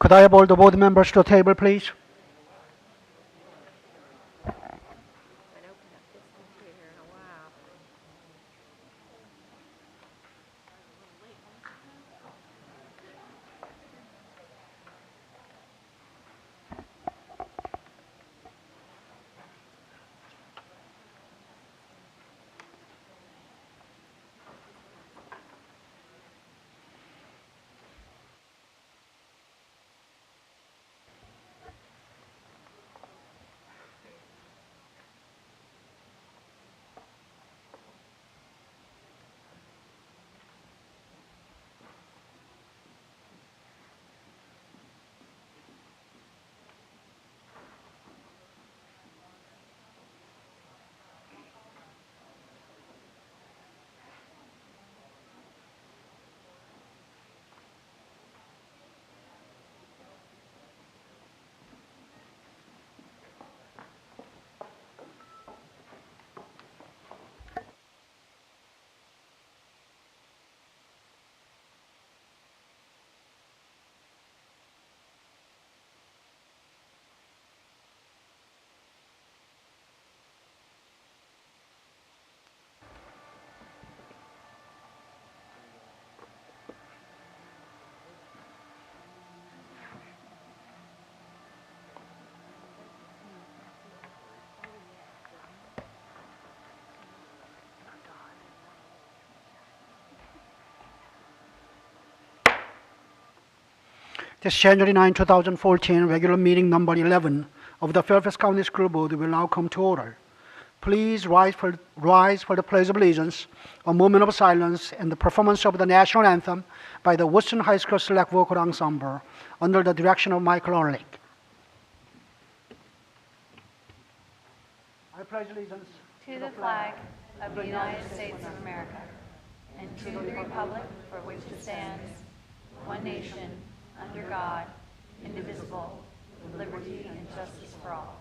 Could I have all the board members to the table, please? haven't opened up this computer in a while. This January 9, 2014, regular meeting number 11 of the Fairfax County School Board will now come to order. Please rise for the Pledge of Allegiance, a moment of silence, and the performance of the national anthem by the Woodson High School Select Vocal Ensemble under the direction of Michael Orlick. I pledge allegiance to the flag of the United States of America and to the republic for which it stands, one nation, under God, indivisible, with liberty and justice for all.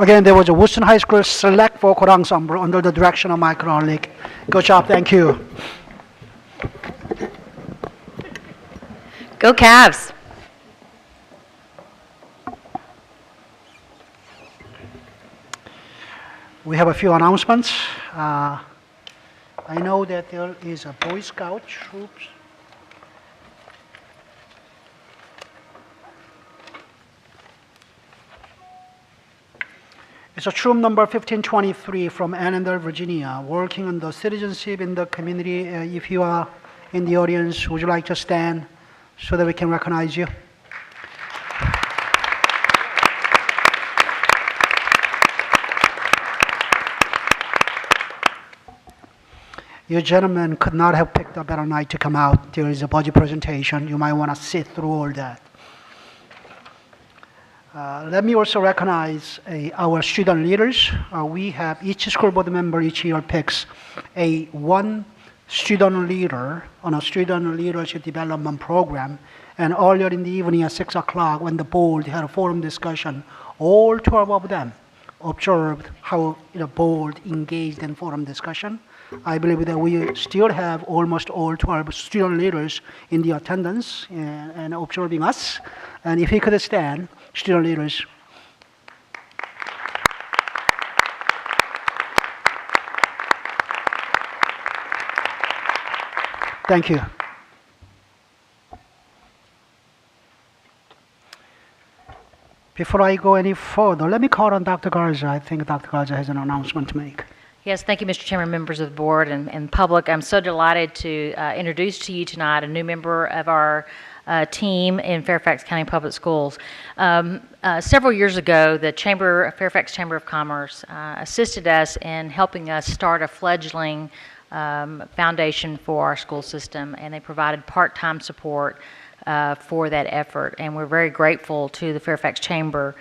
Again, there was a Woodson High School Select Vocal Ensemble under the direction of Michael Orlick. Good job, thank you. Go Cavs! We have a few announcements. I know that there is a Boy Scout troop. It's a troop number 1523 from Annandale, Virginia, working on the citizenship in the community. If you are in the audience, would you like to stand so that we can recognize you? You gentlemen could not have picked a better night to come out. There is a budget presentation. You might want to sit through all that. Let me also recognize our student leaders. We have each school board member each year picks one student leader on a student leadership development program. And earlier in the evening at 6 o'clock, when the board had a forum discussion, all 12 of them observed how the board engaged in forum discussion. I believe that we still have almost all 12 student leaders in the attendance and observing us. And if we could stand, student leaders. Thank you. Before I go any further, let me call on Dr. Garza. I think Dr. Garza has an announcement to make. Yes, thank you, Mr. Chairman, members of the board and public. I'm so delighted to introduce to you tonight a new member of our team in Fairfax County Public Schools. Several years ago, the Fairfax Chamber of Commerce assisted us in helping us start a fledgling foundation for our school system, and they provided part-time support for that effort. And we're very grateful to the Fairfax Chamber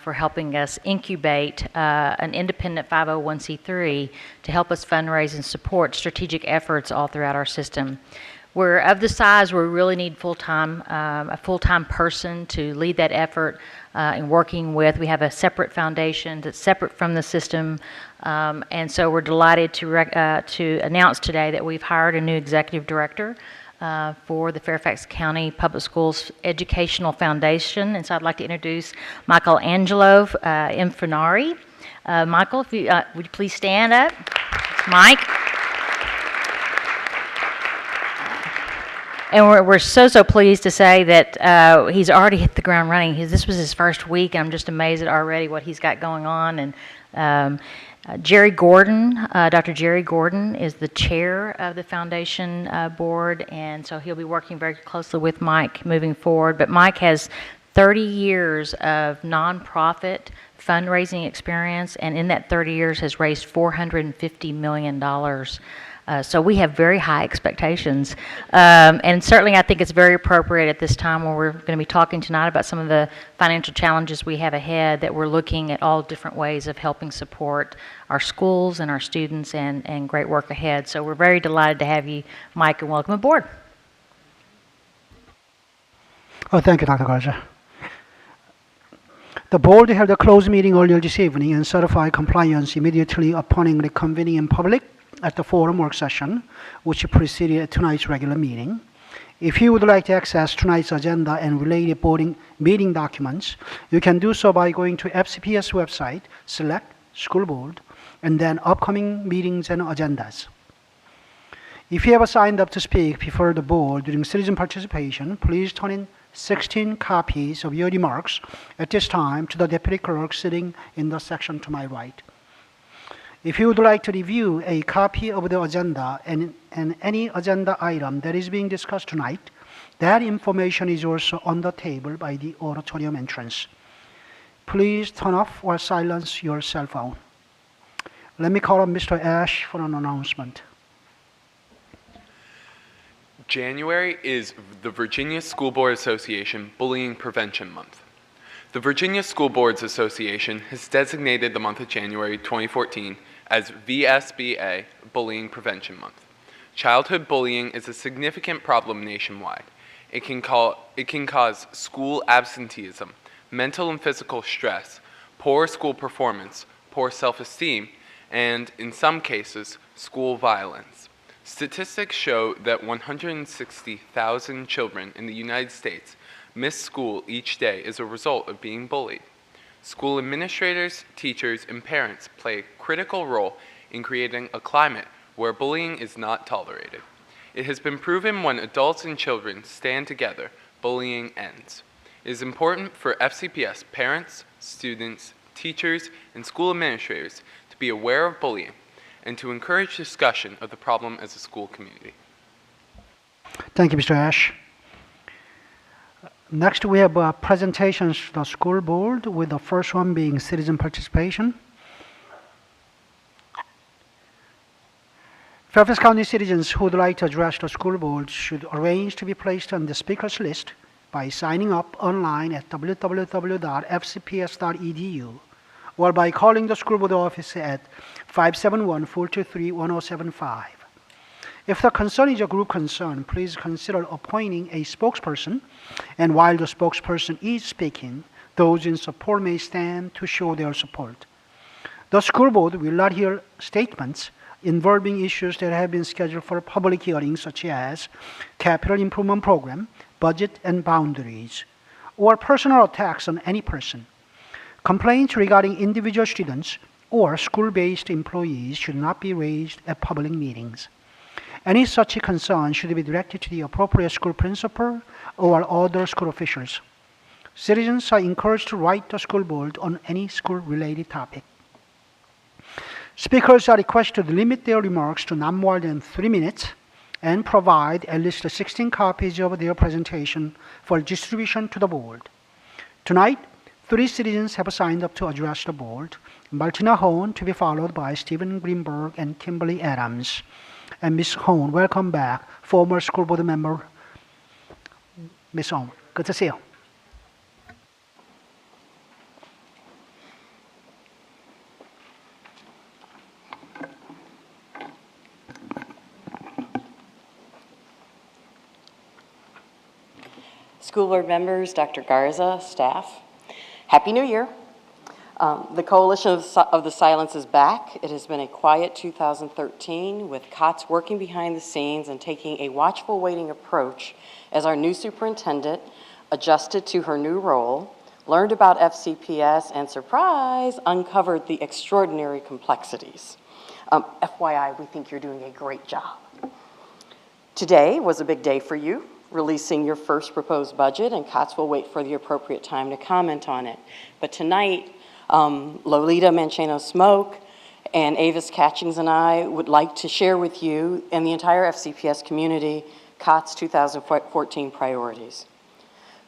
for helping us incubate an independent 501c3 to help us fundraise and support strategic efforts all throughout our system. We're of the size where we really need a full-time person to lead that effort in working with. We have a separate foundation that's separate from the system, and so we're delighted to announce today that we've hired a new executive director for the Fairfax County Public Schools Educational Foundation. And so I'd like to introduce Michael Angelo Infinari. Michael, if you, would you please stand up? It's Mike. And we're so pleased to say that he's already hit the ground running. This was his first week, and I'm just amazed at already what he's got going on. And Jerry Gordon, Dr. Jerry Gordon is the chair of the foundation board, and so he'll be working very closely with Mike moving forward. But Mike has 30 years of nonprofit fundraising experience, and in that 30 years has raised $450 million. So we have very high expectations. And certainly I think it's very appropriate at this time when we're going to be talking tonight about some of the financial challenges we have ahead, that we're looking at all different ways of helping support our schools and our students and great work ahead. So we're very delighted to have you, Mike, and welcome aboard. Oh, thank you, Dr. Garza. The board held a closed meeting earlier this evening and certified compliance immediately upon reconvening in public at the forum work session, which preceded tonight's regular meeting. If you would like to access tonight's agenda and related board meeting documents, you can do so by going to FCPS website, select School Board, and then upcoming meetings and agendas. If you ever signed up to speak before the board during citizen participation, please turn in 16 copies of your remarks at this time to the deputy clerk sitting in the section to my right. If you would like to review a copy of the agenda and any agenda item that is being discussed tonight, that information is also on the table by the auditorium entrance. Please turn off or silence your cell phone. Let me call on Mr. Ash for an announcement. January is the Virginia School Board Association Bullying Prevention Month. The Virginia School Boards Association has designated the month of January 2014 as VSBA Bullying Prevention Month. Childhood bullying is a significant problem nationwide. It can cause school absenteeism, mental and physical stress, poor school performance, poor self-esteem, and, in some cases, school violence. Statistics show that 160,000 children in the United States miss school each day as a result of being bullied. School administrators, teachers, and parents play a critical role in creating a climate where bullying is not tolerated. It has been proven when adults and children stand together, bullying ends. It is important for FCPS parents, students, teachers, and school administrators to be aware of bullying and to encourage discussion of the problem as a school community. Thank you, Mr. Ash. Next, we have presentations to the school board, with the first one being citizen participation. Fairfax County citizens who would like to address the school board should arrange to be placed on the speakers list by signing up online at www.fcps.edu or by calling the school board office at 571-423-1075. If the concern is a group concern, please consider appointing a spokesperson, and while the spokesperson is speaking, those in support may stand to show their support. The school board will not hear statements involving issues that have been scheduled for public hearings, such as capital improvement program, budget and boundaries, or personal attacks on any person. Complaints regarding individual students or school-based employees should not be raised at public meetings. Any such concern should be directed to the appropriate school principal or other school officials. Citizens are encouraged to write the school board on any school-related topic. Speakers are requested to limit their remarks to not more than 3 minutes and provide at least 16 copies of their presentation for distribution to the board. Tonight, 3 citizens have signed up to address the board. Martina Hone, to be followed by Stephen Greenberg and Kimberly Adams. And Ms. Hone, welcome back, former school board member. Ms. Hone, good to see you. School board members, Dr. Garza, staff, Happy New Year. The Coalition of the Silence is back. It has been a quiet 2013 with COTS working behind the scenes and taking a watchful waiting approach as our new superintendent adjusted to her new role, learned about FCPS, and surprise, uncovered the extraordinary complexities. FYI, we think you're doing a great job. Today was a big day for you, releasing your first proposed budget, and COTS will wait for the appropriate time to comment on it. But tonight, Lolita Mancheno-Smoke and Avis Catchings and I would like to share with you and the entire FCPS community COTS 2014 priorities.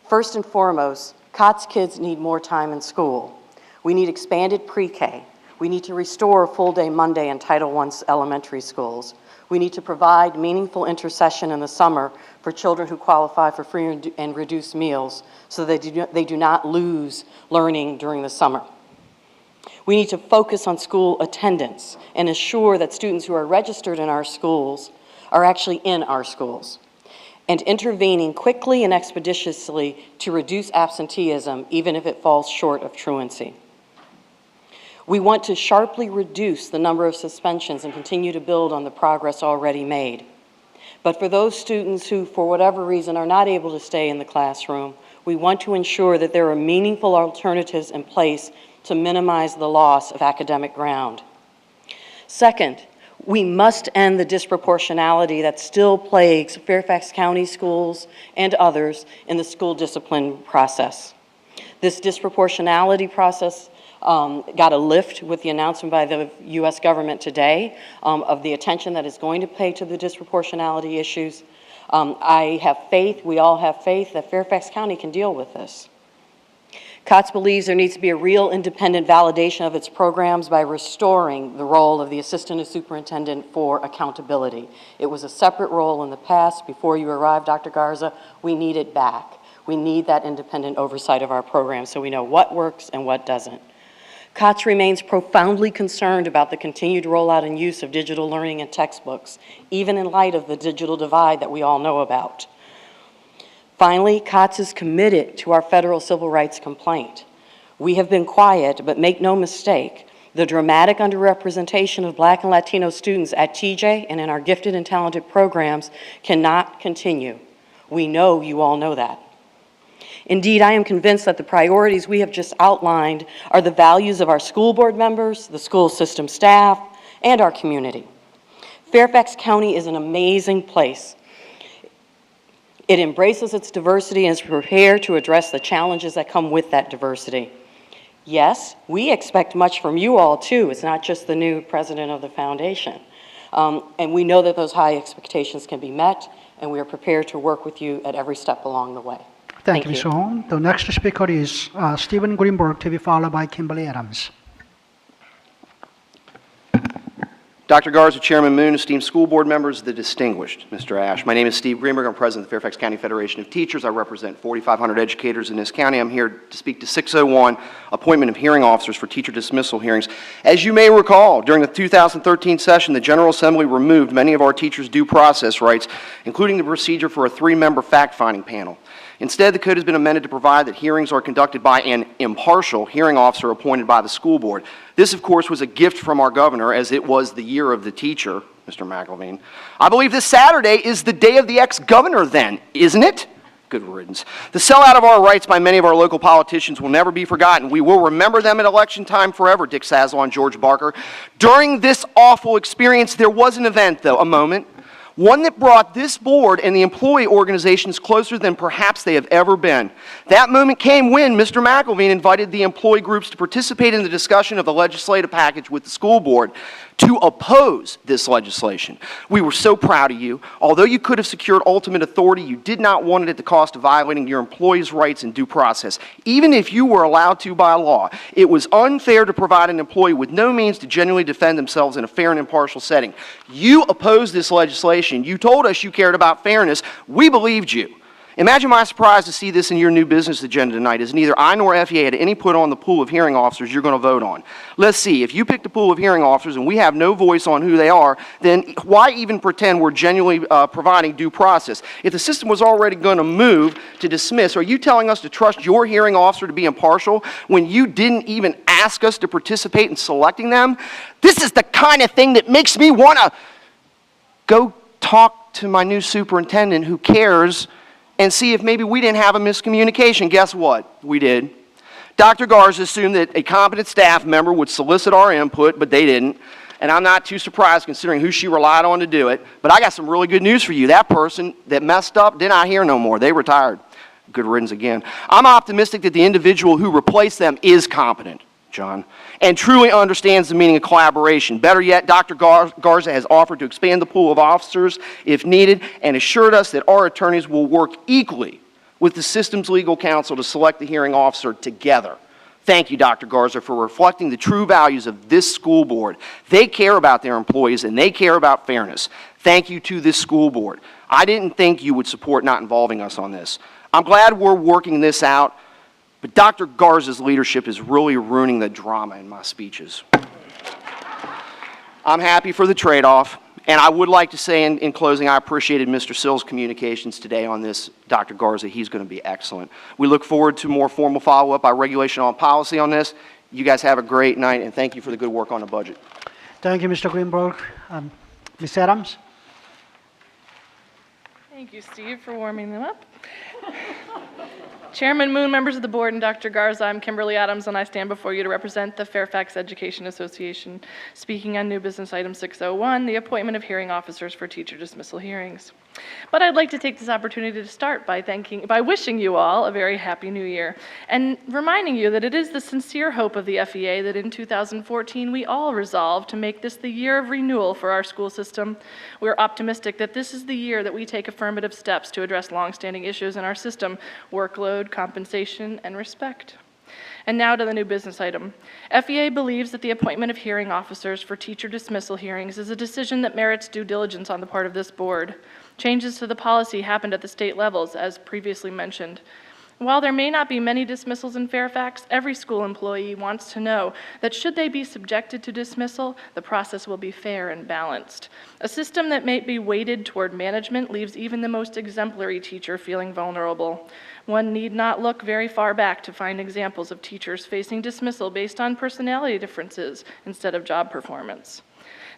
First and foremost, COTS kids need more time in school. We need expanded pre-K. We need to restore full-day Monday in Title I elementary schools. We need to provide meaningful intercession in the summer for children who qualify for free and reduced meals so that they do not lose learning during the summer. We need to focus on school attendance and assure that students who are registered in our schools are actually in our schools, and intervening quickly and expeditiously to reduce absenteeism, even if it falls short of truancy. We want to sharply reduce the number of suspensions and continue to build on the progress already made. But for those students who, for whatever reason, are not able to stay in the classroom, we want to ensure that there are meaningful alternatives in place to minimize the loss of academic ground. Second, we must end the disproportionality that still plagues Fairfax County schools and others in the school discipline process. This disproportionality process got a lift with the announcement by the U.S. government today of the attention that is going to pay to the disproportionality issues. I have faith, we all have faith, that Fairfax County can deal with this. COTS believes there needs to be a real independent validation of its programs by restoring the role of the Assistant Superintendent for accountability. It was a separate role in the past. Before you arrived, Dr. Garza, we need it back. We need that independent oversight of our programs so we know what works and what doesn't. COTS remains profoundly concerned about the continued rollout and use of digital learning and textbooks, even in light of the digital divide that we all know about. Finally, COTS is committed to our federal civil rights complaint. We have been quiet, but make no mistake, the dramatic underrepresentation of Black and Latino students at TJ and in our gifted and talented programs cannot continue. We know you all know that. Indeed, I am convinced that the priorities we have just outlined are the values of our school board members, the school system staff, and our community. Fairfax County is an amazing place. It embraces its diversity and is prepared to address the challenges that come with that diversity. Yes, we expect much from you all too. It's not just the new president of the foundation. And we know that those high expectations can be met, and we are prepared to work with you at every step along the way. Thank you, Ms. Hong. The next speaker is Stephen Greenberg, to be followed by Kimberly Adams. Dr. Garza, Chairman Moon, esteemed school board members, the distinguished Mr. Ash. My name is Steve Greenberg. I'm president of the Fairfax County Federation of Teachers. I represent 4,500 educators in this county. I'm here to speak to 601, appointment of hearing officers for teacher dismissal hearings. As you may recall, during the 2013 session, the General Assembly removed many of our teachers' due process rights, including the procedure for a 3-member fact-finding panel. Instead, the code has been amended to provide that hearings are conducted by an impartial hearing officer appointed by the school board. This, of course, was a gift from our governor, as it was the year of the teacher, Mr. McElveen. I believe this Saturday is the day of the ex-governor then, isn't it? Good riddance. The sellout of our rights by many of our local politicians will never be forgotten. We will remember them at election time forever, Dick Sazlo and George Barker. During this awful experience, there was an event, though, a moment, one that brought this board and the employee organizations closer than perhaps they have ever been. That moment came when Mr. McElveen invited the employee groups to participate in the discussion of the legislative package with the school board to oppose this legislation. We were so proud of you. Although you could have secured ultimate authority, you did not want it at the cost of violating your employees' rights and due process. Even if you were allowed to by law, it was unfair to provide an employee with no means to genuinely defend themselves in a fair and impartial setting. You opposed this legislation. You told us you cared about fairness. We believed you. Imagine my surprise to see this in your new business agenda tonight, as neither I nor FEA had any put on the pool of hearing officers you're going to vote on. Let's see, if you picked a pool of hearing officers and we have no voice on who they are, then why even pretend we're genuinely providing due process? If the system was already going to move to dismiss, are you telling us to trust your hearing officer to be impartial when you didn't even ask us to participate in selecting them? This is the kind of thing that makes me want to go talk to my new superintendent who cares and see if maybe we didn't have a miscommunication. Guess what? We did. Dr. Garza assumed that a competent staff member would solicit our input, but they didn't. And I'm not too surprised considering who she relied on to do it. But I got some really good news for you. That person that messed up did not hear no more. They retired. Good riddance again. I'm optimistic that the individual who replaced them is competent, John, and truly understands the meaning of collaboration. Better yet, Dr. Garza has offered to expand the pool of officers if needed and assured us that our attorneys will work equally with the system's legal counsel to select the hearing officer together. Thank you, Dr. Garza, for reflecting the true values of this school board. They care about their employees and they care about fairness. Thank you to this school board. I didn't think you would support not involving us on this. I'm glad we're working this out. But Dr. Garza's leadership is really ruining the drama in my speeches. I'm happy for the trade-off, and I would like to say in closing, I appreciated Mr. Sill's communications today on this. Dr. Garza, he's going to be excellent. We look forward to more formal follow-up by regulation on policy on this. You guys have a great night, and thank you for the good work on the budget. Thank you, Mr. Greenberg. Ms. Adams? Thank you, Steve, for warming them up. Chairman Moon, members of the board, and Dr. Garza, I'm Kimberly Adams, and I stand before you to represent the Fairfax Education Association, speaking on new business item 601, the appointment of hearing officers for teacher dismissal hearings. But I'd like to take this opportunity to start by wishing you all a very happy new year, and reminding you that it is the sincere hope of the FEA that in 2014 we all resolve to make this the year of renewal for our school system. We're optimistic that this is the year that we take affirmative steps to address longstanding issues in our system: workload, compensation, and respect. And now to the new business item. FEA believes that the appointment of hearing officers for teacher dismissal hearings is a decision that merits due diligence on the part of this board. Changes to the policy happened at the state levels, as previously mentioned. While there may not be many dismissals in Fairfax, every school employee wants to know that should they be subjected to dismissal, the process will be fair and balanced. A system that may be weighted toward management leaves even the most exemplary teacher feeling vulnerable. One need not look very far back to find examples of teachers facing dismissal based on personality differences instead of job performance.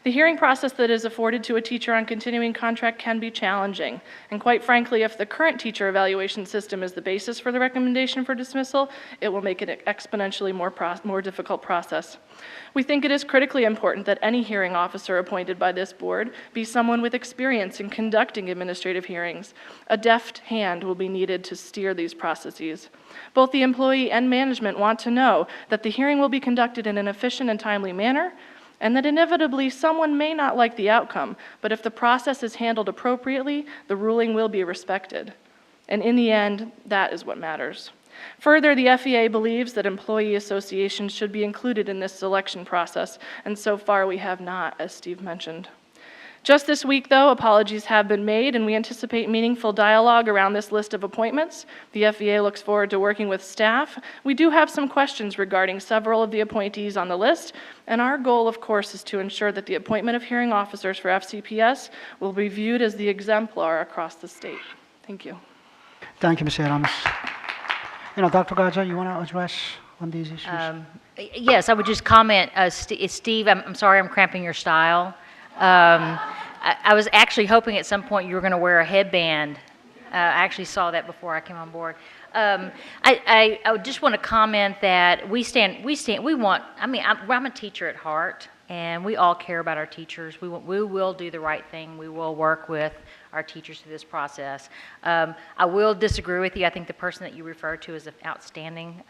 The hearing process that is afforded to a teacher on continuing contract can be challenging, and quite frankly, if the current teacher evaluation system is the basis for the recommendation for dismissal, it will make it an exponentially more difficult process. We think it is critically important that any hearing officer appointed by this board be someone with experience in conducting administrative hearings. A deft hand will be needed to steer these processes. Both the employee and management want to know that the hearing will be conducted in an efficient and timely manner, and that inevitably someone may not like the outcome, but if the process is handled appropriately, the ruling will be respected. And in the end, that is what matters. Further, the FEA believes that employee associations should be included in this selection process, and so far we have not, as Steve mentioned. Just this week, though, apologies have been made, and we anticipate meaningful dialogue around this list of appointments. The FEA looks forward to working with staff. We do have some questions regarding several of the appointees on the list, and our goal, of course, is to ensure that the appointment of hearing officers for FCPS will be viewed as the exemplar across the state. Thank you. Thank you, Ms. Adams. Dr. Garza, you want to address on these issues? Yes, I would just comment, Steve, I'm sorry I'm cramping your style. I was actually hoping at some point you were going to wear a headband. I actually saw that before I came on board. I would just want to comment that I'm a teacher at heart, and we all care about our teachers. We will do the right thing. We will work with our teachers through this process. I will disagree with you. I think the person that you referred to is an outstanding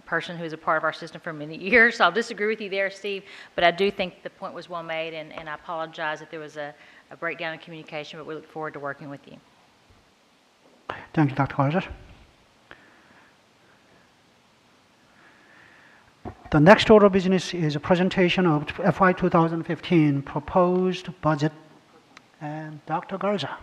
person who is a part of our system for many years. So I'll disagree with you there, Steve, but I do think the point was well made, and I apologize if there was a breakdown in communication, but we look forward to working with you. Thank you, Dr. Garza. The next order of business is a presentation of FY 2015 proposed budget, and Dr. Garza.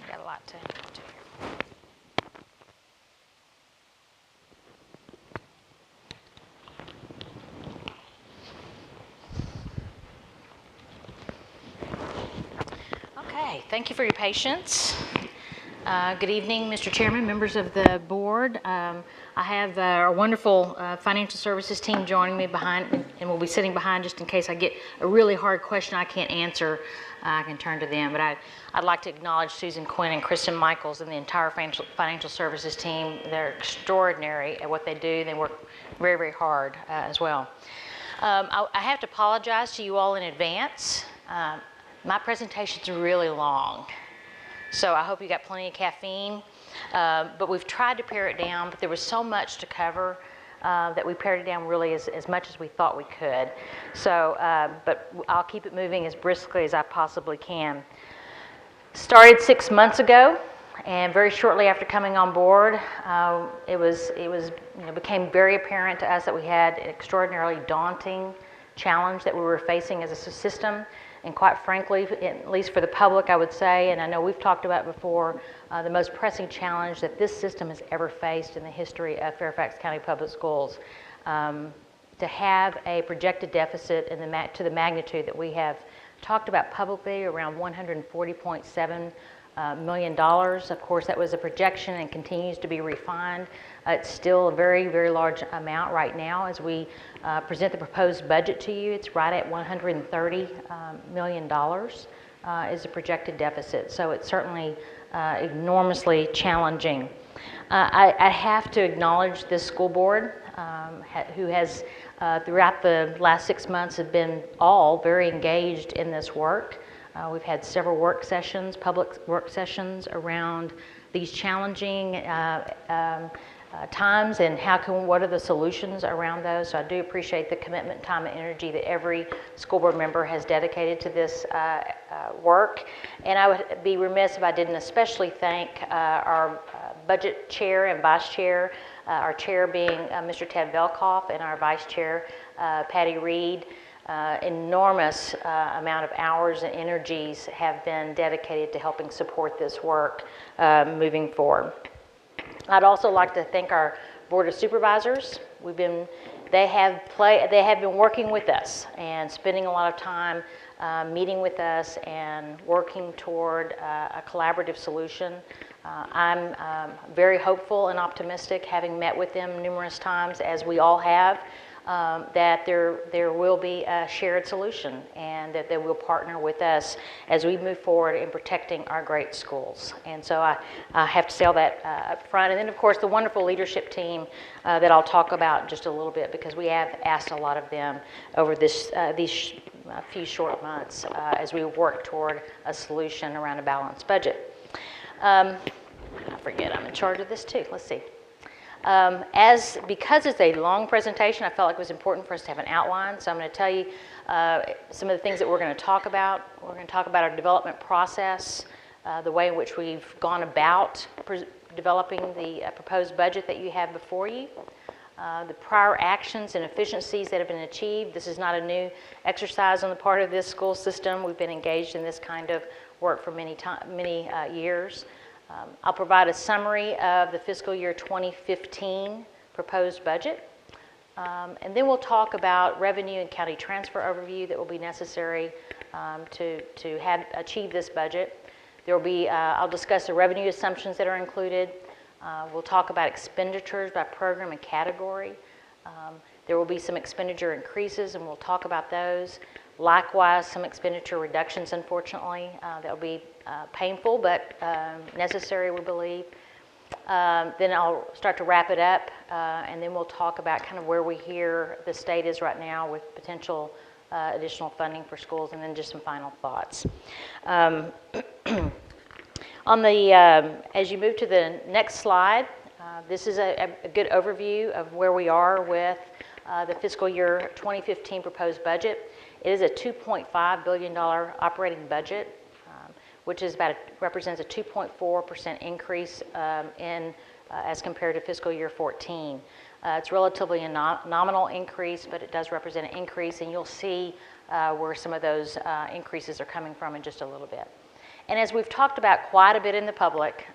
Got a lot to do here. Okay, thank you for your patience. Good evening, Mr. Chairman, members of the board. I have our wonderful financial services team joining me behind, and will be sitting behind just in case I get a really hard question I can't answer. I can turn to them. But I'd like to acknowledge Susan Quinn and Kristen Michaels and the entire financial services team. They're extraordinary at what they do. They work very, very hard as well. I have to apologize to you all in advance. My presentation's really long, so I hope you got plenty of caffeine. But we've tried to pare it down, but there was so much to cover that we pared it down really as much as we thought we could. So, but I'll keep it moving as briskly as I possibly can. Started 6 months ago, and very shortly after coming on board, it became very apparent to us that we had an extraordinarily daunting challenge that we were facing as a system. And quite frankly, at least for the public, I would say, and I know we've talked about before, the most pressing challenge that this system has ever faced in the history of Fairfax County Public Schools. To have a projected deficit to the magnitude that we have talked about publicly, around $140.7 million. Of course, that was a projection and continues to be refined. It's still a very, very large amount right now. As we present the proposed budget to you, it's right at $130 million is the projected deficit. So it's certainly enormously challenging. I have to acknowledge this school board who has, throughout the last 6 months, have been all very engaged in this work. We've had several work sessions, public work sessions around these challenging times and what are the solutions around those. So I do appreciate the commitment, time, and energy that every school board member has dedicated to this work. And I would be remiss if I didn't especially thank our budget chair and vice chair, our chair being Mr. Ted Velkoff and our vice chair, Patty Reed. Enormous amount of hours and energies have been dedicated to helping support this work moving forward. I'd also like to thank our Board of Supervisors. They have been working with us and spending a lot of time meeting with us and working toward a collaborative solution. I'm very hopeful and optimistic, having met with them numerous times, as we all have, that there will be a shared solution and that they will partner with us as we move forward in protecting our great schools. And so I have to say all that up front. And then, of course, the wonderful leadership team that I'll talk about in just a little bit, because we have asked a lot of them over these few short months as we work toward a solution around a balanced budget. I forget, I'm in charge of this too. Let's see. Because it's a long presentation, I felt like it was important for us to have an outline. So I'm going to tell you some of the things that we're going to talk about. We're going to talk about our development process, the way in which we've gone about developing the proposed budget that you have before you, the prior actions and efficiencies that have been achieved. This is not a new exercise on the part of this school system. We've been engaged in this kind of work for many years. I'll provide a summary of the fiscal year 2015 proposed budget. And then we'll talk about revenue and county transfer overview that will be necessary to achieve this budget. There will be, I'll discuss the revenue assumptions that are included. We'll talk about expenditures by program and category. There will be some expenditure increases, and we'll talk about those. Likewise, some expenditure reductions, unfortunately. That will be painful, but necessary, we believe. Then I'll start to wrap it up, and then we'll talk about kind of where we hear the state is right now with potential additional funding for schools, and then just some final thoughts. As you move to the next slide, this is a good overview of where we are with the fiscal year 2015 proposed budget. It is a $2.5 billion operating budget, which is represents a 2.4% increase as compared to fiscal year 14. It's relatively a nominal increase, but it does represent an increase, and you'll see where some of those increases are coming from in just a little bit. And as we've talked about quite a bit in the public,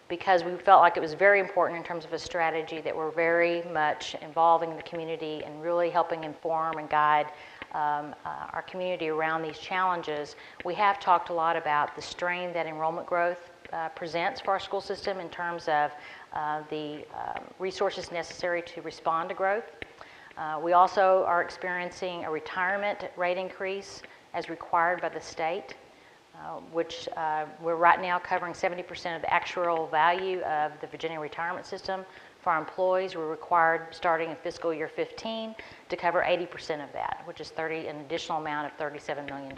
because we felt like it was very important in terms of a strategy that we're very much involving the community and really helping inform and guide our community around these challenges, we have talked a lot about the strain that enrollment growth presents for our school system in terms of the resources necessary to respond to growth. We also are experiencing a retirement rate increase as required by the state, which we're right now covering 70% of the actual value of the Virginia retirement system. For our employees, we're required, starting in fiscal year 15, to cover 80% of that, which is an additional amount of $37 million.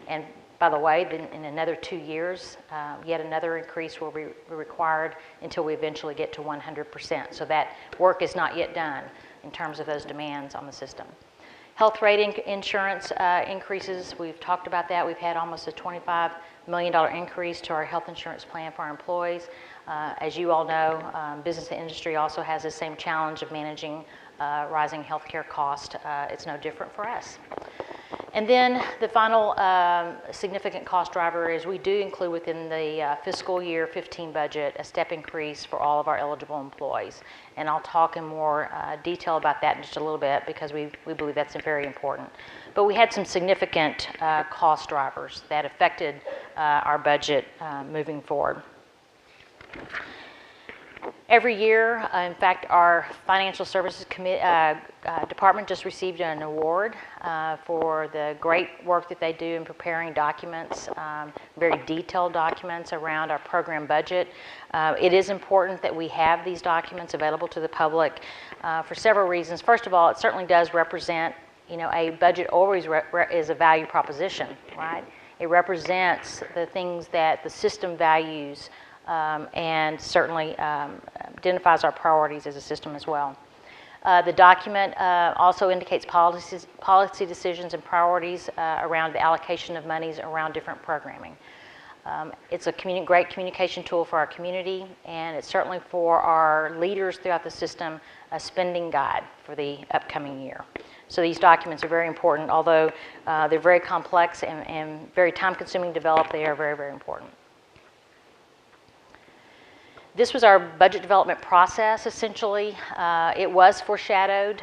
And by the way, then in another 2 years, yet another increase will be required until we eventually get to 100%. So that work is not yet done in terms of those demands on the system. Health rate insurance increases, we've talked about that. We've had almost a $25 million increase to our health insurance plan for our employees. As you all know, business and industry also has the same challenge of managing rising healthcare costs. It's no different for us. And then the final significant cost driver is we do include within the fiscal year 15 budget a step increase for all of our eligible employees. And I'll talk in more detail about that in just a little bit because we believe that's very important. But we had some significant cost drivers that affected our budget moving forward. Every year, in fact, our Financial Services Department just received an award for the great work that they do in preparing documents, very detailed documents around our program budget. It is important that we have these documents available to the public for several reasons. First of all, it certainly does represent, a budget always is a value proposition, right? It represents the things that the system values and certainly identifies our priorities as a system as well. The document also indicates policy decisions and priorities around the allocation of monies around different programming. It's a great communication tool for our community, and it's certainly for our leaders throughout the system a spending guide for the upcoming year. So these documents are very important. Although they're very complex and very time-consuming to develop, they are very, very important. This was our budget development process, essentially. It was foreshadowed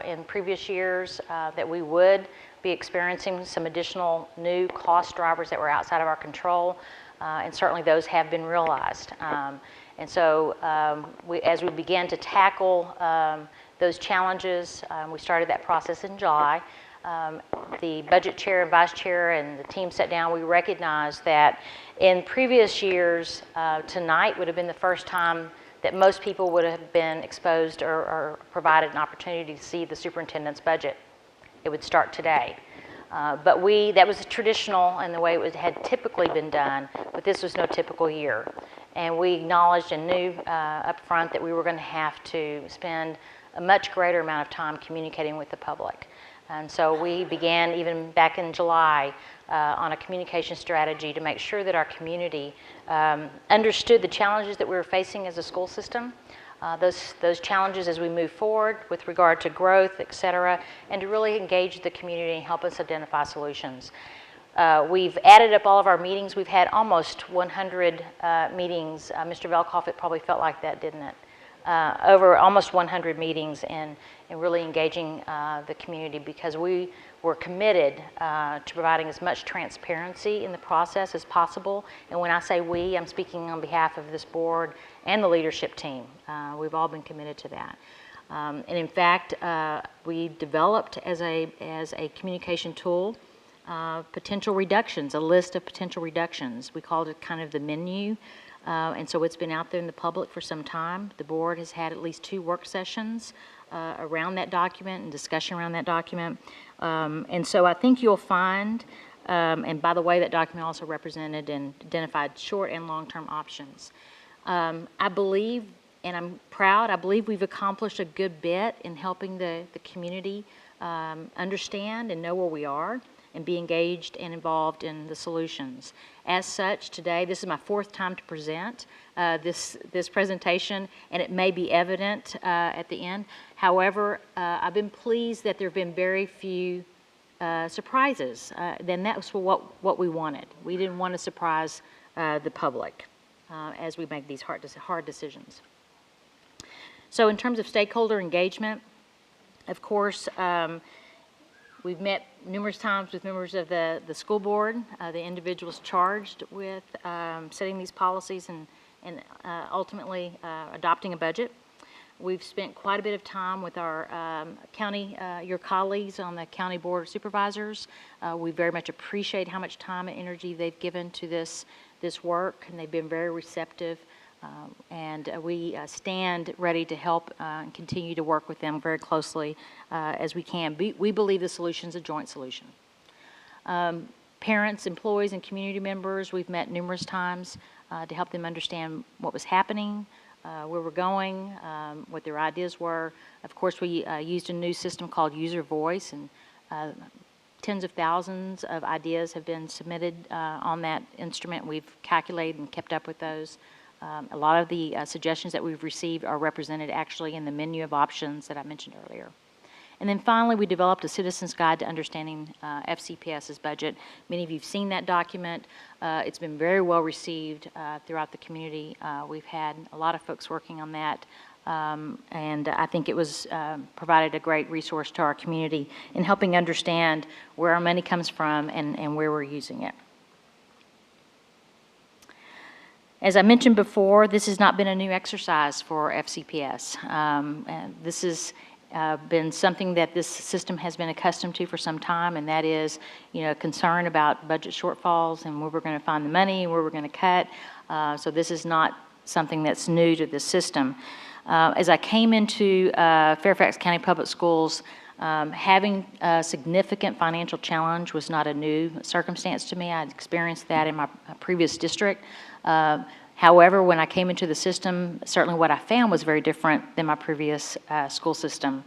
in previous years that we would be experiencing some additional new cost drivers that were outside of our control, and certainly those have been realized. And so as we began to tackle those challenges, we started that process in July. The budget chair and vice chair and the team sat down. We recognized that in previous years, tonight would have been the first time that most people would have been exposed or provided an opportunity to see the superintendent's budget. It would start today. But that was traditional and the way had typically been done, but this was no typical year. And we acknowledged and knew up front that we were going to have to spend a much greater amount of time communicating with the public. And so we began even back in July on a communication strategy to make sure that our community understood the challenges that we were facing as a school system, those challenges as we move forward with regard to growth, et cetera, and to really engage the community and help us identify solutions. We've added up all of our meetings. We've had almost 100 meetings. Mr. Velkoff, it probably felt like that, didn't it? Over almost 100 meetings and really engaging the community because we were committed to providing as much transparency in the process as possible. And when I say we, I'm speaking on behalf of this board and the leadership team. We've all been committed to that. And in fact, we developed as a communication tool potential reductions, a list of potential reductions. We called it kind of the menu. And so it's been out there in the public for some time. The board has had at least 2 work sessions around that document and discussion around that document. And so I think you'll find, and by the way, that document also represented and identified short and long-term options. I believe, and I'm proud, I believe we've accomplished a good bit in helping the community understand and know where we are and be engaged and involved in the solutions. As such, today, this is my 4th time to present this presentation, and it may be evident at the end. However, I've been pleased that there have been very few surprises. Then that was what we wanted. We didn't want to surprise the public as we make these hard decisions. So in terms of stakeholder engagement, of course, we've met numerous times with members of the school board, the individuals charged with setting these policies and ultimately adopting a budget. We've spent quite a bit of time with our your colleagues on the county board of supervisors. We very much appreciate how much time and energy they've given to this work, and they've been very receptive. And we stand ready to help and continue to work with them very closely as we can. We believe the solution is a joint solution. Parents, employees, and community members, we've met numerous times to help them understand what was happening, where we're going, what their ideas were. Of course, we used a new system called User Voice, and tens of thousands of ideas have been submitted on that instrument. We've calculated and kept up with those. A lot of the suggestions that we've received are represented actually in the menu of options that I mentioned earlier. And then finally, we developed a Citizen's Guide to Understanding FCPS's budget. Many of you have seen that document. It's been very well received throughout the community. We've had a lot of folks working on that, and I think it was provided a great resource to our community in helping understand where our money comes from and where we're using it. As I mentioned before, this has not been a new exercise for FCPS. This has been something that this system has been accustomed to for some time, and that is, concern about budget shortfalls and where we're going to find the money and where we're going to cut. So this is not something that's new to the system. As I came into Fairfax County Public Schools, having a significant financial challenge was not a new circumstance to me. I'd experienced that in my previous district. However, when I came into the system, certainly what I found was very different than my previous school system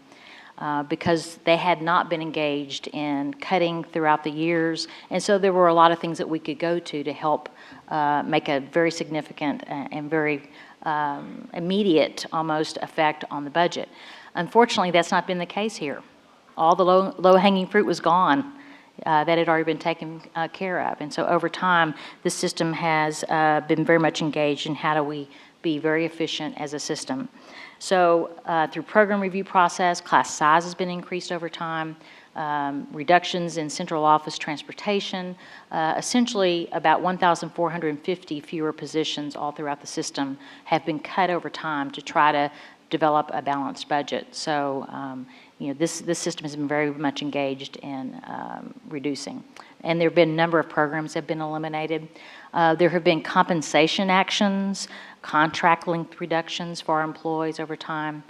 because they had not been engaged in cutting throughout the years. And so there were a lot of things that we could go to help make a very significant and very immediate almost effect on the budget. Unfortunately, that's not been the case here. All the low-hanging fruit was gone. That had already been taken care of. And so over time, this system has been very much engaged in how do we be very efficient as a system. So through program review process, class size has been increased over time, reductions in central office transportation, essentially about 1,450 fewer positions all throughout the system have been cut over time to try to develop a balanced budget. So this system has been very much engaged in reducing. And there have been a number of programs that have been eliminated. There have been compensation actions, contract length reductions for our employees over time.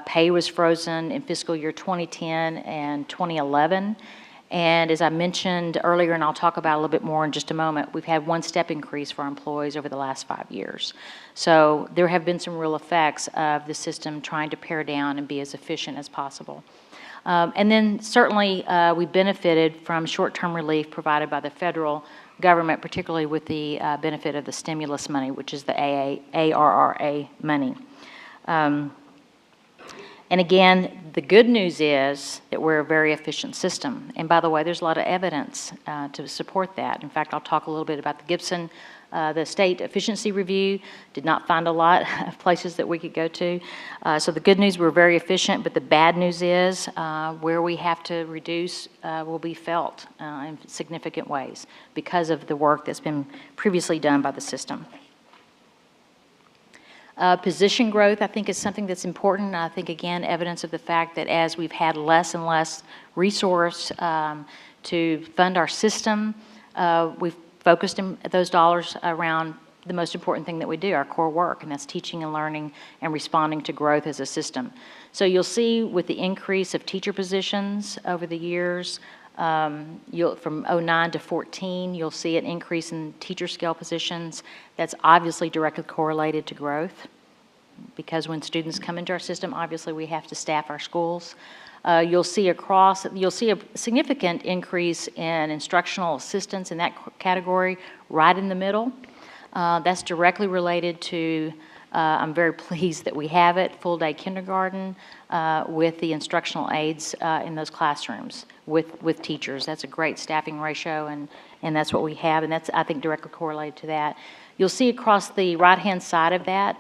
Pay was frozen in fiscal year 2010 and 2011. And as I mentioned earlier, and I'll talk about a little bit more in just a moment, we've had one step increase for our employees over the last 5 years. So there have been some real effects of the system trying to pare down and be as efficient as possible. And then certainly we benefited from short-term relief provided by the federal government, particularly with the benefit of the stimulus money, which is the ARRA money. And again, the good news is that we're a very efficient system. And by the way, there's a lot of evidence to support that. In fact, I'll talk a little bit about the Gibson, the state efficiency review. Did not find a lot of places that we could go to. So the good news, we're very efficient, but the bad news is where we have to reduce will be felt in significant ways because of the work that's been previously done by the system. Position growth, I think, is something that's important. I think, again, evidence of the fact that as we've had less and less resource to fund our system, we've focused those dollars around the most important thing that we do, our core work, and that's teaching and learning and responding to growth as a system. So you'll see with the increase of teacher positions over the years, from 09 to 14, you'll see an increase in teacher scale positions. That's obviously directly correlated to growth, because when students come into our system, obviously we have to staff our schools. You'll see a significant increase in instructional assistants in that category right in the middle. That's directly related to, I'm very pleased that we have it, full-day kindergarten with the instructional aides in those classrooms with teachers. That's a great staffing ratio, and that's what we have, and that's, I think, directly correlated to that. You'll see across the right-hand side of that,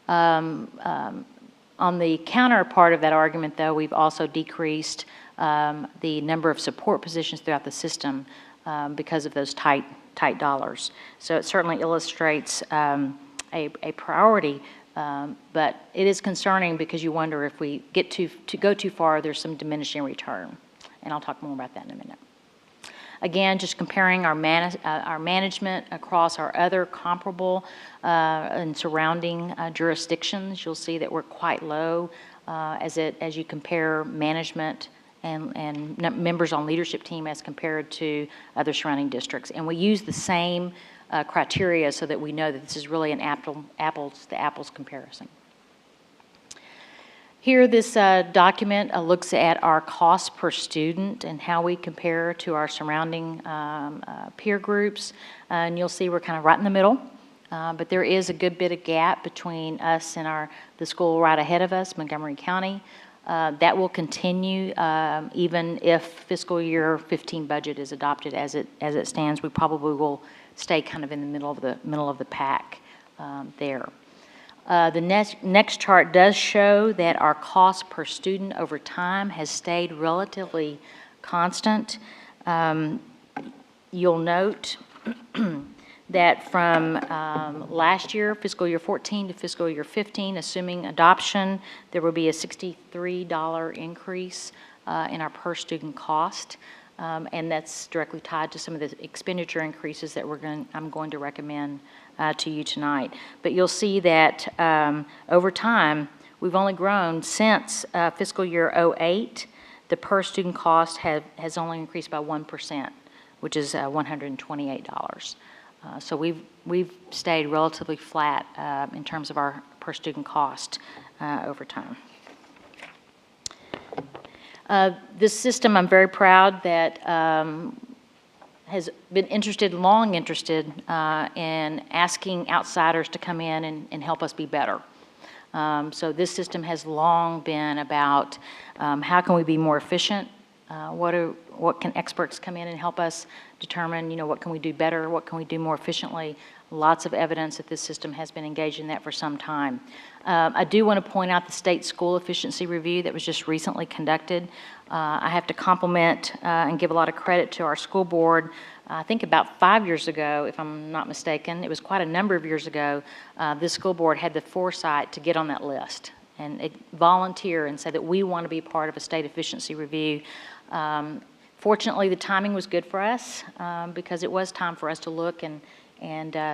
on the counter part of that argument, though, we've also decreased the number of support positions throughout the system because of those tight dollars. So it certainly illustrates a priority, but it is concerning because you wonder if we get to go too far, there's some diminishing return. And I'll talk more about that in a minute. Again, just comparing our management across our other comparable and surrounding jurisdictions, you'll see that we're quite low as you compare management and members on leadership team as compared to other surrounding districts. And we use the same criteria so that we know that this is really an apples to apples comparison. Here, this document looks at our cost per student and how we compare to our surrounding peer groups. And you'll see we're kind of right in the middle, but there is a good bit of gap between us and the school right ahead of us, Montgomery County. That will continue even if fiscal year 15 budget is adopted as it stands. We probably will stay kind of in the middle of the pack there. The next chart does show that our cost per student over time has stayed relatively constant. You'll note that from last year, fiscal year 14 to fiscal year 15, assuming adoption, there will be a $63 increase in our per student cost. And that's directly tied to some of the expenditure increases that I'm going to recommend to you tonight. But you'll see that over time, we've only grown since fiscal year 08. The per student cost has only increased by 1%, which is $128. So we've stayed relatively flat in terms of our per student cost over time. This system, I'm very proud that has been long interested in asking outsiders to come in and help us be better. So this system has long been about how can we be more efficient? What can experts come in and help us determine, what can we do better? What can we do more efficiently? Lots of evidence that this system has been engaged in that for some time. I do want to point out the state school efficiency review that was just recently conducted. I have to compliment and give a lot of credit to our school board. I think about 5 years ago, if I'm not mistaken, it was quite a number of years ago, this school board had the foresight to get on that list and volunteer and say that we want to be part of a state efficiency review. Fortunately, the timing was good for us because it was time for us to look, and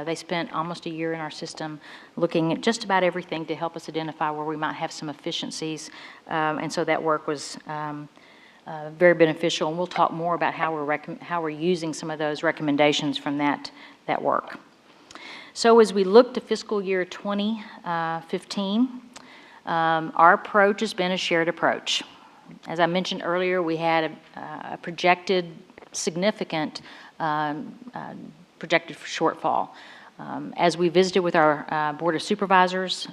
they spent almost a year in our system looking at just about everything to help us identify where we might have some efficiencies. And so that work was very beneficial, and we'll talk more about how we're using some of those recommendations from that work. So as we look to fiscal year 2015, our approach has been a shared approach. As I mentioned earlier, we had a projected significant projected shortfall. As we visited with our Board of Supervisors,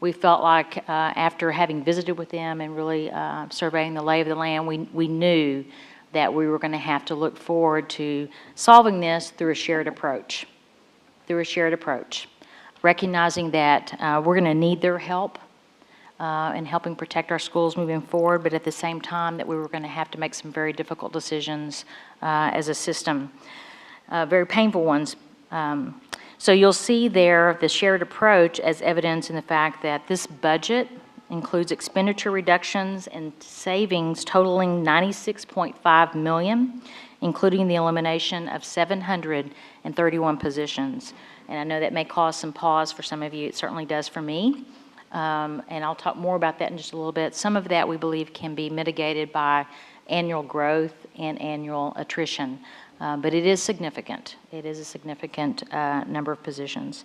we felt like after having visited with them and really surveying the lay of the land, we knew that we were going to have to look forward to solving this through a shared approach. Recognizing that we're going to need their help in helping protect our schools moving forward, but at the same time that we were going to have to make some very difficult decisions as a system, very painful ones. So you'll see there the shared approach as evidence in the fact that this budget includes expenditure reductions and savings totaling $96.5 million, including the elimination of 731 positions. And I know that may cause some pause for some of you. It certainly does for me. And I'll talk more about that in just a little bit. Some of that we believe can be mitigated by annual growth and annual attrition. But it is significant. It is a significant number of positions.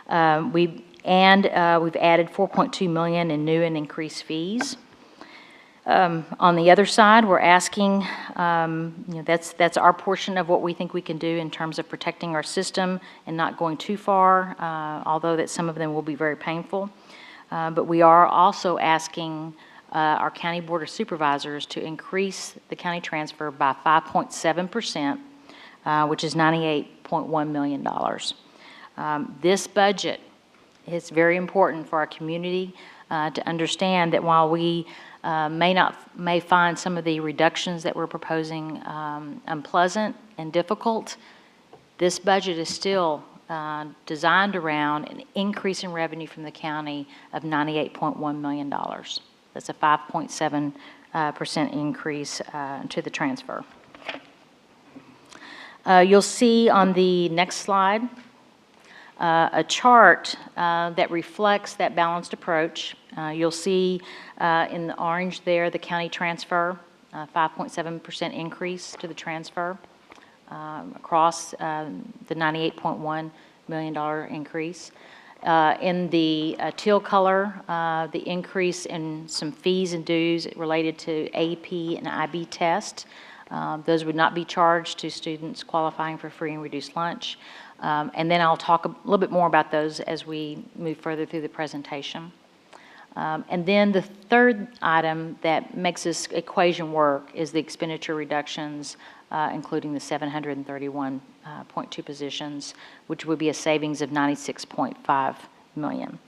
We've added $4.2 million in new and increased fees. On the other side, we're asking, that's our portion of what we think we can do in terms of protecting our system and not going too far, although that some of them will be very painful. But we are also asking our County Board of Supervisors to increase the county transfer by 5.7%, which is $98.1 million. This budget is very important for our community to understand that while we may find some of the reductions that we're proposing unpleasant and difficult, this budget is still designed around an increase in revenue from the county of $98.1 million. That's a 5.7% increase to the transfer. You'll see on the next slide a chart that reflects that balanced approach. You'll see in the orange there the county transfer, 5.7% increase to the transfer across the $98.1 million increase. In the teal color, the increase in some fees and dues related to AP and IB tests. Those would not be charged to students qualifying for free and reduced lunch. And then I'll talk a little bit more about those as we move further through the presentation. And then the third item that makes this equation work is the expenditure reductions, including the 731.2 positions, which would be a savings of $96.5 million.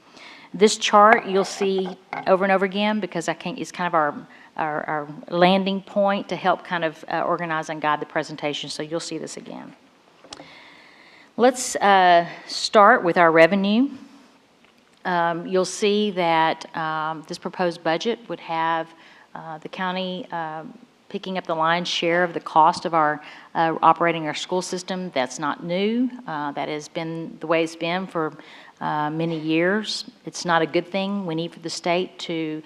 This chart you'll see over and over again because it's kind of our landing point to help kind of organize and guide the presentation, so you'll see this again. Let's start with our revenue. You'll see that this proposed budget would have the county picking up the lion's share of the cost of our operating our school system. That's not new. That has been the way it's been for many years. It's not a good thing. We need for the state to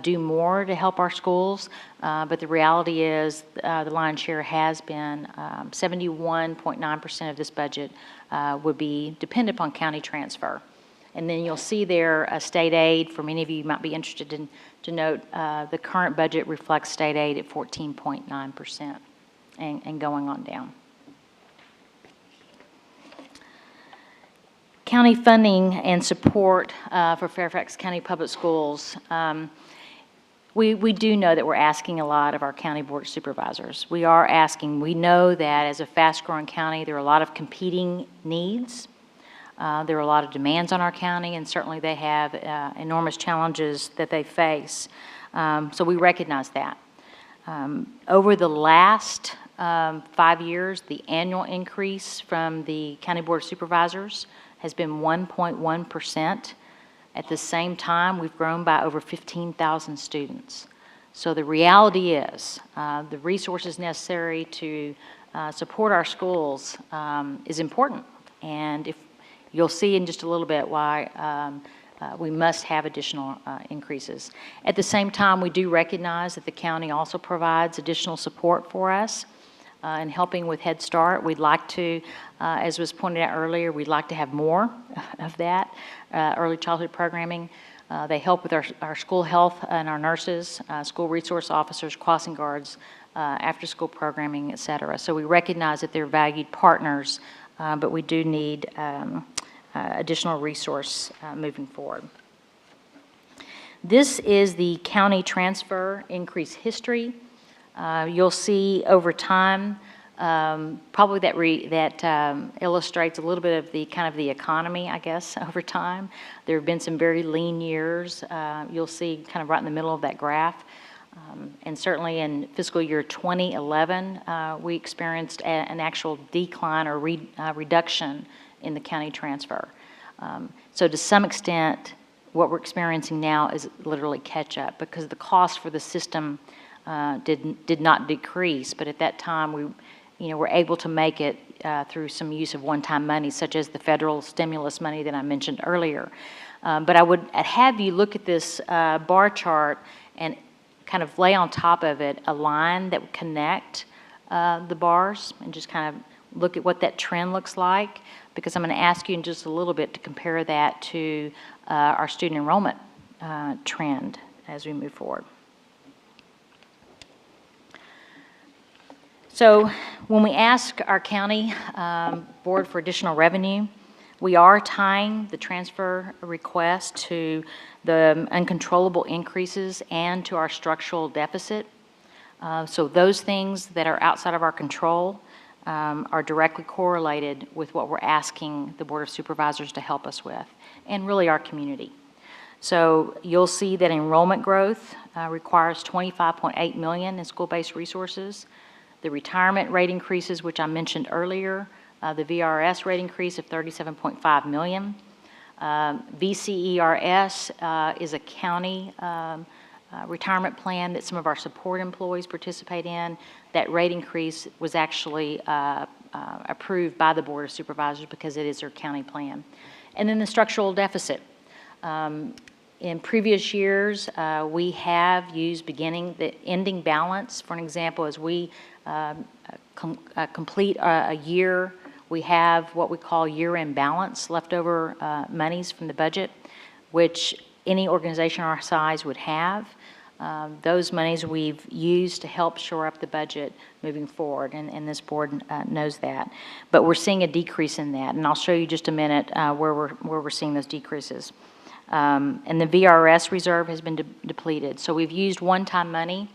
do more to help our schools, but the reality is the lion's share has been 71.9% of this budget would be dependent upon county transfer. And then you'll see there a state aid. For many of you might be interested to note the current budget reflects state aid at 14.9% and going on down. County funding and support for Fairfax County Public Schools. We do know that we're asking a lot of our county board of supervisors. We are asking. We know that as a fast-growing county, there are a lot of competing needs. There are a lot of demands on our county, and certainly they have enormous challenges that they face. So we recognize that. Over the last 5 years, the annual increase from the County Board of Supervisors has been 1.1%. At the same time, we've grown by over 15,000 students. So the reality is the resources necessary to support our schools is important. And if you'll see in just a little bit why we must have additional increases. At the same time, we do recognize that the county also provides additional support for us in helping with Head Start. We'd like to, as was pointed out earlier, we'd like to have more of that early childhood programming. They help with our school health and our nurses, school resource officers, crossing guards, after-school programming, et cetera. So we recognize that they're valued partners, but we do need additional resource moving forward. This is the county transfer increase history. You'll see over time, probably that illustrates a little bit of the kind of the economy, I guess, over time. There have been some very lean years. You'll see kind of right in the middle of that graph. And certainly in fiscal year 2011, we experienced an actual decline or reduction in the county transfer. So to some extent, what we're experiencing now is literally catch up because the cost for the system did not decrease, but at that time we were able to make it through some use of one-time money, such as the federal stimulus money that I mentioned earlier. But I would have you look at this bar chart and kind of lay on top of it a line that would connect the bars and just kind of look at what that trend looks like, because I'm going to ask you in just a little bit to compare that to our student enrollment trend as we move forward. So when we ask our county board for additional revenue, we are tying the transfer request to the uncontrollable increases and to our structural deficit. So those things that are outside of our control are directly correlated with what we're asking the Board of Supervisors to help us with, and really our community. So you'll see that enrollment growth requires $25.8 million in school-based resources. The retirement rate increases, which I mentioned earlier, the VRS rate increase of $37.5 million. VCERS is a county retirement plan that some of our support employees participate in. That rate increase was actually approved by the Board of Supervisors because it is their county plan. And then the structural deficit. In previous years, we have used the ending balance. For an example, as we complete a year, we have what we call year-end balance, leftover monies from the budget, which any organization our size would have. Those monies we've used to help shore up the budget moving forward, and this board knows that. But we're seeing a decrease in that, and I'll show you just a minute where we're seeing those decreases. And the VRS reserve has been depleted. So we've used one-time money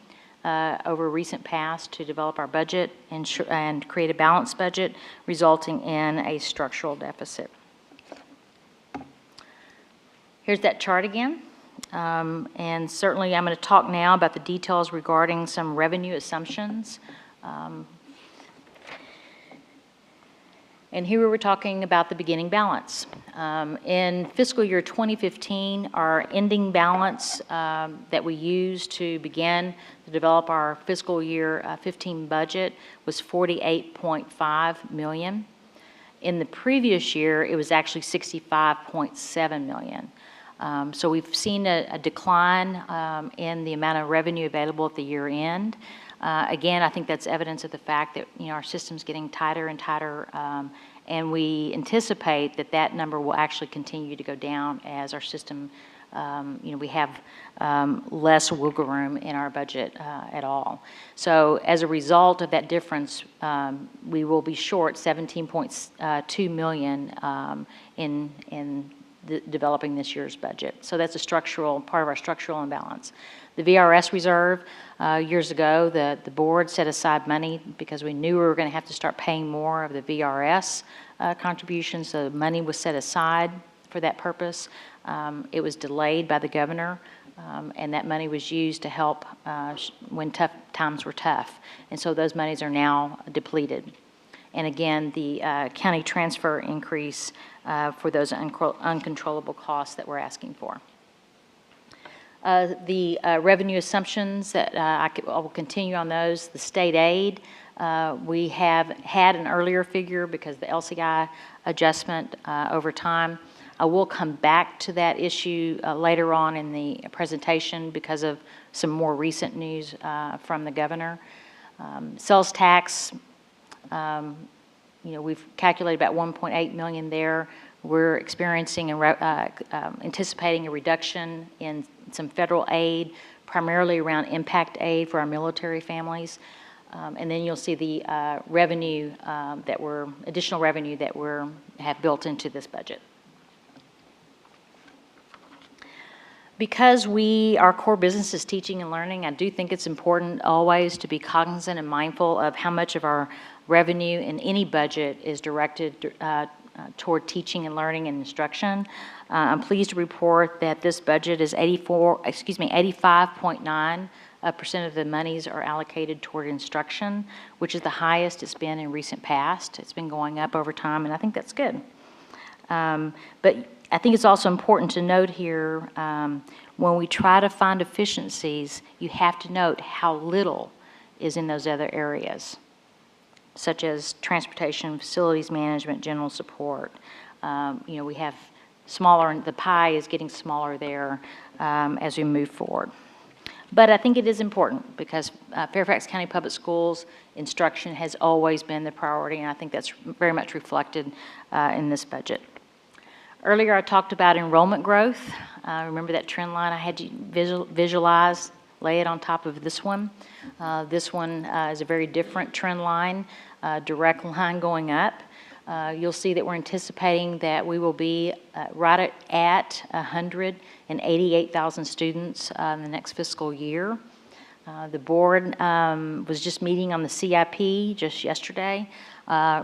over recent past to develop our budget and create a balanced budget, resulting in a structural deficit. Here's that chart again. And certainly I'm going to talk now about the details regarding some revenue assumptions. And here we're talking about the beginning balance. In fiscal year 2015, our ending balance that we used to begin to develop our fiscal year 15 budget was $48.5 million. In the previous year, it was actually $65.7 million. So we've seen a decline in the amount of revenue available at the year end. Again, I think that's evidence of the fact that our system's getting tighter and tighter, and we anticipate that that number will actually continue to go down as our system, we have less wiggle room in our budget at all. So as a result of that difference, we will be short $17.2 million in developing this year's budget. So that's a part of our structural imbalance. The VRS reserve, years ago, the board set aside money because we knew we were going to have to start paying more of the VRS contributions, so money was set aside for that purpose. It was delayed by the governor, and that money was used to help when tough times were tough. And so those monies are now depleted. And again, the county transfer increase for those uncontrollable costs that we're asking for. The revenue assumptions that I will continue on those. The state aid, we have had an earlier figure because the LCI adjustment over time. I will come back to that issue later on in the presentation because of some more recent news from the governor. Sales tax, we've calculated about 1.8 million there. We're experiencing anticipating a reduction in some federal aid, primarily around impact aid for our military families. And then you'll see the additional revenue that have built into this budget. Because our core business is teaching and learning, I do think it's important always to be cognizant and mindful of how much of our revenue in any budget is directed toward teaching and learning and instruction. I'm pleased to report that this budget is 85.9% of the monies are allocated toward instruction, which is the highest it's been in recent past. It's been going up over time, and I think that's good. But I think it's also important to note here, when we try to find efficiencies, you have to note how little is in those other areas, such as transportation, facilities management, general support. We have smaller, the pie is getting smaller there as we move forward. But I think it is important because Fairfax County Public Schools instruction has always been the priority, and I think that's very much reflected in this budget. Earlier I talked about enrollment growth. Remember that trend line I had you visualize, lay it on top of this one. This one is a very different trend line, direct line going up. You'll see that we're anticipating that we will be right at 188,000 students in the next fiscal year. The board was just meeting on the CIP just yesterday.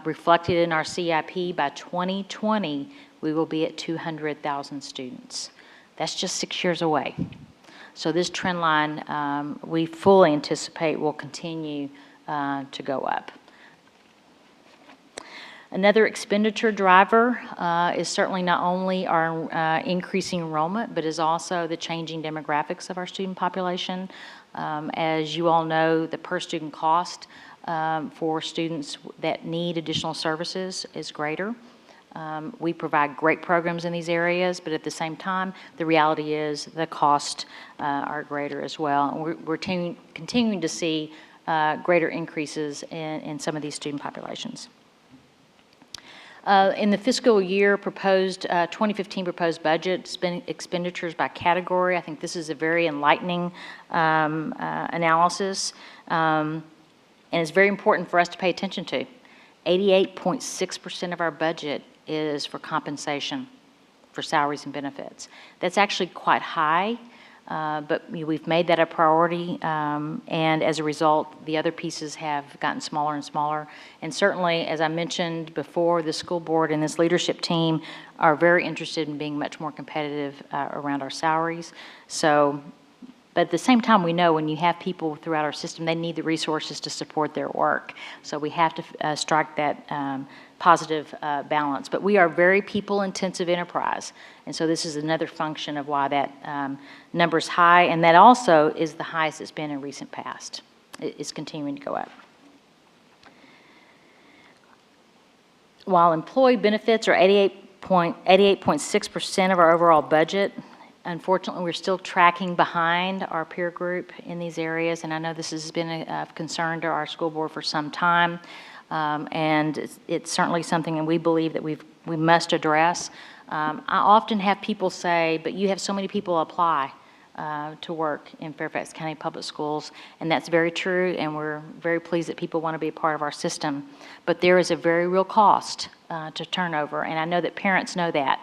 Reflected in our CIP, by 2020, we will be at 200,000 students. That's just 6 years away. So this trend line, we fully anticipate will continue to go up. Another expenditure driver is certainly not only our increasing enrollment, but is also the changing demographics of our student population. As you all know, the per student cost for students that need additional services is greater. We provide great programs in these areas, but at the same time, the reality is the costs are greater as well. And we're continuing to see greater increases in some of these student populations. In the fiscal year proposed, 2015 proposed budget, expenditures by category, I think this is a very enlightening analysis, and it's very important for us to pay attention to. 88.6% of our budget is for compensation for salaries and benefits. That's actually quite high, but we've made that a priority, and as a result, the other pieces have gotten smaller and smaller. And certainly, as I mentioned before, the school board and this leadership team are very interested in being much more competitive around our salaries. So, but at the same time, we know when you have people throughout our system, they need the resources to support their work. So we have to strike that positive balance. But we are a very people-intensive enterprise, and so this is another function of why that number is high, and that also is the highest it's been in recent past. It's continuing to go up. While employee benefits are 88.6% of our overall budget, unfortunately, we're still tracking behind our peer group in these areas, and I know this has been a concern to our school board for some time, and it's certainly something that we believe that we must address. I often have people say, but you have so many people apply to work in Fairfax County Public Schools, and that's very true, and we're very pleased that people want to be a part of our system. But there is a very real cost to turnover, and I know that parents know that.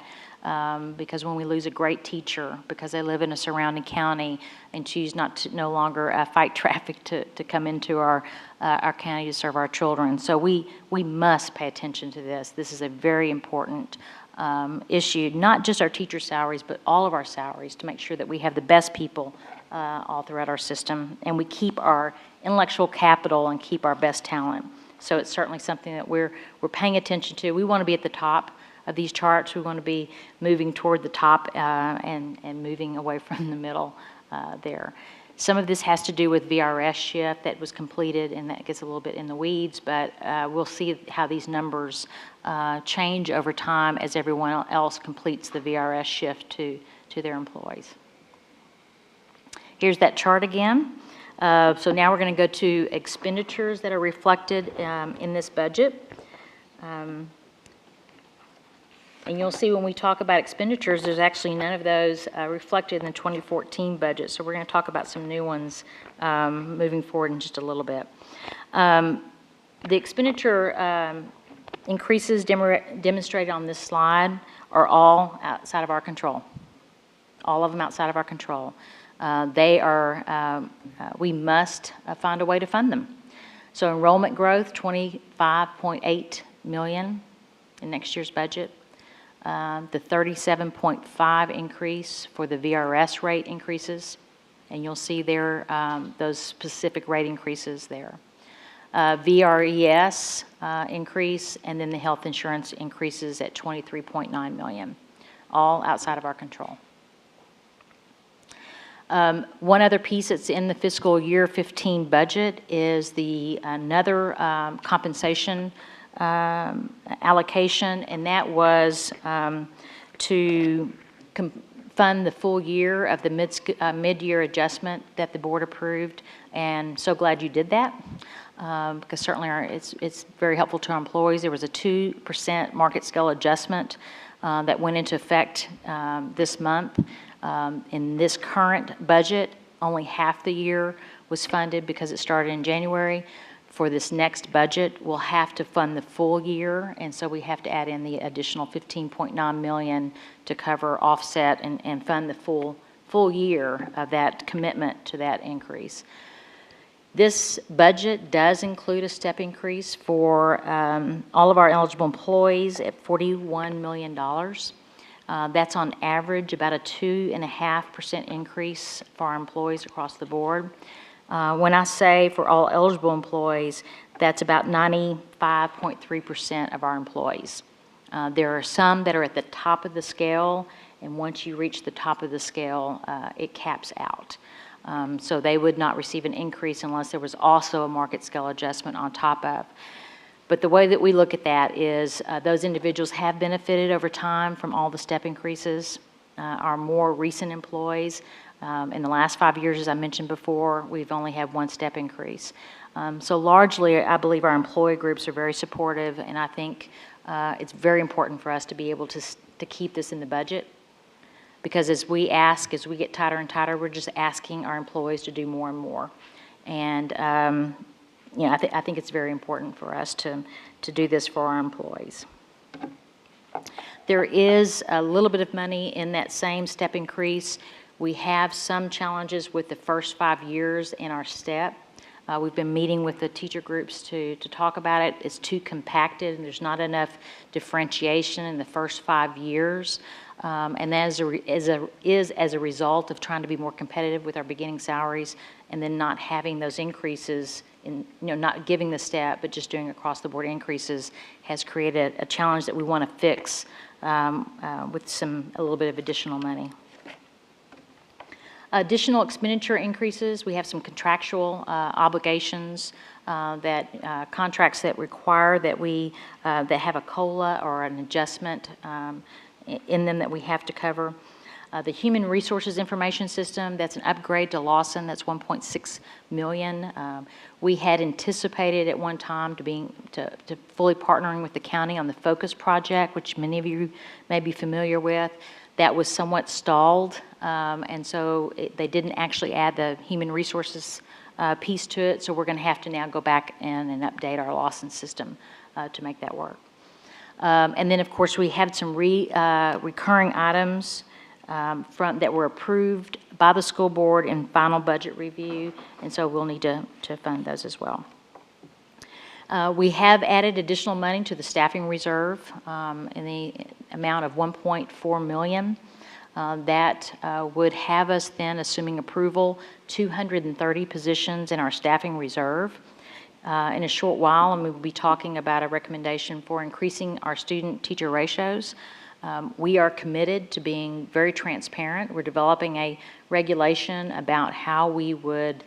Because when we lose a great teacher because they live in a surrounding county and choose not to no longer fight traffic to come into our county to serve our children. So we must pay attention to this. This is a very important issue, not just our teacher salaries, but all of our salaries, to make sure that we have the best people all throughout our system, and we keep our intellectual capital and keep our best talent. So it's certainly something that we're paying attention to. We want to be at the top of these charts. We want to be moving toward the top and moving away from the middle there. Some of this has to do with VRS shift that was completed, and that gets a little bit in the weeds, but we'll see how these numbers change over time as everyone else completes the VRS shift to their employees. Here's that chart again. So now we're going to go to expenditures that are reflected in this budget. And you'll see when we talk about expenditures, there's actually none of those reflected in the 2014 budget. So we're going to talk about some new ones moving forward in just a little bit. The expenditure increases demonstrated on this slide are all outside of our control. All of them outside of our control. We must find a way to fund them. So enrollment growth, 25.8 million in next year's budget. The 37.5 increase for the VRS rate increases, and you'll see there those specific rate increases there. VRES increase, and then the health insurance increases at 23.9 million, all outside of our control. One other piece that's in the fiscal year 15 budget is another compensation allocation, and that was to fund the full year of the mid-year adjustment that the board approved, and so glad you did that, because certainly it's very helpful to our employees. There was a 2% market scale adjustment that went into effect this month. In this current budget, only half the year was funded because it started in January. For this next budget, we'll have to fund the full year, and so we have to add in the additional 15.9 million to cover offset and fund the full year of that commitment to that increase. This budget does include a step increase for all of our eligible employees at $41 million. That's on average about a 2.5% increase for our employees across the board. When I say for all eligible employees, that's about 95.3% of our employees. There are some that are at the top of the scale, and once you reach the top of the scale, it caps out. So they would not receive an increase unless there was also a market scale adjustment on top of. But the way that we look at that is those individuals have benefited over time from all the step increases. Our more recent employees, in the last 5 years, as I mentioned before, we've only had one step increase. So largely, I believe our employee groups are very supportive, and I think it's very important for us to be able to keep this in the budget, because as we get tighter and tighter, we're just asking our employees to do more and more. And I think it's very important for us to do this for our employees. There is a little bit of money in that same step increase. We have some challenges with the first 5 years in our step. We've been meeting with the teacher groups to talk about it. It's too compacted, and there's not enough differentiation in the first 5 years. And that is as a result of trying to be more competitive with our beginning salaries, and then not having those increases, not giving the step, but just doing across-the-board increases has created a challenge that we want to fix with a little bit of additional money. Additional expenditure increases, we have some contractual obligations contracts that require that that have a COLA or an adjustment in them that we have to cover. The Human Resources Information System, that's an upgrade to Lawson, that's $1.6 million. We had anticipated at one time to fully partnering with the county on the Focus project, which many of you may be familiar with. That was somewhat stalled, and so they didn't actually add the human resources piece to it, so we're going to have to now go back in and update our Lawson system to make that work. And then, of course, we have some recurring items that were approved by the school board in final budget review, and so we'll need to fund those as well. We have added additional money to the staffing reserve in the amount of $1.4 million. That would have us then, assuming approval, 230 positions in our staffing reserve. In a short while, and we will be talking about a recommendation for increasing our student-teacher ratios. We are committed to being very transparent. We're developing a regulation about how we would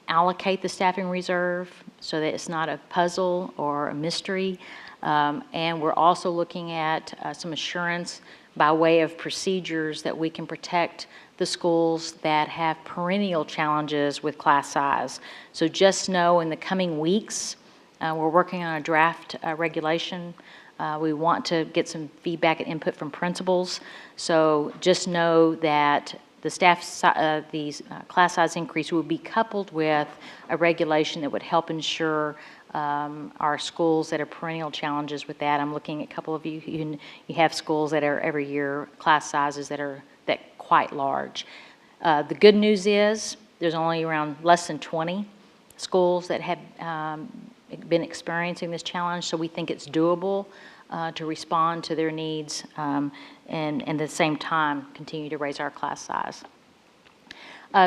allocate the staffing reserve so that it's not a puzzle or a mystery. And we're also looking at some assurance by way of procedures that we can protect the schools that have perennial challenges with class size. So just know in the coming weeks, we're working on a draft regulation. We want to get some feedback and input from principals. So just know that the class size increase will be coupled with a regulation that would help ensure our schools that are perennial challenges with that. I'm looking at a couple of you. You have schools that are every year class sizes that are quite large. The good news is there's only around less than 20 schools that have been experiencing this challenge, so we think it's doable to respond to their needs and at the same time continue to raise our class size.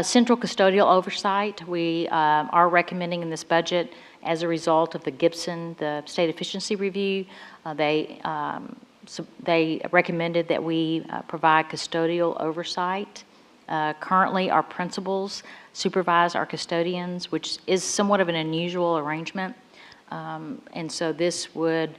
Central custodial oversight, we are recommending in this budget as a result of the Gibson, the state efficiency review. They recommended that we provide custodial oversight. Currently, our principals supervise our custodians, which is somewhat of an unusual arrangement. And so this would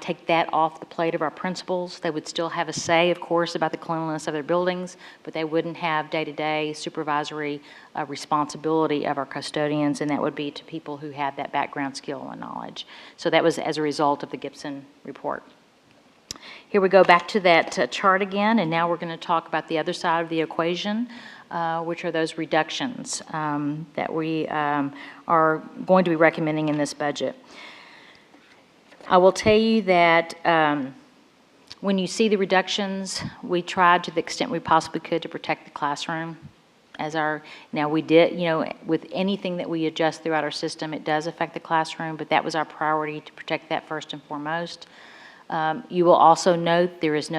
take that off the plate of our principals. They would still have a say, of course, about the cleanliness of their buildings, but they wouldn't have day-to-day supervisory responsibility of our custodians, and that would be to people who have that background skill and knowledge. So that was as a result of the Gibson report. Here we go back to that chart again, and now we're going to talk about the other side of the equation, which are those reductions that we are going to be recommending in this budget. I will tell you that when you see the reductions, we tried to the extent we possibly could to protect the classroom. Now we did, with anything that we adjust throughout our system, it does affect the classroom, but that was our priority to protect that first and foremost. You will also note there is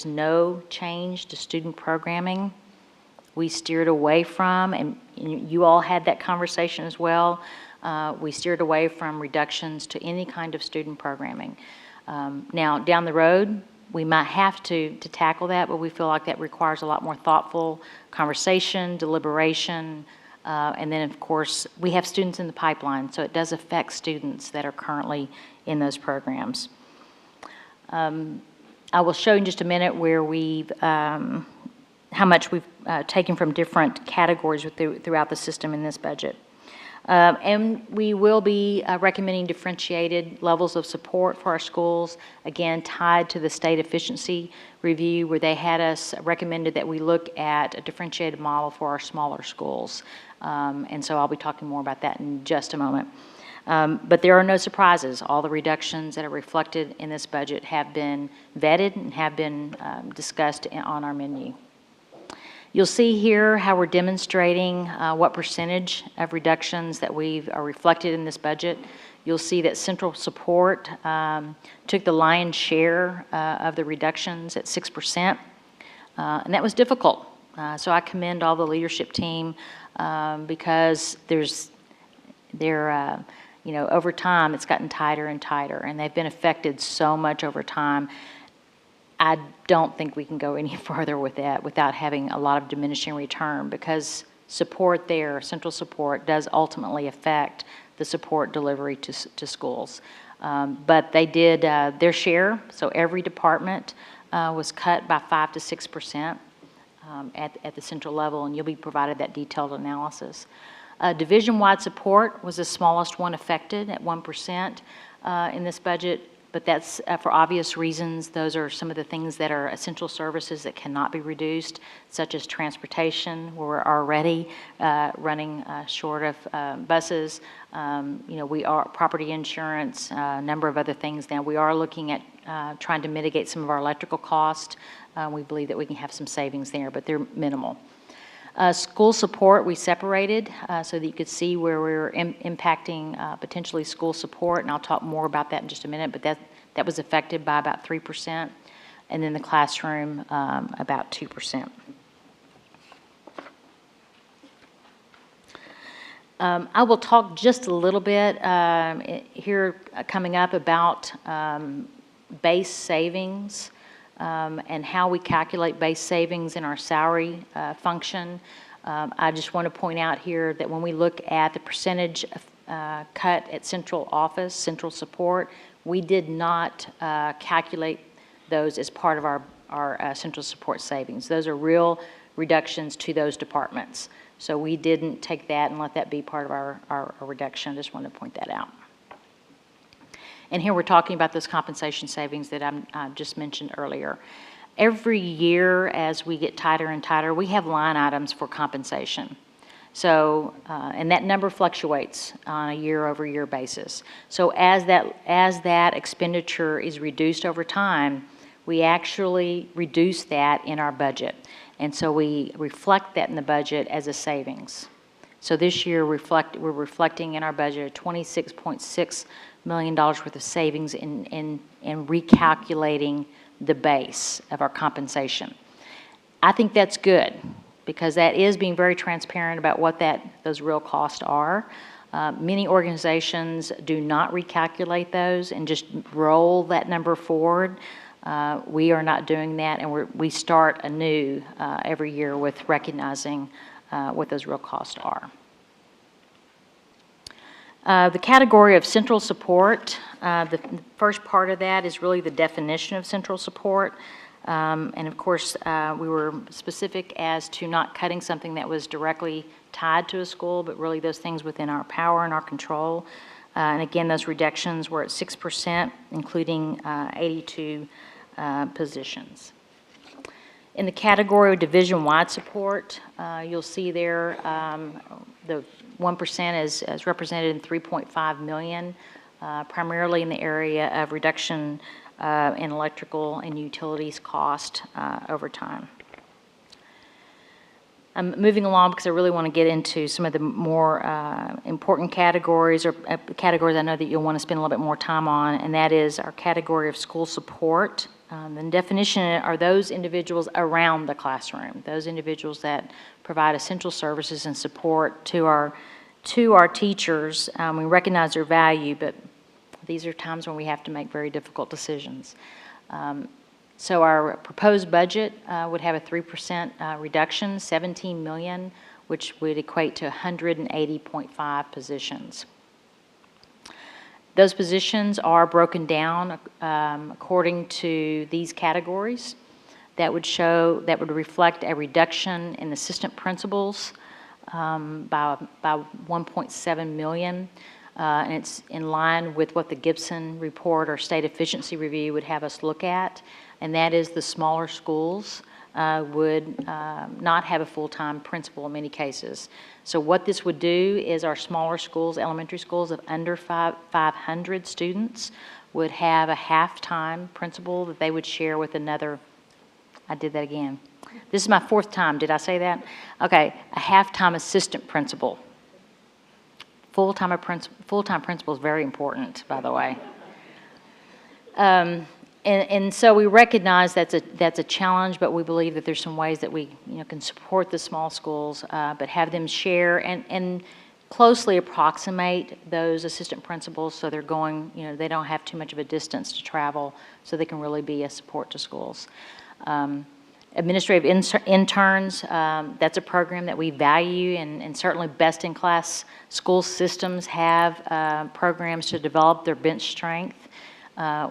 no change to student programming. We steered away from, and you all had that conversation as well, we steered away from reductions to any kind of student programming. Now, down the road, we might have to tackle that, but we feel like that requires a lot more thoughtful conversation, deliberation, and then, of course, we have students in the pipeline, so it does affect students that are currently in those programs. I will show in just a minute where how much we've taken from different categories throughout the system in this budget. And we will be recommending differentiated levels of support for our schools, again, tied to the state efficiency review where they had us recommended that we look at a differentiated model for our smaller schools. And so I'll be talking more about that in just a moment. But there are no surprises. All the reductions that are reflected in this budget have been vetted and have been discussed on our menu. You'll see here how we're demonstrating what percentage of reductions that are reflected in this budget. You'll see that central support took the lion's share of the reductions at 6%, and that was difficult. So I commend all the leadership team because over time it's gotten tighter and tighter, and they've been affected so much over time. I don't think we can go any further with that without having a lot of diminishing return because support there, central support, does ultimately affect the support delivery to schools. But they did their share, so every department was cut by 5 to 6% at the central level, and you'll be provided that detailed analysis. Division-wide support was the smallest one affected at 1% in this budget. But that's for obvious reasons. Those are some of the things that are essential services that cannot be reduced, such as transportation, where we're already running short of buses. We are property insurance, a number of other things. Now we are looking at trying to mitigate some of our electrical costs. We believe that we can have some savings there, but they're minimal. School support we separated so that you could see where we're impacting potentially school support, and I'll talk more about that in just a minute, but that was affected by about 3%, and then the classroom about 2%. I will talk just a little bit here coming up about base savings and how we calculate base savings in our salary function. I just want to point out here that when we look at the percentage cut at central office, central support, we did not calculate those as part of our central support savings. Those are real reductions to those departments. So we didn't take that and let that be part of our reduction. I just wanted to point that out. And here we're talking about those compensation savings that I just mentioned earlier. Every year as we get tighter and tighter, we have line items for compensation. So, and that number fluctuates on a year-over-year basis. So as that expenditure is reduced over time, we actually reduce that in our budget. And so we reflect that in the budget as a savings. So this year we're reflecting in our budget $26.6 million worth of savings in recalculating the base of our compensation. I think that's good because that is being very transparent about what those real costs are. Many organizations do not recalculate those and just roll that number forward. We are not doing that, and we start anew every year with recognizing what those real costs are. The category of central support, the first part of that is really the definition of central support. And of course, we were specific as to not cutting something that was directly tied to a school, but really those things within our power and our control. And again, those reductions were at 6%, including 82 positions. In the category of division-wide support, you'll see there the 1% is represented in $3.5 million, primarily in the area of reduction in electrical and utilities cost over time. I'm moving along because I really want to get into some of the more important categories or categories I know that you'll want to spend a little bit more time on, and that is our category of school support. The definition are those individuals around the classroom, those individuals that provide essential services and support to our teachers. We recognize their value, but these are times when we have to make very difficult decisions. So our proposed budget would have a 3% reduction, $17 million, which would equate to 180.5 positions. Those positions are broken down according to these categories. That would reflect a reduction in assistant principals by 1.7 million. And it's in line with what the Gibson report or state efficiency review would have us look at, and that is the smaller schools would not have a full-time principal in many cases. So what this would do is our smaller schools, elementary schools of under 500 students, would have a half-time principal that they would share with another. I did that again. This is my fourth time. Did I say that? Okay, a half-time assistant principal. Full-time principal is very important, by the way. And so we recognize that's a challenge, but we believe that there's some ways that we can support the small schools, but have them share and closely approximate those assistant principals so they're going, they don't have too much of a distance to travel, so they can really be a support to schools. Administrative interns, that's a program that we value, and certainly best-in-class school systems have programs to develop their bench strength.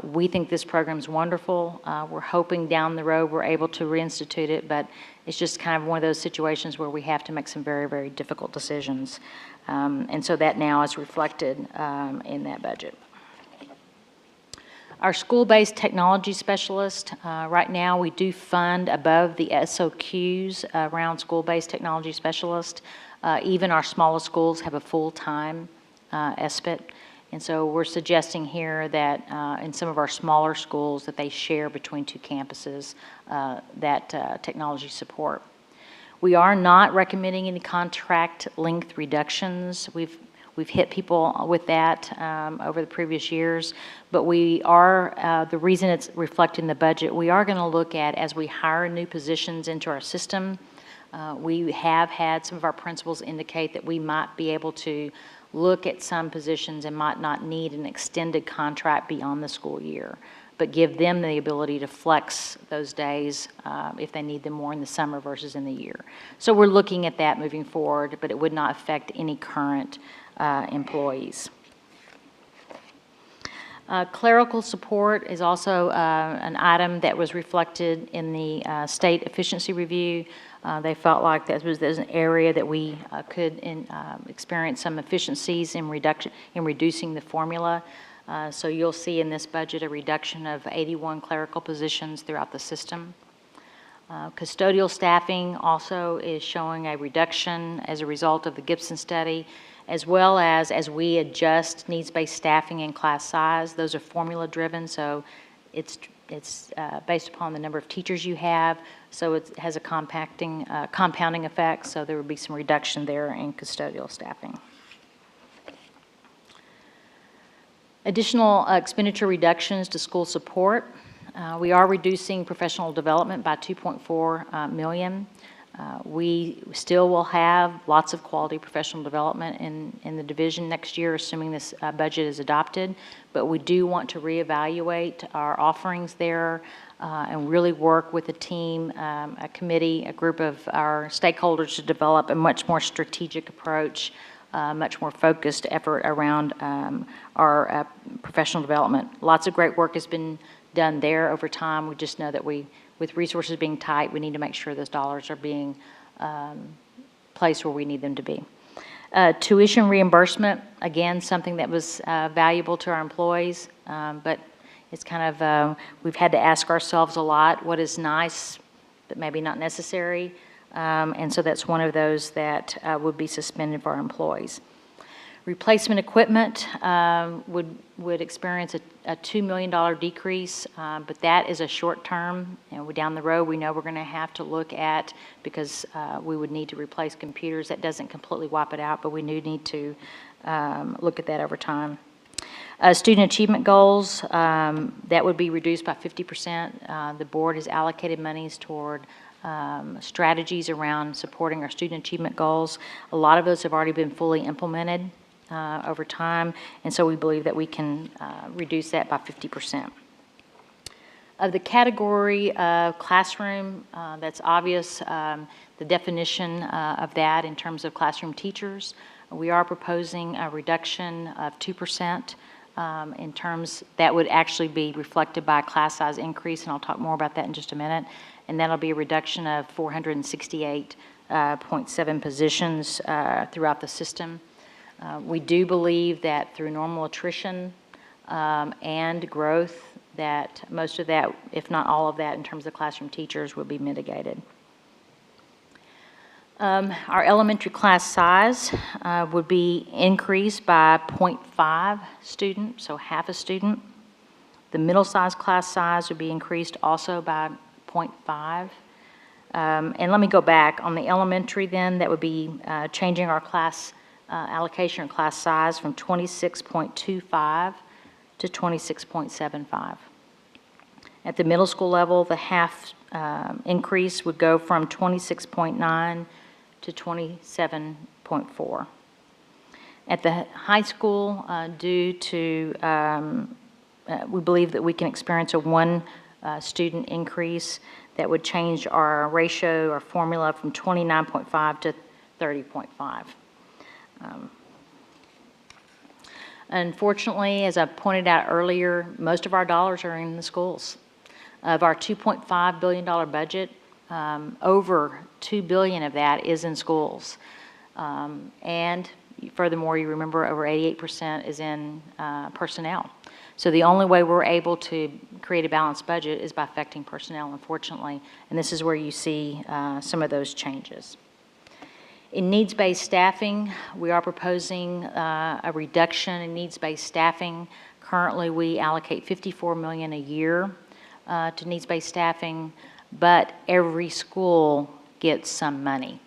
We think this program is wonderful. We're hoping down the road we're able to reinstitute it, but it's just kind of one of those situations where we have to make some very, very difficult decisions. And so that now is reflected in that budget. Our school-based technology specialist, right now we do fund above the SOQs around school-based technology specialist. Even our smallest schools have a full-time SPIT. And so we're suggesting here that in some of our smaller schools that they share between two campuses that technology support. We are not recommending any contract length reductions. We've hit people with that over the previous years, but we are, the reason it's reflected in the budget, we are going to look at as we hire new positions into our system, We have had some of our principals indicate that we might be able to look at some positions and might not need an extended contract beyond the school year, but give them the ability to flex those days if they need them more in the summer versus in the year. So we're looking at that moving forward, but it would not affect any current employees. Clerical support is also an item that was reflected in the state efficiency review. They felt like that was an area that we could experience some efficiencies in reducing the formula. So you'll see in this budget a reduction of 81 clerical positions throughout the system. Custodial staffing also is showing a reduction as a result of the Gibson study, as well as we adjust needs-based staffing and class size. Those are formula-driven, so it's based upon the number of teachers you have, so it has a compounding effect, so there would be some reduction there in custodial staffing. Additional expenditure reductions to school support. We are reducing professional development by $2.4 million. We still will have lots of quality professional development in the division next year, assuming this budget is adopted, but we do want to reevaluate our offerings there and really work with a team, a committee, a group of our stakeholders to develop a much more strategic approach, much more focused effort around our professional development. Lots of great work has been done there over time. We just know that with resources being tight, we need to make sure those dollars are being placed where we need them to be. Tuition reimbursement, again, something that was valuable to our employees, but it's kind of, we've had to ask ourselves a lot, what is nice, but maybe not necessary, and so that's one of those that would be suspended for our employees. Replacement equipment would experience a $2 million decrease, but that is a short term. Down the road, we know we're going to have to look at, because we would need to replace computers. That doesn't completely wipe it out, but we do need to look at that over time. Student achievement goals, that would be reduced by 50%. The board has allocated monies toward strategies around supporting our student achievement goals. A lot of those have already been fully implemented over time, and so we believe that we can reduce that by 50%. Of the category of classroom, that's obvious, the definition of that in terms of classroom teachers. We are proposing a reduction of 2% in terms that would actually be reflected by a class size increase, and I'll talk more about that in just a minute. And that'll be a reduction of 468.7 positions throughout the system. We do believe that through normal attrition and growth, that most of that, if not all of that, in terms of classroom teachers, will be mitigated. Our elementary class size would be increased by 0.5 student, so half a student. The middle size class size would be increased also by 0.5. And let me go back. On the elementary then, that would be changing our class allocation or class size from 26.25 to 26.75. At the middle school level, the half increase would go from 26.9 to 27.4. At the high school, due to, we believe that we can experience a one student increase that would change our ratio, our formula, from 29.5 to 30.5. Unfortunately, as I pointed out earlier, most of our dollars are in the schools. Of our $2.5 billion budget, over $2 billion of that is in schools. And furthermore, you remember over 88% is in personnel. So the only way we're able to create a balanced budget is by affecting personnel, unfortunately, and this is where you see some of those changes. In needs-based staffing, we are proposing a reduction in needs-based staffing. Currently, we allocate $54 million a year to needs-based staffing, but every school gets some money.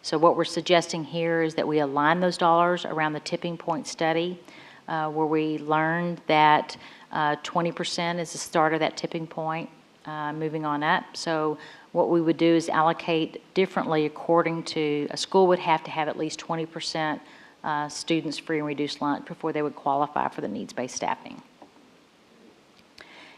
So what we're suggesting here is that we align those dollars around the tipping point study, where we learned that 20% is the start of that tipping point. moving on up. So what we would do is allocate differently according to, a school would have to have at least 20% students free and reduced lunch before they would qualify for the needs-based staffing.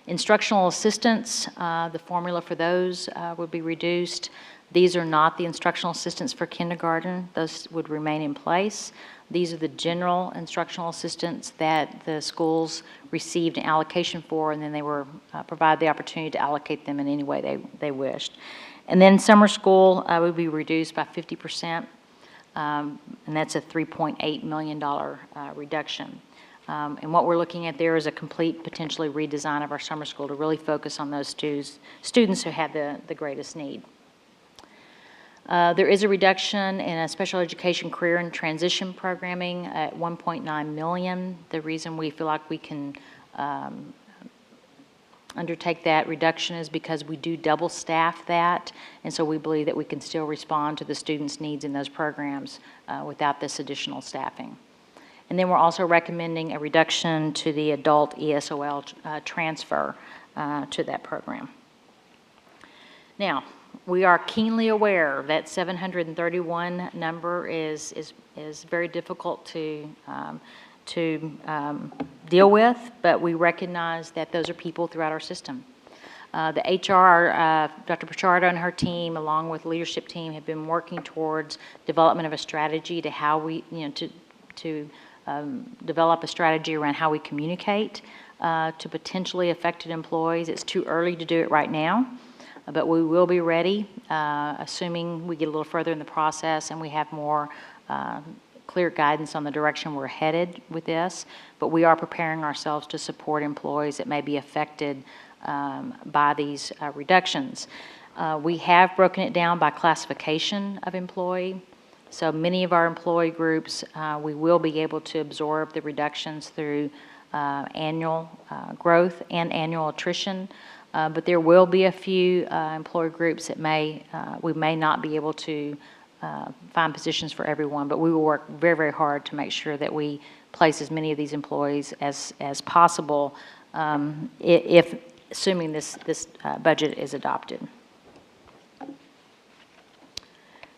Instructional assistants, the formula for those would be reduced. These are not the instructional assistants for kindergarten. Those would remain in place. These are the general instructional assistants that the schools received an allocation for, and then they were provided the opportunity to allocate them in any way they wished. And then summer school would be reduced by 50%, and that's a $3.8 million reduction. And what we're looking at there is a complete, potentially redesign of our summer school to really focus on those students who have the greatest need. There is a reduction in a special education career and transition programming at $1.9 million. The reason we feel like we can undertake that reduction is because we do double staff that, and so we believe that we can still respond to the students' needs in those programs without this additional staffing. And then we're also recommending a reduction to the adult ESOL transfer to that program. Now, we are keenly aware that 731 number is very difficult to deal with, but we recognize that those are people throughout our system. The HR, Dr. Pichardo and her team, along with leadership team, have been working towards development of a strategy to how we, to develop a strategy around how we communicate to potentially affected employees. It's too early to do it right now, but we will be ready, assuming we get a little further in the process and we have more clear guidance on the direction we're headed with this. But we are preparing ourselves to support employees that may be affected by these reductions. We have broken it down by classification of employee. So many of our employee groups, we will be able to absorb the reductions through annual growth and annual attrition. But there will be a few employee groups that we may not be able to find positions for everyone, but we will work very, very hard to make sure that we place as many of these employees as possible assuming this budget is adopted.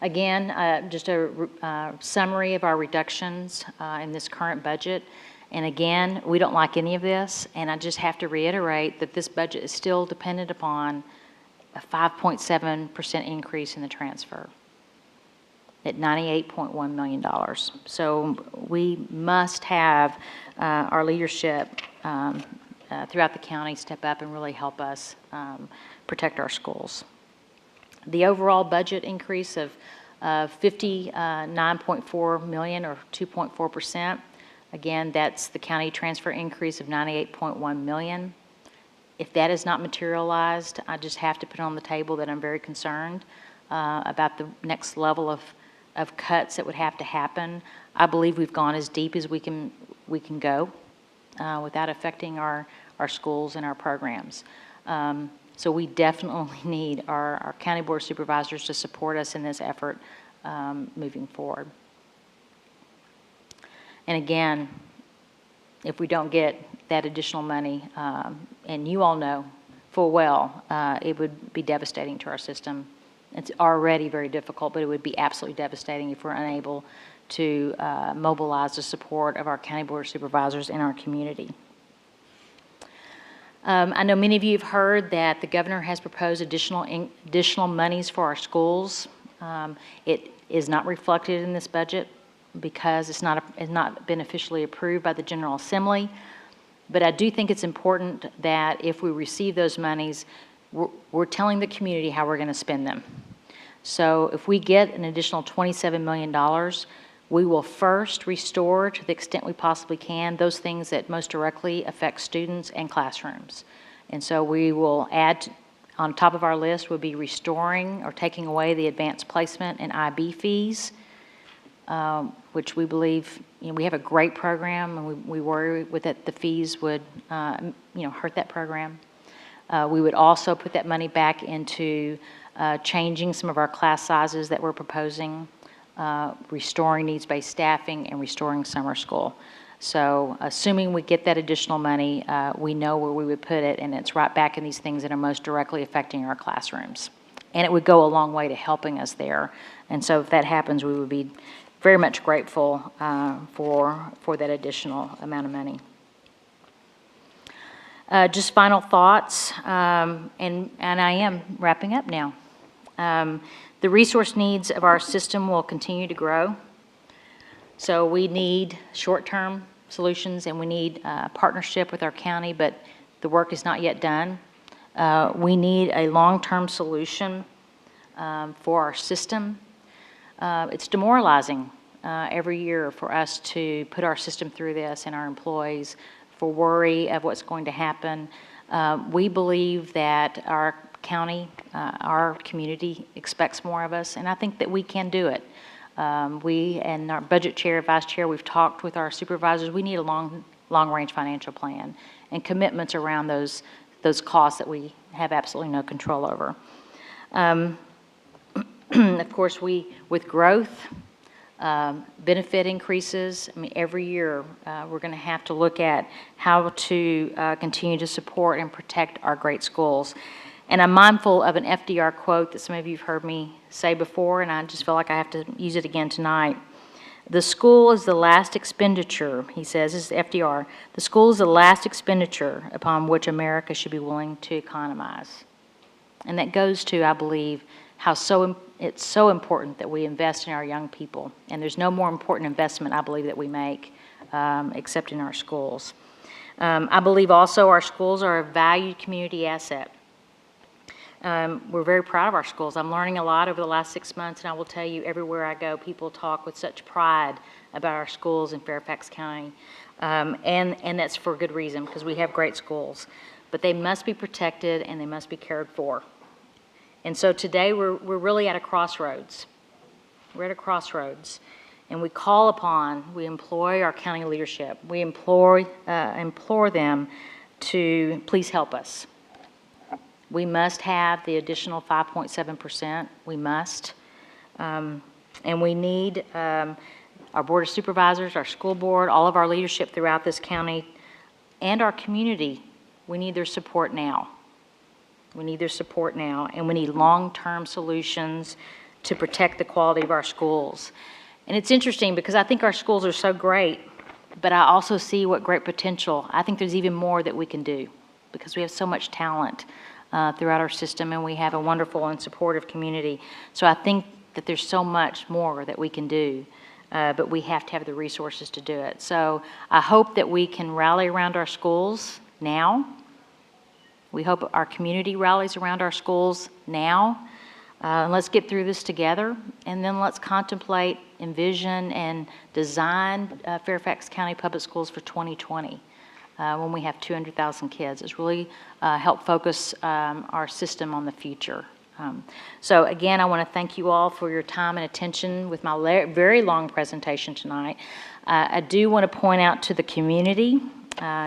Again, just a summary of our reductions in this current budget. And again, we don't like any of this, and I just have to reiterate that this budget is still dependent upon a 5.7% increase in the transfer at $98.1 million. So we must have our leadership throughout the county step up and really help us protect our schools. The overall budget increase of $59.4 million or 2.4%. Again, that's the county transfer increase of $98.1 million. If that is not materialized, I just have to put on the table that I'm very concerned about the next level of cuts that would have to happen. I believe we've gone as deep as we can go without affecting our schools and our programs. So we definitely need our county board of supervisors to support us in this effort moving forward. And again, if we don't get that additional money, and you all know full well, it would be devastating to our system. It's already very difficult, but it would be absolutely devastating if we're unable to mobilize the support of our county board of supervisors in our community. I know many of you have heard that the governor has proposed additional monies for our schools. It is not reflected in this budget because it's not been officially approved by the General Assembly. But I do think it's important that if we receive those monies, we're telling the community how we're going to spend them. So if we get an additional $27 million, we will first restore, to the extent we possibly can, those things that most directly affect students and classrooms. And so we will add, on top of our list would be restoring or taking away the advanced placement and IB fees, which we believe, we have a great program, and we worry with that the fees would, hurt that program. We would also put that money back into changing some of our class sizes that we're proposing, restoring needs-based staffing, and restoring summer school. So assuming we get that additional money, we know where we would put it, and it's right back in these things that are most directly affecting our classrooms. And it would go a long way to helping us there. And so if that happens, we would be very much grateful for that additional amount of money. Just final thoughts, and I am wrapping up now. The resource needs of our system will continue to grow. So we need short-term solutions, and we need partnership with our county, but the work is not yet done. We need a long-term solution for our system. It's demoralizing every year for us to put our system through this and our employees for worry of what's going to happen. We believe that our county, our community expects more of us, and I think that we can do it. We and our budget chair, vice chair, we've talked with our supervisors. We need a long-range financial plan and commitments around those costs that we have absolutely no control over. Of course, with growth, benefit increases, I mean, every year we're going to have to look at how to continue to support and protect our great schools. And I'm mindful of an FDR quote that some of you have heard me say before, and I just feel like I have to use it again tonight. The school is the last expenditure, he says, this is FDR, the school is the last expenditure upon which America should be willing to economize. And that goes to, I believe, how it's so important that we invest in our young people. And there's no more important investment, I believe, that we make except in our schools. I believe also our schools are a valued community asset. We're very proud of our schools. I'm learning a lot over the last 6 months, and I will tell you, everywhere I go, people talk with such pride about our schools in Fairfax County. And that's for good reason, because we have great schools. But they must be protected, and they must be cared for. And so today, we're really at a crossroads. We're at a crossroads. And we employ our county leadership. We implore them to please help us. We must have the additional 5.7%. We must. And we need our Board of Supervisors, our school board, all of our leadership throughout this county, and our community. We need their support now. We need their support now, and we need long-term solutions to protect the quality of our schools. And it's interesting because I think our schools are so great, but I also see what great potential. I think there's even more that we can do because we have so much talent throughout our system, and we have a wonderful and supportive community. So I think that there's so much more that we can do, but we have to have the resources to do it. So I hope that we can rally around our schools now. We hope our community rallies around our schools now. Let's get through this together, and then let's contemplate, envision, and design Fairfax County Public Schools for 2020. When we have 200,000 kids. It's really help focus our system on the future. So again, I want to thank you all for your time and attention with my very long presentation tonight. I do want to point out to the community,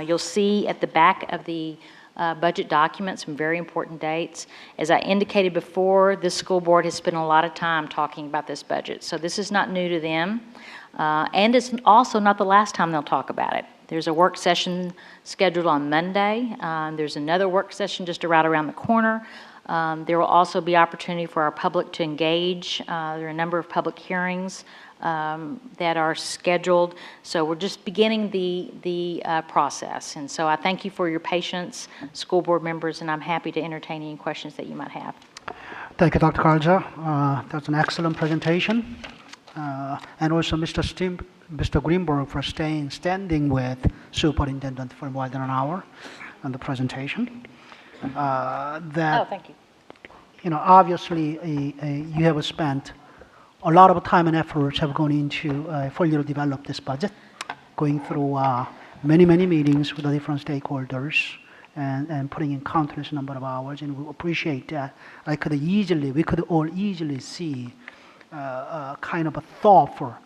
you'll see at the back of the budget document some very important dates. As I indicated before, this school board has spent a lot of time talking about this budget. So this is not new to them. And it's also not the last time they'll talk about it. There's a work session scheduled on Monday. There's another work session just around the corner. There will also be opportunity for our public to engage. There are a number of public hearings that are scheduled. So we're just beginning the process. And so I thank you for your patience, school board members, and I'm happy to entertain any questions that you might have. Thank you, Dr. Garza. That's an excellent presentation. And also Mr. Greenberg for standing with Superintendent for more than an hour on the presentation. Thank you. You know, obviously, you have spent a lot of time and efforts have gone into for you to develop this budget, going through many meetings with the different stakeholders and putting in countless number of hours, and we appreciate that. We could all easily see kind of a thoughtful,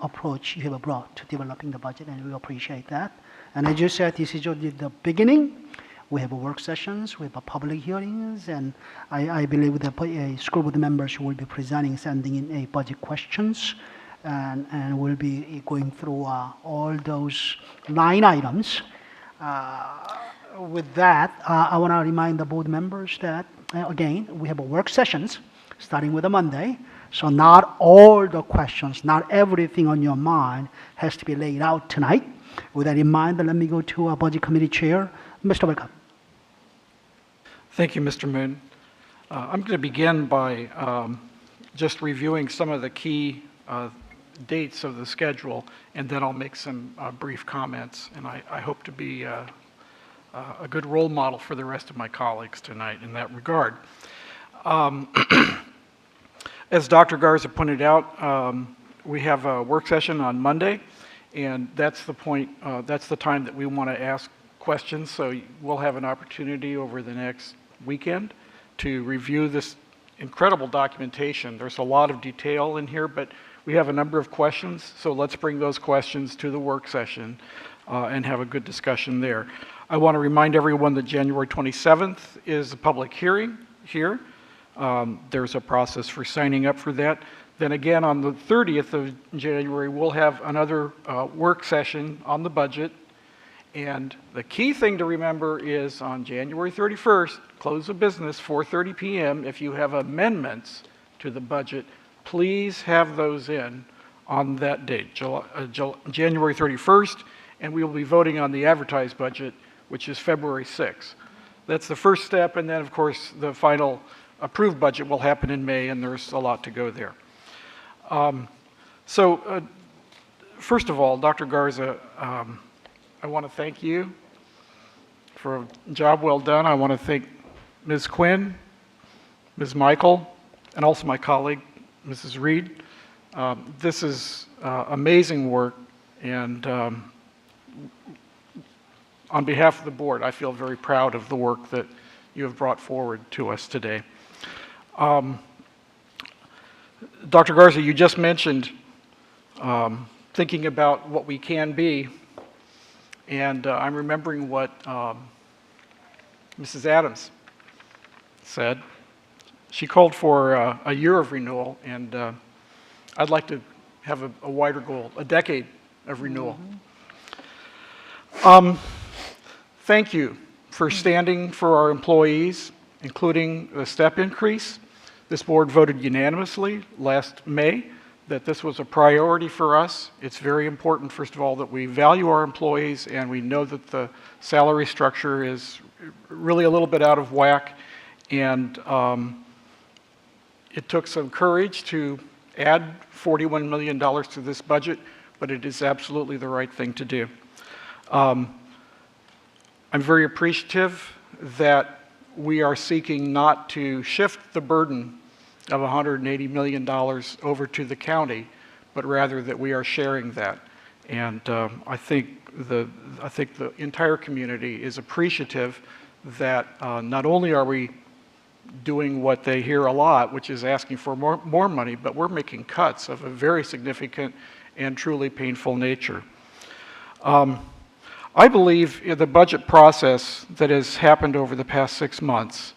approach you have brought to developing the budget, and we appreciate that. And as you said, this is only the beginning. We have work sessions, we have public hearings, and I believe the school board members will be presenting, sending in budget questions, and we'll be going through all those 9 items. With that, I want to remind the board members that, again, we have work sessions starting with a Monday. So not all the questions, not everything on your mind has to be laid out tonight. With that in mind, let me go to our Budget Committee Chair, Mr. Welcome. Thank you, Mr. Moon. I'm going to begin by just reviewing some of the key dates of the schedule, and then I'll make some brief comments. And I hope to be a good role model for the rest of my colleagues tonight in that regard. As Dr. Garza pointed out, we have a work session on Monday, and that's the point, that's the time that we want to ask questions. So we'll have an opportunity over the next weekend to review this incredible documentation. There's a lot of detail in here, but we have a number of questions, so let's bring those questions to the work session and have a good discussion there. I want to remind everyone that January 27th is a public hearing here. There's a process for signing up for that. Then again, on the 30th of January, we'll have another work session on the budget. And the key thing to remember is on January 31st, close of business, 4:30 p.m. If you have amendments to the budget, please have those in on that date, January 31st, and we will be voting on the advertised budget, which is February 6th. That's the first step, and then, of course, the final approved budget will happen in May, and there's a lot to go there. First of all, Dr. Garza, I want to thank you for a job well done. I want to thank Ms. Quinn, Ms. Michael, and also my colleague, Mrs. Reed. This is amazing work, and on behalf of the board, I feel very proud of the work that you have brought forward to us today. Dr. Garza, you just mentioned thinking about what we can be, and I'm remembering what Mrs. Adams said. She called for a year of renewal, and I'd like to have a wider goal, a decade of renewal. Thank you for standing for our employees, including the step increase. This board voted unanimously last May that this was a priority for us. It's very important, first of all, that we value our employees, and we know that the salary structure is really a little bit out of whack, and it took some courage to add $41 million to this budget, but it is absolutely the right thing to do. I'm very appreciative that we are seeking not to shift the burden of $180 million over to the county, but rather that we are sharing that. And I think the entire community is appreciative that not only are we doing what they hear a lot, which is asking for more money, but we're making cuts of a very significant and truly painful nature. I believe the budget process that has happened over the past 6 months,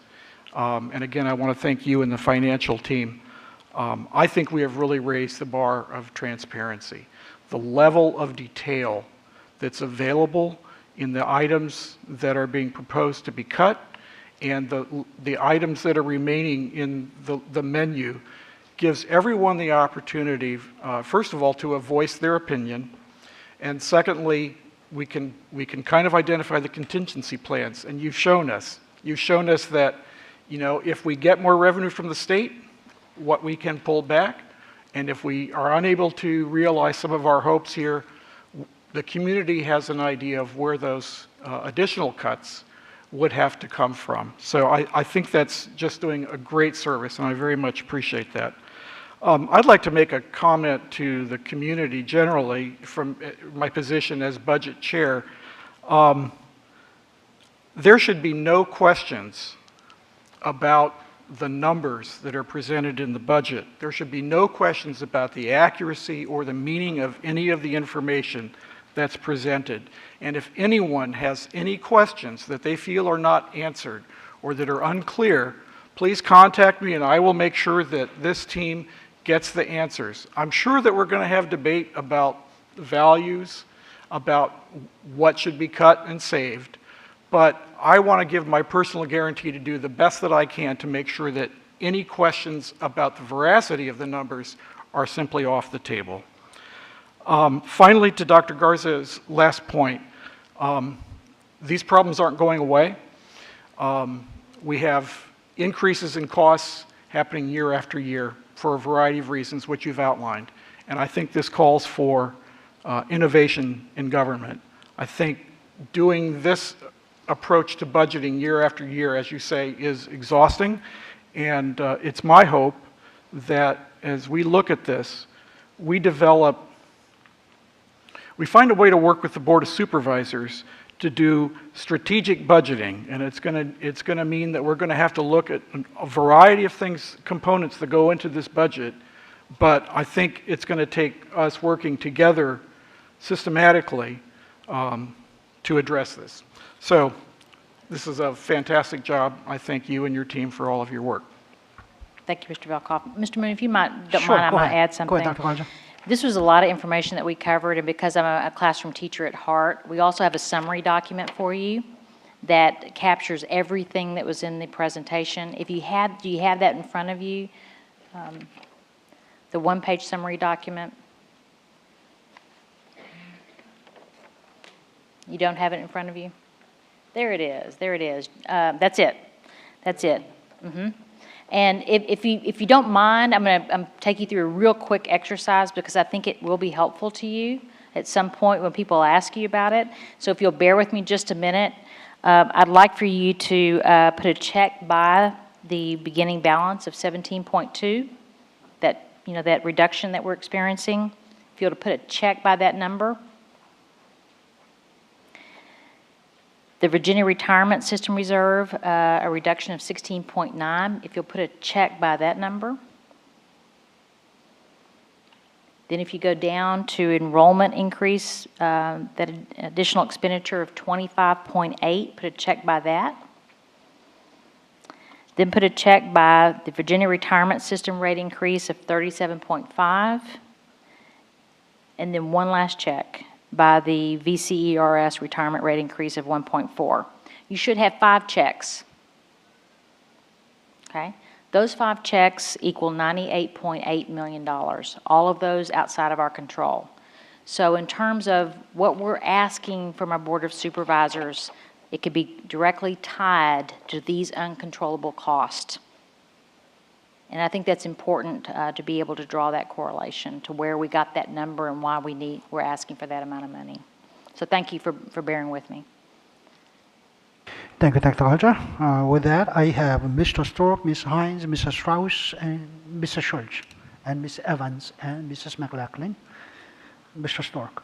and again, I want to thank you and the financial team, I think we have really raised the bar of transparency. The level of detail that's available in the items that are being proposed to be cut and the items that are remaining in the menu gives everyone the opportunity, first of all, to voice their opinion, and secondly, we can kind of identify the contingency plans, and you've shown us that, you know, if we get more revenue from the state, what we can pull back, and if we are unable to realize some of our hopes here, the community has an idea of where those additional cuts would have to come from. So I think that's just doing a great service, and I very much appreciate that. I'd like to make a comment to the community generally from my position as budget chair. There should be no questions about the numbers that are presented in the budget. There should be no questions about the accuracy or the meaning of any of the information that's presented. And if anyone has any questions that they feel are not answered or that are unclear, please contact me and I will make sure that this team gets the answers. I'm sure that we're going to have debate about values, about what should be cut and saved, but I want to give my personal guarantee to do the best that I can to make sure that any questions about the veracity of the numbers are simply off the table. Finally, to Dr. Garza's last point, these problems aren't going away. We have increases in costs happening year after year for a variety of reasons, which you've outlined. And I think this calls for innovation in government. I think doing this approach to budgeting year after year, as you say, is exhausting. And it's my hope that as we look at this, we find a way to work with the Board of Supervisors to do strategic budgeting, and it's going to mean that we're going to have to look at a variety of things, components that go into this budget, but I think it's going to take us working together systematically to address this. So this is a fantastic job. I thank you and your team for all of your work. Thank you, Mr. Velkoff. Mr. Moon, if you don't Sure, mind, I go might ahead. add Go something. ahead, Dr. Garza. This was a lot of information that we covered, and because I'm a classroom teacher at heart, we also have a summary document for you that captures everything that was in the presentation. Do you have that in front of you? The one-page summary document? You don't have it in front of you? There it is. There it is. That's it. That's it. And if you don't mind, I'm going to take you through a real quick exercise because I think it will be helpful to you at some point when people ask you about it. So if you'll bear with me just a minute, I'd like for you to put a check by the beginning balance of 17.2, that reduction that we're experiencing. If you'll put a check by that number. The Virginia Retirement System Reserve, a reduction of 16.9, if you'll put a check by that number. Then if you go down to enrollment increase, that additional expenditure of 25.8, put a check by that. Then put a check by the Virginia Retirement System rate increase of 37.5. And then one last check by the VCERS retirement rate increase of 1.4. You should have 5 checks. Okay? Those 5 checks equal $98.8 million, all of those outside of our control. So in terms of what we're asking from our Board of Supervisors, it could be directly tied to these uncontrollable costs. And I think that's important to be able to draw that correlation to where we got that number and why we're asking for that amount of money. So thank you for bearing with me. Thank you, Dr. Garza. With that, I have Mr. Stork, Ms. Hines, Mrs. Strauss, and Mr. Schultz, and Ms. Evans, and Mrs. McLaughlin. Mr. Stork.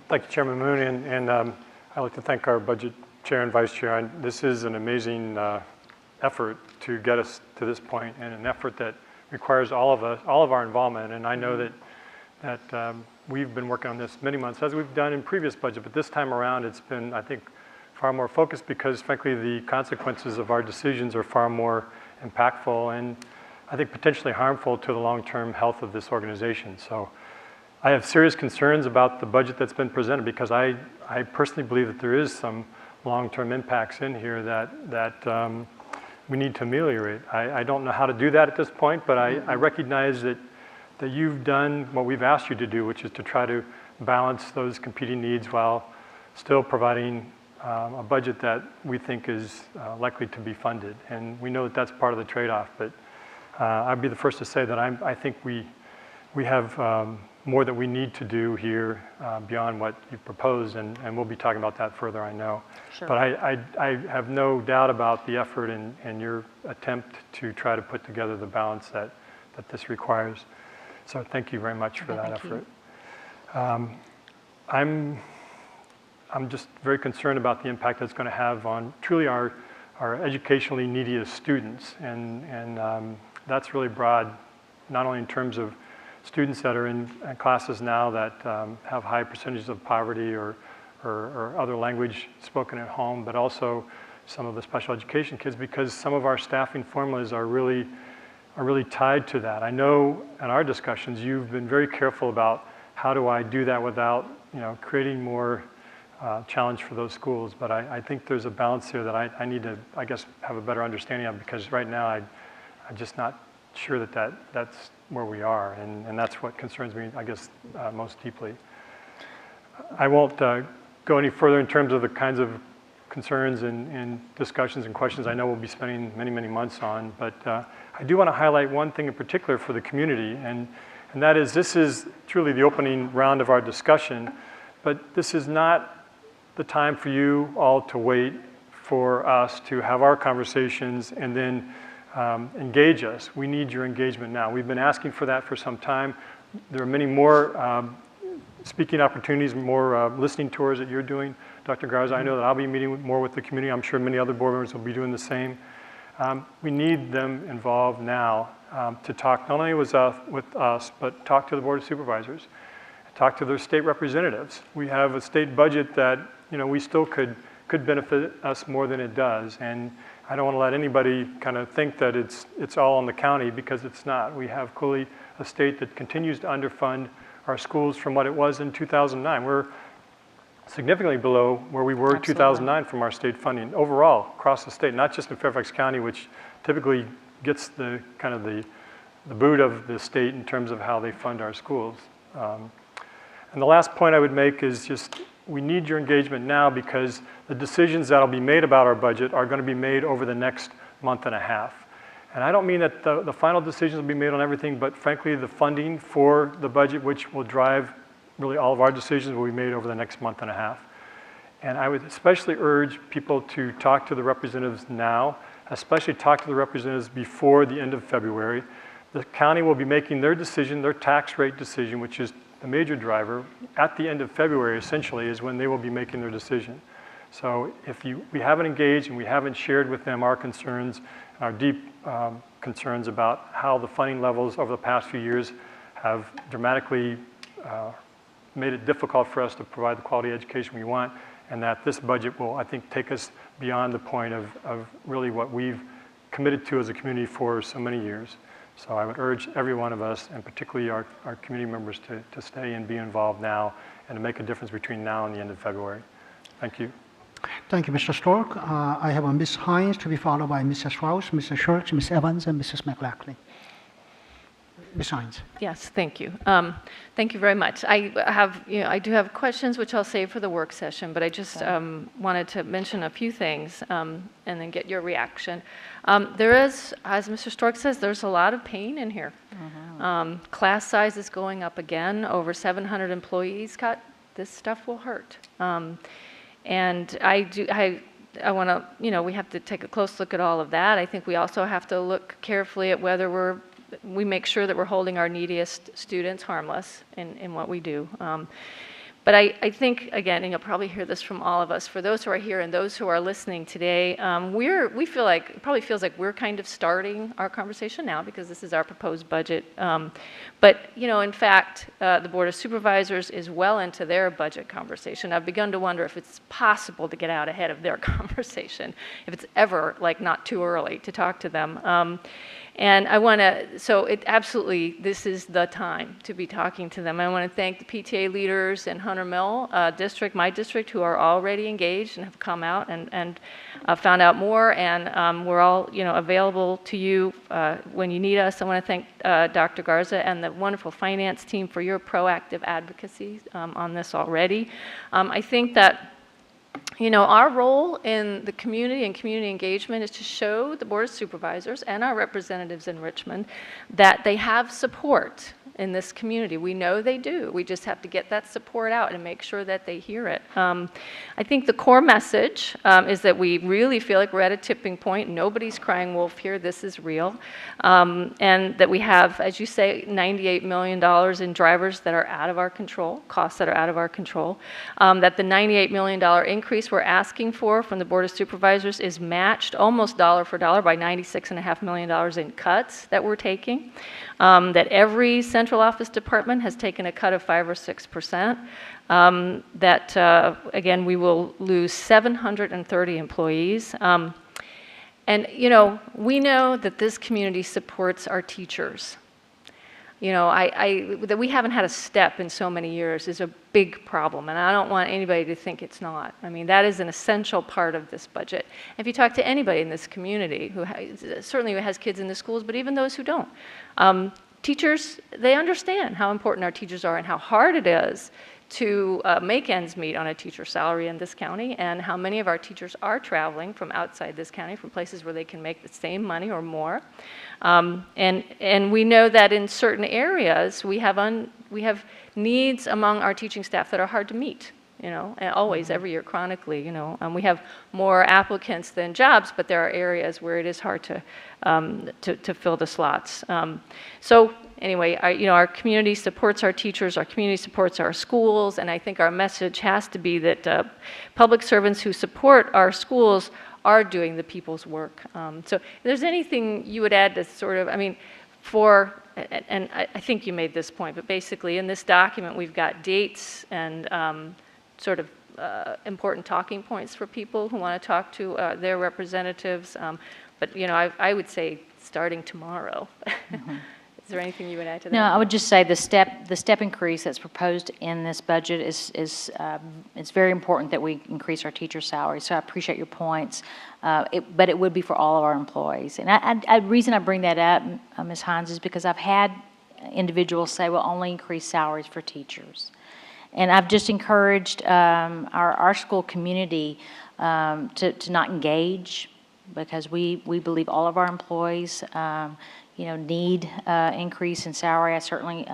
Thank you, Chairman Moon, and I'd like to thank our Budget Chair and Vice Chair. This is an amazing effort to get us to this point, and an effort that requires all of our involvement. And I know that we've been working on this many months, as we've done in previous budget, but this time around it's been, I think, far more focused because, frankly, the consequences of our decisions are far more impactful and I think potentially harmful to the long-term health of this organization. So I have serious concerns about the budget that's been presented because I personally believe that there is some long-term impacts in here that we need to ameliorate. I don't know how to do that at this point, but I recognize that you've done what we've asked you to do, which is to try to balance those competing needs while still providing a budget that we think is likely to be funded. And we know that that's part of the trade-off, but I'd be the first to say that I think we have more that we need to do here beyond what you've proposed, and we'll be talking about that further, I know. Sure. But I have no doubt about the effort and your attempt to try to put together the balance that this requires. So thank you very much for that effort. I'm just very concerned about the impact that's going to have on truly our educationally neediest students, and that's really broad, not only in terms of students that are in classes now that have high percentages of poverty or other language spoken at home, but also some of the special education kids, because some of our staffing formulas are really are really tied to that. I know in our discussions, you've been very careful about how do I do that without, creating more challenge for those schools. But I think there's a balance here that I need to, I guess, have a better understanding of, because right now I'm just not sure that's where we are, and that's what concerns me, I guess, most deeply. I won't go any further in terms of the kinds of concerns and discussions and questions I know we'll be spending many, many months on, but I do want to highlight one thing in particular for the community, and that is this is truly the opening round of our discussion, but this is not the time for you all to wait for us to have our conversations and then engage us. We need your engagement now. We've been asking for that for some time. There are many more speaking opportunities, more listening tours that you're doing, Dr. Garza. I know that I'll be meeting more with the community. I'm sure many other board members will be doing the same. We need them involved now to talk not only with us, but talk to the Board of Supervisors, talk to their state representatives. We have a state budget that we still could benefit us more than it does, and I don't want to let anybody kind of think that it's all on the county, because it's not. We have clearly a state that continues to underfund our schools from what it was in 2009. We're significantly below where we were in 2009 from our state funding overall across the state, not just in Fairfax County, which typically gets the kind of the boot of the state in terms of how they fund our schools. And the last point I would make is just we need your engagement now, because the decisions that will be made about our budget are going to be made over the next month and a half. And I don't mean that the final decisions will be made on everything, but frankly, the funding for the budget, which will drive really all of our decisions, will be made over the next month and a half. And I would especially urge people to talk to the representatives now, especially talk to the representatives before the end of February. The county will be making their decision, their tax rate decision, which is the major driver, at the end of February, essentially, is when they will be making their decision. So if we haven't engaged and we haven't shared with them our concerns, our deep concerns about how the funding levels over the past few years have dramatically made it difficult for us to provide the quality education we want, and that this budget will, I think, take us beyond the point of really what we've committed to as a community for so many years. So I would urge every one of us, and particularly our community members, to stay and be involved now and to make a difference between now and the end of February. Thank you. Thank you, Mr. Stork. I have Ms. Hines to be followed by Mrs. Strauss, Mr. Shirks, Ms. Evans, and Mrs. McLaughlin. Ms. Hines. Yes, thank you. Thank you very much. I do have questions which I'll save for the work session, but I just wanted to mention a few things and then get your reaction. There is, as Mr. Stork says, there's a lot of pain in here. Class size is going up again. Over 700 employees cut. This stuff will hurt. And I want to, we have to take a close look at all of that. I think we also have to look carefully at whether we make sure that we're holding our neediest students harmless in what we do. But I think, again, and you'll probably hear this from all of us, for those who are here and those who are listening today, we feel like, it probably feels like we're kind of starting our conversation now because this is our proposed budget. But, in fact, the Board of Supervisors is well into their budget conversation. I've begun to wonder if it's possible to get out ahead of their conversation, if it's ever, not too early to talk to them. And I want to, so it absolutely, this is the time to be talking to them. I want to thank the PTA leaders in Hunter Mill district, my district, who are already engaged and have come out and found out more. And we're all, available to you when you need us. I want to thank Dr. Garza and the wonderful finance team for your proactive advocacy on this already. I think that our role in the community and community engagement is to show the Board of Supervisors and our representatives in Richmond that they have support in this community. We know they do. We just have to get that support out and make sure that they hear it. I think the core message is that we really feel like we're at a tipping point. Nobody's crying wolf here. This is real. And that we have, as you say, $98 million in drivers that are out of our control, costs that are out of our control. That the $98 million increase we're asking for from the Board of Supervisors is matched almost dollar for dollar by $96.5 million in cuts that we're taking. That every central office department has taken a cut of 5 or 6%. That, again, we will lose 730 employees. And, we know that this community supports our teachers. That we haven't had a step in so many years is a big problem, and I don't want anybody to think it's not. I mean, that is an essential part of this budget. If you talk to anybody in this community certainly who has kids in the schools, but even those who don't, teachers, they understand how important our teachers are and how hard it is to make ends meet on a teacher salary in this county, and how many of our teachers are traveling from outside this county, from places where they can make the same money or more. And we know that in certain areas we have needs among our teaching staff that are hard to meet. And always, every year, chronically. We have more applicants than jobs, but there are areas where it is hard to fill the slots. So anyway, our community supports our teachers, our community supports our schools, and I think our message has to be that public servants who support our schools are doing the people's work. So if there's anything you would add to sort of, and I think you made this point, but basically in this document we've got dates and sort of important talking points for people who want to talk to their representatives. But I would say starting tomorrow. Mm-hmm. Is there anything you would add to that? No, I would just say the step increase that's proposed in this budget is it's very important that we increase our teacher salaries. So I appreciate your points, but it would be for all of our employees. And the reason I bring that up, Ms. Hines, is because I've had individuals say, "Well, only increase salaries for teachers." And I've just encouraged our school community to not engage, because we believe all of our employees need increase in salary. I certainly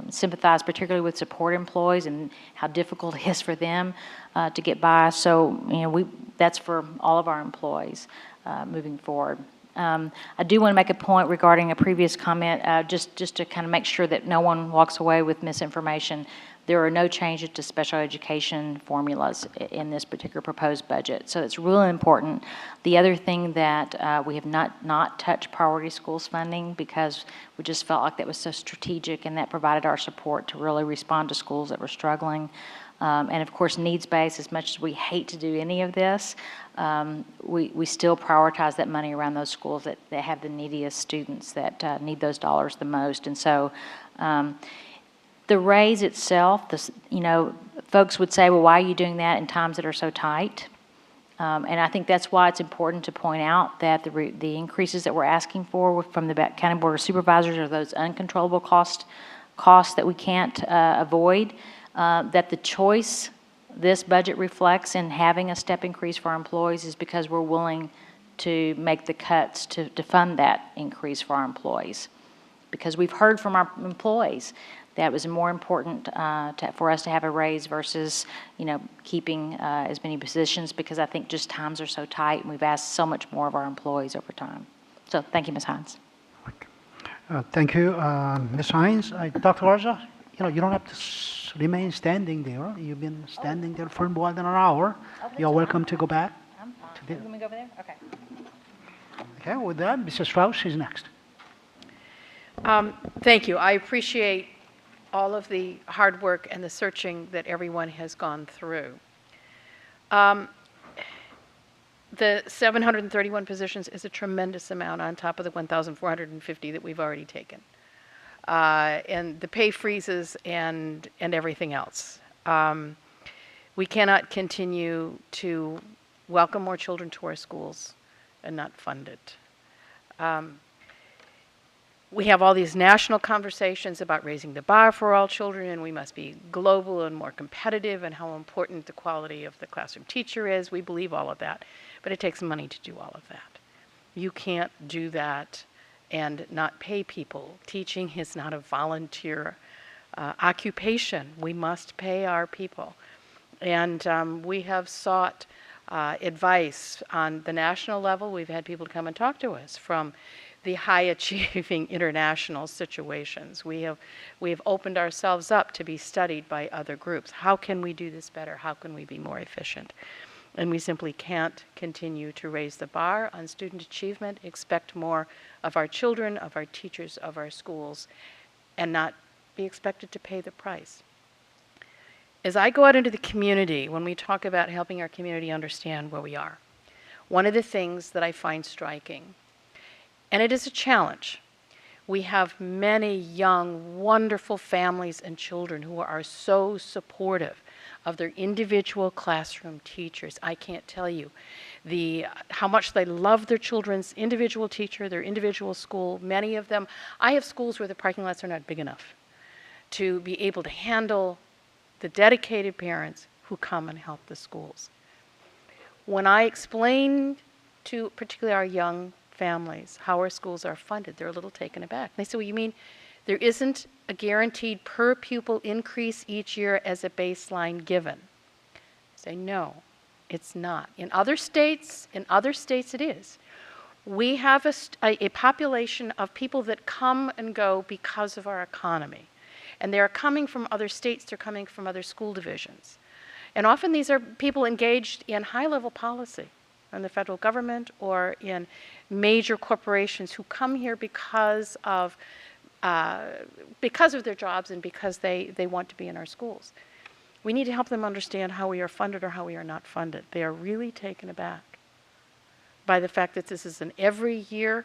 sympathize particularly with support employees and how difficult it is for them to get by. So that's for all of our employees moving forward. I do want to make a point regarding a previous comment, just to kind of make sure that no one walks away with misinformation. There are no changes to special education formulas in this particular proposed budget. So it's really important. The other thing that we have not touched priority schools funding, because we just felt like that was so strategic and that provided our support to really respond to schools that were struggling. And of course, needs-based, as much as we hate to do any of this, we still prioritize that money around those schools that have the neediest students that need those dollars the most. And so the raise itself, folks would say, well, why are you doing that in times that are so tight? And I think that's why it's important to point out that the increases that we're asking for from the County Board of Supervisors are those uncontrollable costs that we can't avoid, that the choice this budget reflects in having a step increase for our employees is because we're willing to make the cuts to fund that increase for our employees. Because we've heard from our employees that it was more important for us to have a raise versus, keeping as many positions, because I think just times are so tight and we've asked so much more of our employees over time. So thank you, Ms. Hines. Thank you, Ms. Hines. Dr. Garza, you don't have to remain standing there. You've been standing there for more than an hour. You're welcome to go back. I'm fine. Can we go over there? Okay. Okay, with that, Mrs. Strauss is next. Thank you. I appreciate all of the hard work and the searching that everyone has gone through. The 731 positions is a tremendous amount on top of the 1,450 that we've already taken. And the pay freezes and everything else. We cannot continue to welcome more children to our schools and not fund it. We have all these national conversations about raising the bar for all children, and we must be global and more competitive, and how important the quality of the classroom teacher is. We believe all of that, but it takes money to do all of that. You can't do that and not pay people. Teaching is not a volunteer occupation. We must pay our people. And we have sought advice on the national level. We've had people come and talk to us from the high-achieving international situations. We have opened ourselves up to be studied by other groups. How can we do this better? How can we be more efficient? And we simply can't continue to raise the bar on student achievement, expect more of our children, of our teachers, of our schools, and not be expected to pay the price. As I go out into the community, when we talk about helping our community understand where we are, one of the things that I find striking, and it is a challenge. We have many young, wonderful families and children who are so supportive of their individual classroom teachers. I can't tell you how much they love their children's individual teacher, their individual school. Many of them, I have schools where the parking lots are not big enough to be able to handle the dedicated parents who come and help the schools. When I explain to particularly our young families how our schools are funded, they're a little taken aback. They say, well, you mean there isn't a guaranteed per pupil increase each year as a baseline given? I say, no, it's not. In other states it is. We have a population of people that come and go because of our economy. And they're coming from other states, they're coming from other school divisions. And often these are people engaged in high-level policy in the federal government or in major corporations who come here because of their jobs and because they want to be in our schools. We need to help them understand how we are funded or how we are not funded. They are really taken aback by the fact that this is an every year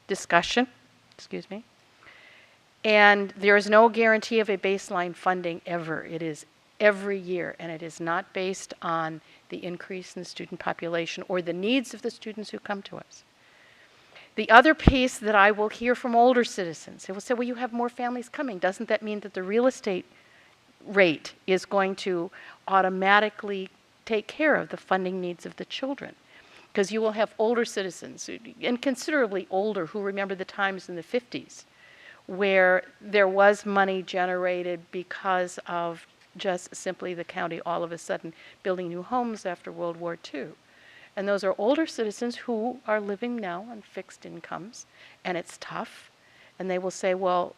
discussion, and there is no guarantee of a baseline funding ever. It is every year, and it is not based on the increase in the student population or the needs of the students who come to us. The other piece that I will hear from older citizens, they will say, well, you have more families coming. Doesn't that mean that the real estate rate is going to automatically take care of the funding needs of the children? Because you will have older citizens, and considerably older, who remember the times in the 50s where there was money generated because of just simply the county all of a sudden building new homes after World War II. And those are older citizens who are living now on fixed incomes, and it's tough. And they will say, well,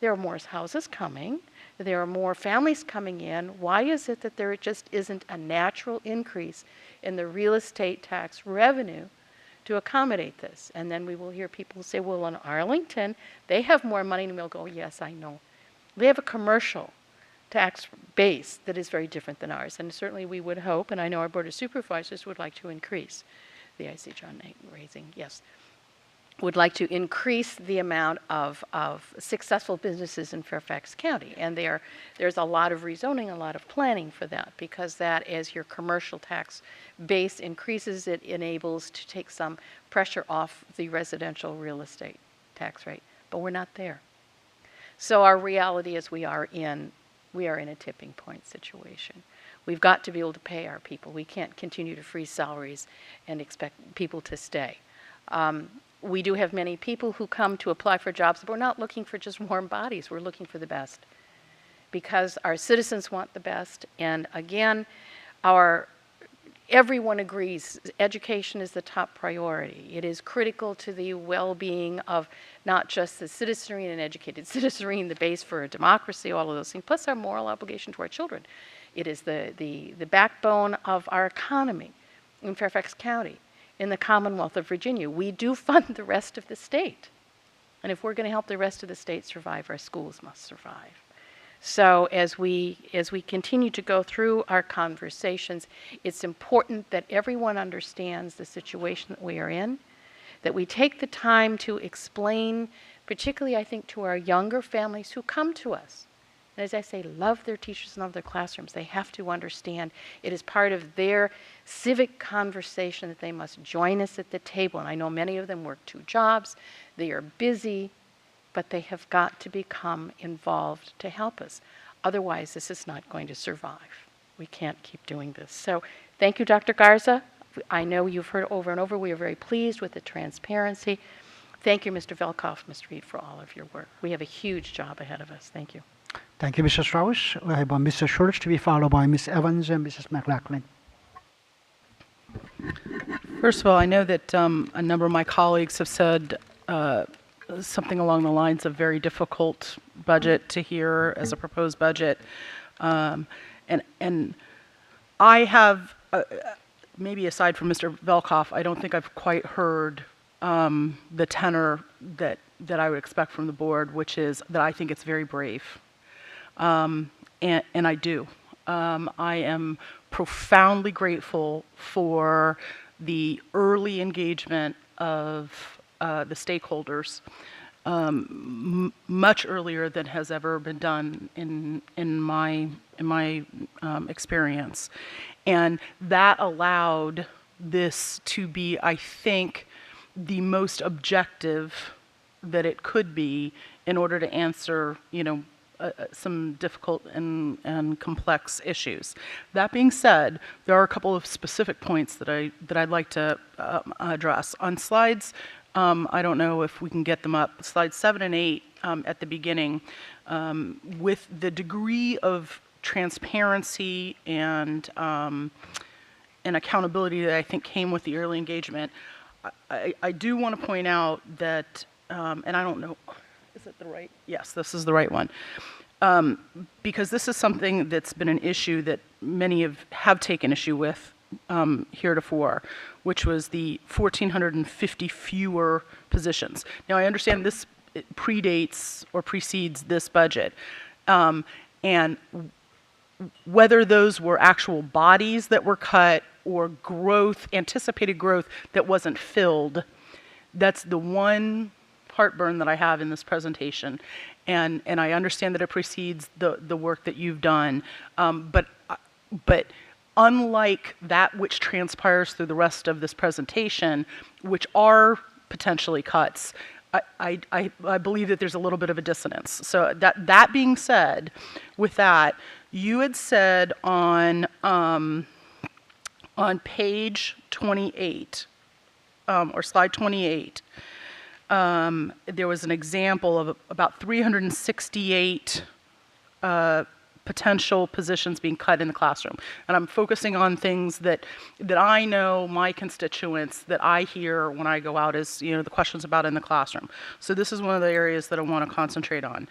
there are more houses coming, there are more families coming in. Why is it that there just isn't a natural increase in the real estate tax revenue to accommodate this? And then we will hear people say, well, in Arlington, they have more money, and we'll go, yes, I know. They have a commercial tax base that is very different than ours. And certainly we would hope, and I know our Board of Supervisors would like to increase, I see John raising, yes, would like to increase the amount of successful businesses in Fairfax County. And there's a lot of rezoning, a lot of planning for that, because that, as your commercial tax base increases, it enables to take some pressure off the residential real estate tax rate. But we're not there. So our reality is we are in a tipping point situation. We've got to be able to pay our people. We can't continue to freeze salaries and expect people to stay. We do have many people who come to apply for jobs, but we're not looking for just warm bodies. We're looking for the best because our citizens want the best. And again, everyone agrees education is the top priority. It is critical to the well-being of not just the citizenry and an educated citizenry and the base for a democracy, all of those things, plus our moral obligation to our children. It is the backbone of our economy in Fairfax County, in the Commonwealth of Virginia. We do fund the rest of the state. And if we're going to help the rest of the state survive, our schools must survive. So as we continue to go through our conversations, it's important that everyone understands the situation that we are in, that we take the time to explain, particularly I think to our younger families who come to us. And as I say, love their teachers and love their classrooms. They have to understand it is part of their civic conversation that they must join us at the table. And I know many of them work 2 jobs. They are busy, but they have got to become involved to help us. Otherwise, this is not going to survive. We can't keep doing this. So thank you, Dr. Garza. I know you've heard over and over. We are very pleased with the transparency. Thank you, Mr. Velkoff, Ms. Reed, for all of your work. We have a huge job ahead of us. Thank you. Thank you, Mr. Strauss. We have Mr. Schultz to be followed by Ms. Evans and Mrs. McLaughlin. First of all, I know that a number of my colleagues have said something along the lines of very difficult budget to hear as a proposed budget. And I have, maybe aside from Mr. Velkoff, I don't think I've quite heard the tenor that I would expect from the board, which is that I think it's very brave. And I do. I am profoundly grateful for the early engagement of the stakeholders much earlier than has ever been done in my experience, and that allowed this to be, I think, the most objective that it could be in order to answer, some difficult and complex issues. That being said, there are a couple of specific points that I'd like to address. On slides, I don't know if we can get them up, slides 7 and 8 at the beginning, with the degree of transparency and accountability that I think came with the early engagement, I do want to point out that, and I don't know, is it the right? Yes, this is the right one. Because this is something that's been an issue that many have taken issue with heretofore, which was the 1,450 fewer positions. Now, I understand this predates or precedes this budget, and whether those were actual bodies that were cut or growth, anticipated growth that wasn't filled, that's the one heartburn that I have in this presentation. And I understand that it precedes the work that you've done, but unlike that which transpires through the rest of this presentation, which are potentially cuts, I believe that there's a little bit of a dissonance. So that being said, with that, you had said on page 28, or slide 28, there was an example of about 368 potential positions being cut in the classroom. And I'm focusing on things that I know my constituents, that I hear when I go out, is the questions about in the classroom. So this is one of the areas that I want to concentrate on.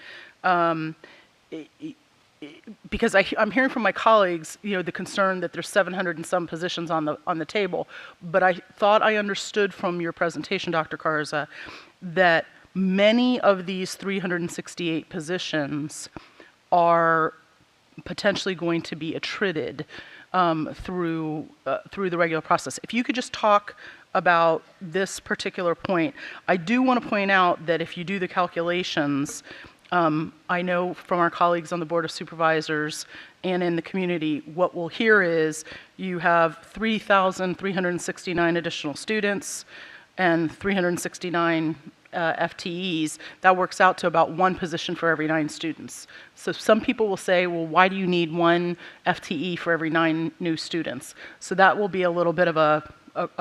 Because I'm hearing from my colleagues, the concern that there's 700 and some positions on the table. But I thought I understood from your presentation, Dr. Garza, that many of these 368 positions are potentially going to be attrited through the regular process. If you could just talk about this particular point. I do want to point out that if you do the calculations, I know from our colleagues on the Board of Supervisors and in the community, what we'll hear is you have 3,369 additional students and 369 FTEs. That works out to about 1 position for every 9 students. So some people will say, well, why do you need 1 FTE for every 9 new students? So that will be a little bit of a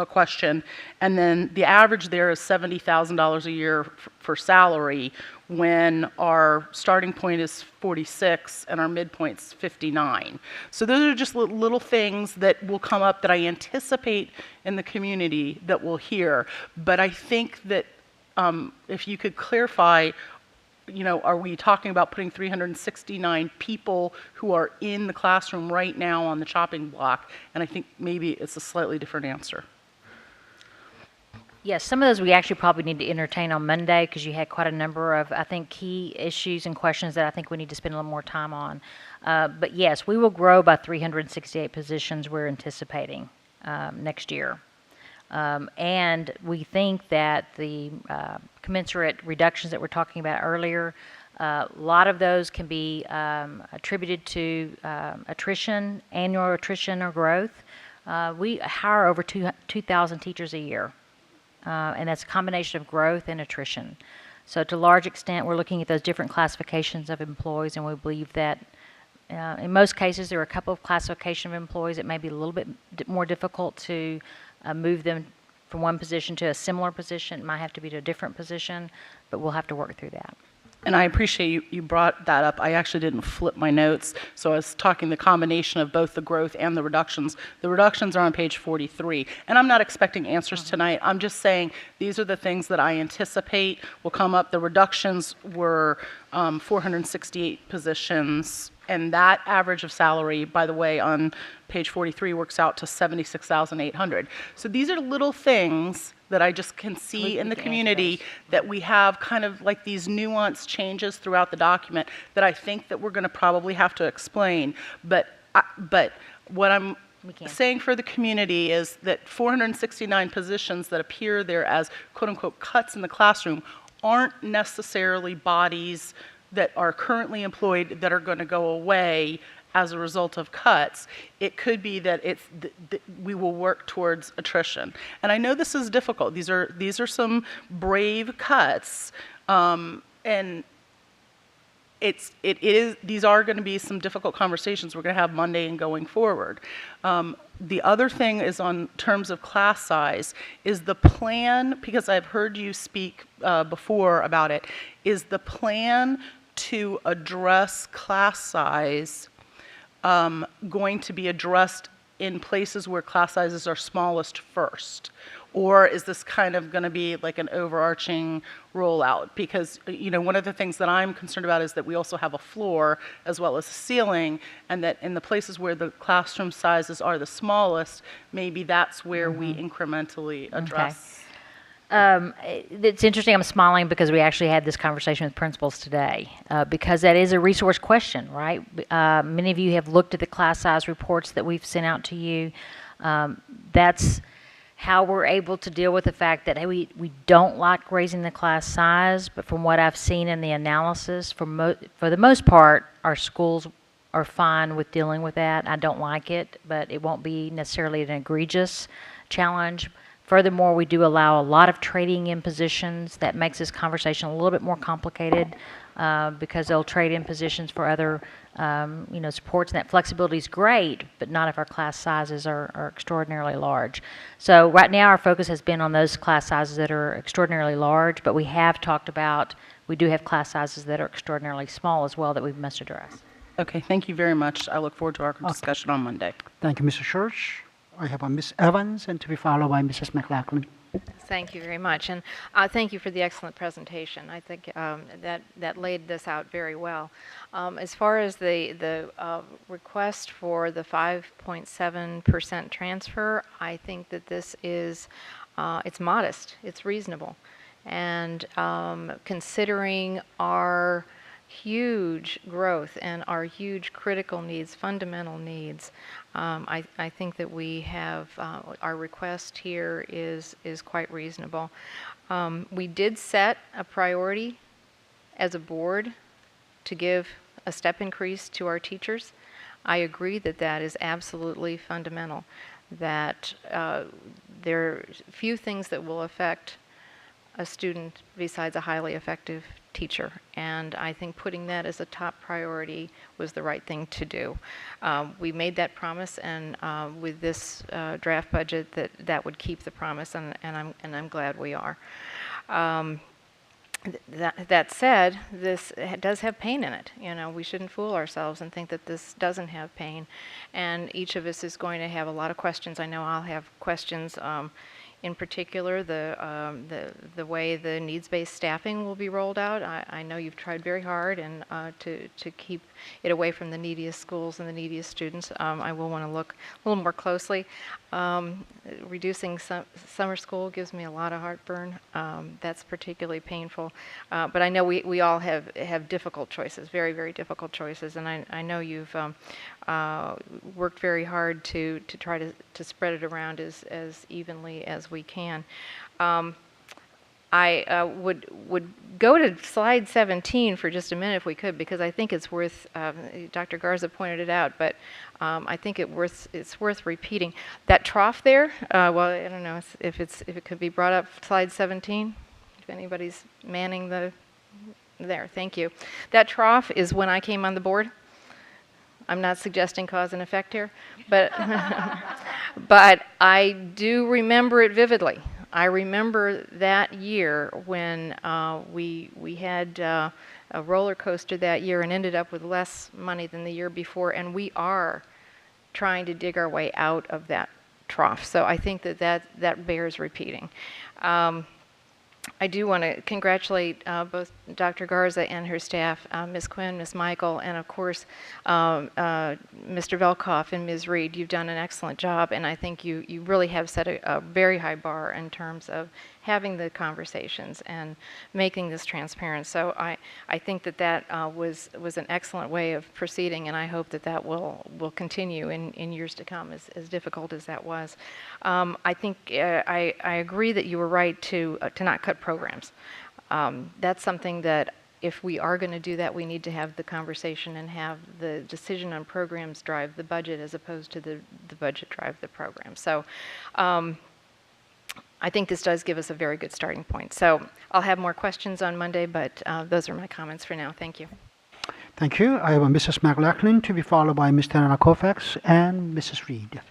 question. And then the average there is $70,000 a year for salary, when our starting point is 46 and our midpoint's 59. So those are just little things that will come up that I anticipate in the community that we'll hear. But I think that if you could clarify, are we talking about putting 369 people who are in the classroom right now on the chopping block? And I think maybe it's a slightly different answer. Yes, some of those we actually probably need to entertain on Monday, because you had quite a number of, I think, key issues and questions that I think we need to spend a little more time on. But yes, we will grow by 368 positions we're anticipating next year. And we think that the commensurate reductions that we're talking about earlier, a lot of those can be attributed to attrition, annual attrition or growth. We hire over 2,000 teachers a year. And that's a combination of growth and attrition. So to a large extent, we're looking at those different classifications of employees, and we believe that in most cases there are a couple of classification of employees that may be a little bit more difficult to move them from one position to a similar position. It might have to be to a different position, but we'll have to work through that. And I appreciate you brought that up. I actually didn't flip my notes, so I was talking the combination of both the growth and the reductions. The reductions are on page 43, and I'm not expecting answers tonight. I'm just saying these are the things that I anticipate will come up. The reductions were 468 positions, and that average of salary, by the way, on page 43 works out to $76,800. So these are little things that I just can see in the community, that we have kind of like these nuanced changes throughout the document that I think that we're going to probably have to explain. But what I'm We can. saying for the community is that 469 positions that appear there as quote-unquote cuts in the classroom aren't necessarily bodies that are currently employed that are going to go away as a result of cuts. It could be that we will work towards attrition. And I know this is difficult. These are some brave cuts, and these are going to be some difficult conversations we're going to have Monday and going forward. The other thing is on terms of class size, is the plan, because I've heard you speak before about it, is the plan to address class size going to be addressed in places where class sizes are smallest first? Or is this kind of going to be like an overarching rollout? Because, one of the things that I'm concerned about is that we also have a floor as well as a ceiling, and that in the places where the classroom sizes are the smallest, maybe that's where we incrementally address. It's interesting, I'm smiling because we actually had this conversation with principals today, because that is a resource question, right? Many of you have looked at the class size reports that we've sent out to you. That's how we're able to deal with the fact that, hey, we don't like raising the class size, but from what I've seen in the analysis, for the most part, our schools are fine with dealing with that. I don't like it, but it won't be necessarily an egregious challenge. Furthermore, we do allow a lot of trading in positions. That makes this conversation a little bit more complicated because they'll trade in positions for other supports, and that flexibility is great, but not if our class sizes are extraordinarily large. So right now our focus has been on those class sizes that are extraordinarily large, but we have talked about, we do have class sizes that are extraordinarily small as well that we must address. Okay, thank you very much. I look forward to our discussion on Monday. Thank you, Mr. Church. I have Ms. Evans, and to be followed by Mrs. McLaughlin. Thank you very much, and thank you for the excellent presentation. I think that laid this out very well. As far as the request for the 5.7% transfer, I think that this is it's modest, it's reasonable, and considering our huge growth and our huge critical needs, fundamental needs, I think that we have our request here is quite reasonable. We did set a priority as a board to give a step increase to our teachers. I agree that that is absolutely fundamental, that there are few things that will affect a student besides a highly effective teacher, and I think putting that as a top priority was the right thing to do. We made that promise, and with this draft budget, that would keep the promise, and I'm glad we are. That said, this does have pain in it. We shouldn't fool ourselves and think that this doesn't have pain, and each of us is going to have a lot of questions. I know I'll have questions. In particular, the way the needs-based staffing will be rolled out. I know you've tried very hard and to keep it away from the neediest schools and the neediest students. I will want to look a little more closely. Reducing summer school gives me a lot of heartburn. That's particularly painful. But I know we all have difficult choices, very, very difficult choices, and I know you've worked very hard to try to spread it around as evenly as we can. I would go to slide 17 for just a minute if we could, because I think it's worth, Dr. Garza pointed it out, but I think it's worth repeating. That trough there, well, I don't know if it could be brought up, slide 17, if anybody's manning there, thank you. That trough is when I came on the board. I'm not suggesting cause and effect here, but but I do remember it vividly. I remember that year when we had a roller coaster that year and ended up with less money than the year before, and we are trying to dig our way out of that trough. So I think that bears repeating. I do want to congratulate both Dr. Garza and her staff, Ms. Quinn, Ms. Michael, and of course, Mr. Velkoff and Ms. Reed. You've done an excellent job, and I think you really have set a very high bar in terms of having the conversations and making this transparent. So I think that was an excellent way of proceeding, and I hope that will continue in years to come, as difficult as that was. I think I agree that you were right to not cut programs. That's something that if we are going to do that, we need to have the conversation and have the decision on programs drive the budget as opposed to the budget drive the program. So I think this does give us a very good starting point. So I'll have more questions on Monday, but those are my comments for now. Thank you. Thank you. I have Mrs. McLaughlin to be followed by Mr. Anna Kofax and Mrs. Reed.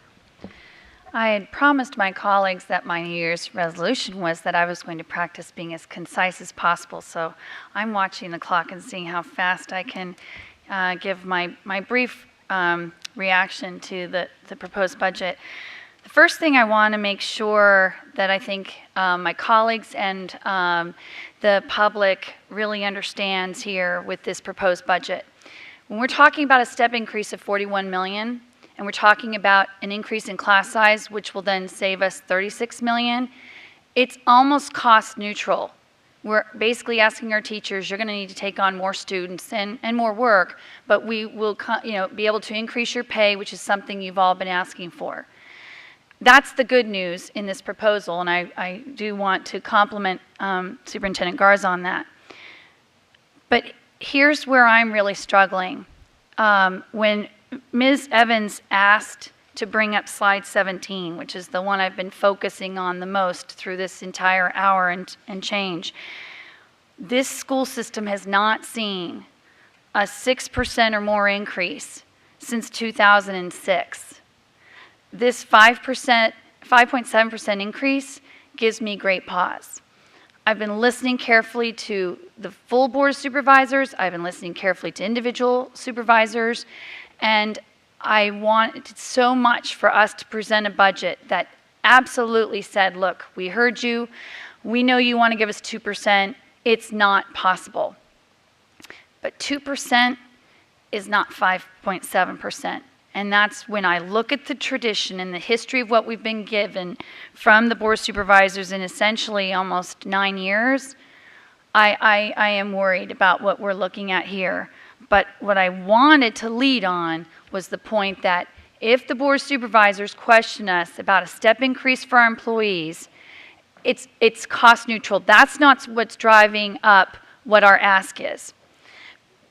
I had promised my colleagues that my New Year's resolution was that I was going to practice being as concise as possible. So I'm watching the clock and seeing how fast I can give my brief reaction to the proposed budget. The first thing I want to make sure that I think my colleagues and the public really understands here with this proposed budget. When we're talking about a step increase of $41 million, and we're talking about an increase in class size, which will then save us $36 million, it's almost cost neutral. We're basically asking our teachers, you're going to need to take on more students and more work, but we will be able to increase your pay, which is something you've all been asking for. That's the good news in this proposal, and I do want to compliment Superintendent Garza on that. But here's where I'm really struggling. When Ms. Evans asked to bring up slide 17, which is the one I've been focusing on the most through this entire hour and change. This school system has not seen a 6% or more increase since 2006. This 5.7% increase gives me great pause. I've been listening carefully to the full board of supervisors. I've been listening carefully to individual supervisors. And I wanted so much for us to present a budget that absolutely said, look, we heard you. We know you want to give us 2%. It's not possible. But 2% is not 5.7%. And that's when I look at the tradition and the history of what we've been given from the Board of Supervisors in essentially almost 9 years, I am worried about what we're looking at here. But what I wanted to lead on was the point that if the Board of Supervisors question us about a step increase for our employees, it's cost neutral. That's not what's driving up what our ask is.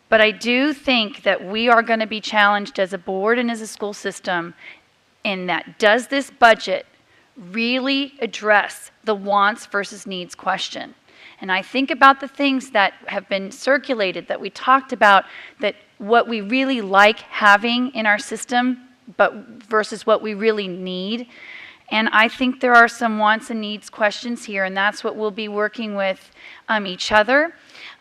But I do think that we are going to be challenged as a board and as a school system in that, does this budget really address the wants versus needs question? And I think about the things that have been circulated, that we talked about, that what we really like having in our system, but versus what we really need. And I think there are some wants and needs questions here, and that's what we'll be working with each other.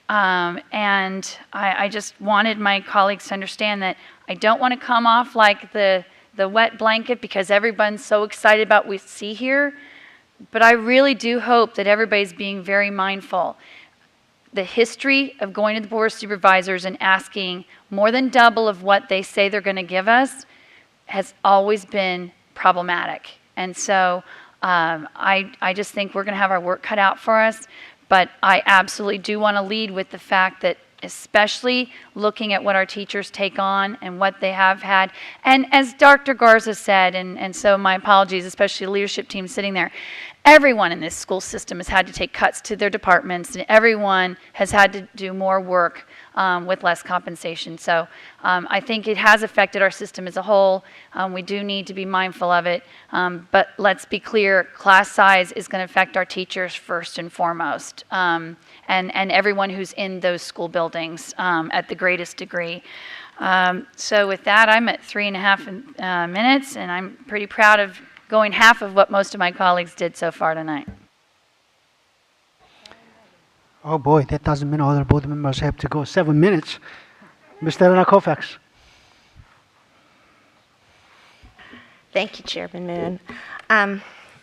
And I just wanted my colleagues to understand that I don't want to come off like the wet blanket because everyone's so excited about what we see here. But I really do hope that everybody's being very mindful. The history of going to the Board of Supervisors and asking more than double of what they say they're going to give us has always been problematic. And so I just think we're going to have our work cut out for us. But I absolutely do want to lead with the fact that, especially looking at what our teachers take on and what they have had. And as Dr. Garza said, and so my apologies, especially the leadership team sitting there, everyone in this school system has had to take cuts to their departments, and everyone has had to do more work with less compensation. So I think it has affected our system as a whole. We do need to be mindful of it. But let's be clear, class size is going to affect our teachers first and foremost, and everyone who's in those school buildings at the greatest degree. So with that, I'm at 3.5 minutes, and I'm pretty proud of going half of what most of my colleagues did so far tonight. Oh boy, that doesn't mean other board members have to go 7 minutes. Mr. Anna Kofax. Thank you, Chairman Moon.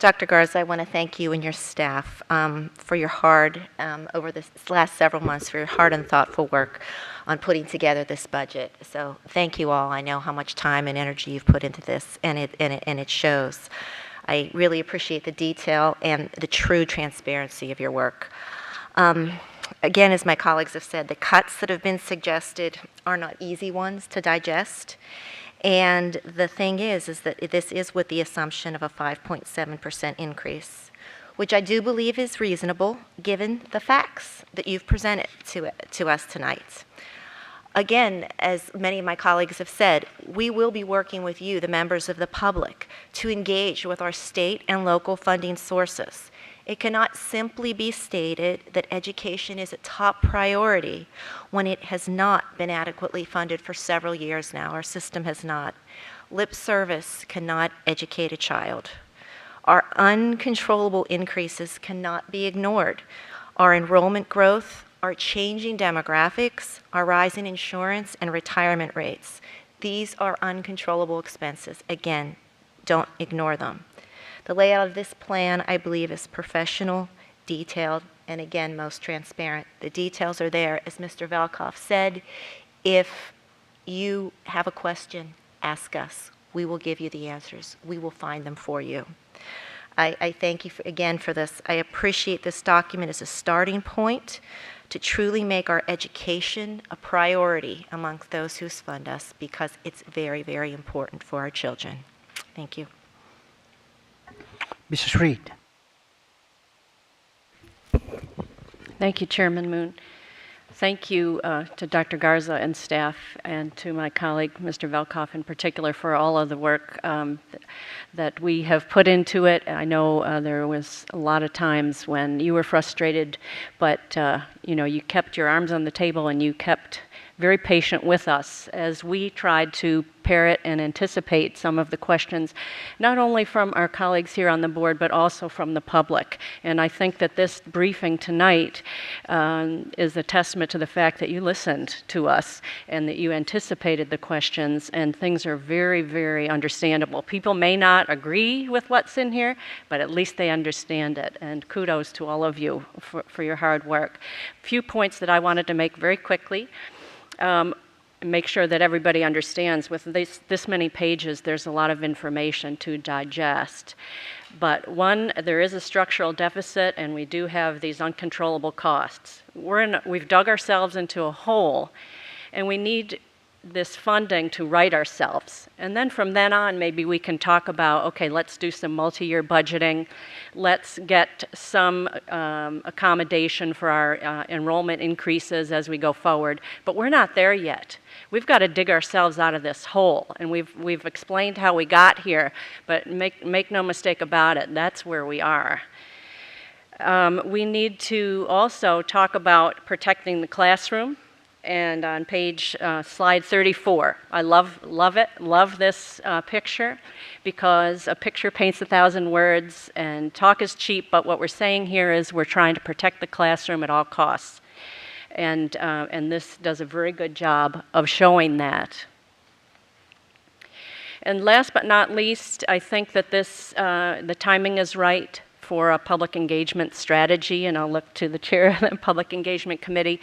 Dr. Garza, I want to thank you and your staff for your over this last several months, for your hard and thoughtful work on putting together this budget. So thank you all. I know how much time and energy you've put into this, and it shows. I really appreciate the detail and the true transparency of your work. Again, as my colleagues have said, the cuts that have been suggested are not easy ones to digest. And the thing is that this is with the assumption of a 5.7% increase, which I do believe is reasonable given the facts that you've presented to us tonight. Again, as many of my colleagues have said, we will be working with you, the members of the public, to engage with our state and local funding sources. It cannot simply be stated that education is a top priority when it has not been adequately funded for several years now. Our system has not. Lip service cannot educate a child. Our uncontrollable increases cannot be ignored. Our enrollment growth, our changing demographics, our rising insurance and retirement rates, these are uncontrollable expenses. Again, don't ignore them. The layout of this plan, I believe, is professional, detailed, and again, most transparent. The details are there. As Mr. Velkoff said, if you have a question, ask us. We will give you the answers. We will find them for you. I thank you again for this. I appreciate this document as a starting point to truly make our education a priority amongst those who fund us, because it's very, very important for our children. Thank you. Mrs. Reed. Thank you, Chairman Moon. Thank you to Dr. Garza and staff, and to my colleague, Mr. Velkoff in particular, for all of the work that we have put into it. I know there was a lot of times when you were frustrated, but you kept your arms on the table and you kept very patient with us as we tried to parrot and anticipate some of the questions, not only from our colleagues here on the board, but also from the public. And I think that this briefing tonight is a testament to the fact that you listened to us and that you anticipated the questions, and things are very, very understandable. People may not agree with what's in here, but at least they understand it. And kudos to all of you for your hard work. A few points that I wanted to make very quickly. Make sure that everybody understands, with this many pages, there's a lot of information to digest. But one, there is a structural deficit, and we do have these uncontrollable costs. We've dug ourselves into a hole, and we need this funding to right ourselves. And then from then on, maybe we can talk about, okay, let's do some multi-year budgeting. Let's get some accommodation for our enrollment increases as we go forward. But we're not there yet. We've got to dig ourselves out of this hole. And we've explained how we got here, but make no mistake about it, that's where we are. We need to also talk about protecting the classroom. And on slide 34, I love it, love this picture, because a picture paints 1,000 words, and talk is cheap, but what we're saying here is we're trying to protect the classroom at all costs. And this does a very good job of showing that. And last but not least, I think that the timing is right for a public engagement strategy, and I'll look to the chair of the Public Engagement Committee,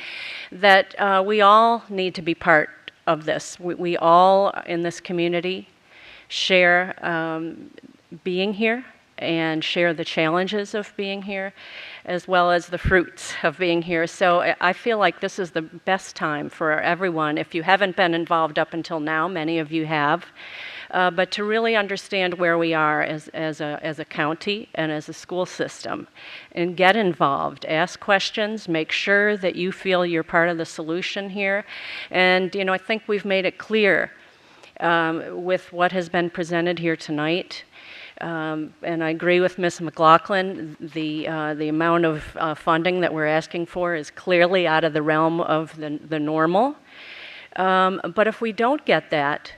that we all need to be part of this. We all in this community share being here and share the challenges of being here, as well as the fruits of being here. So I feel like this is the best time for everyone. If you haven't been involved up until now, many of you have, but to really understand where we are as a county and as a school system, and get involved, ask questions, make sure that you feel you're part of the solution here. And I think we've made it clear with what has been presented here tonight. And I agree with Ms. McLaughlin, the amount of funding that we're asking for is clearly out of the realm of the normal. But if we don't get that,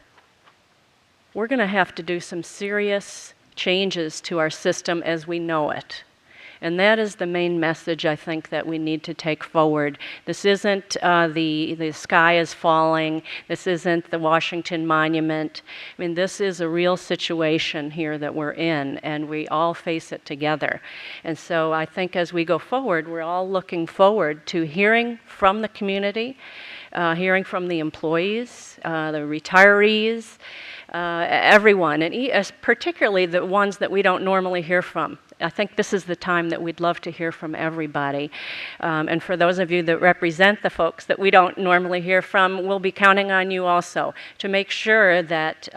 we're going to have to do some serious changes to our system as we know it. And that is the main message I think that we need to take forward. This isn't the sky is falling. This isn't the Washington Monument. I mean, this is a real situation here that we're in, and we all face it together. And so I think as we go forward, we're all looking forward to hearing from the community, hearing from the employees, the retirees, everyone, and particularly the ones that we don't normally hear from. I think this is the time that we'd love to hear from everybody. And for those of you that represent the folks that we don't normally hear from, we'll be counting on you also to make sure that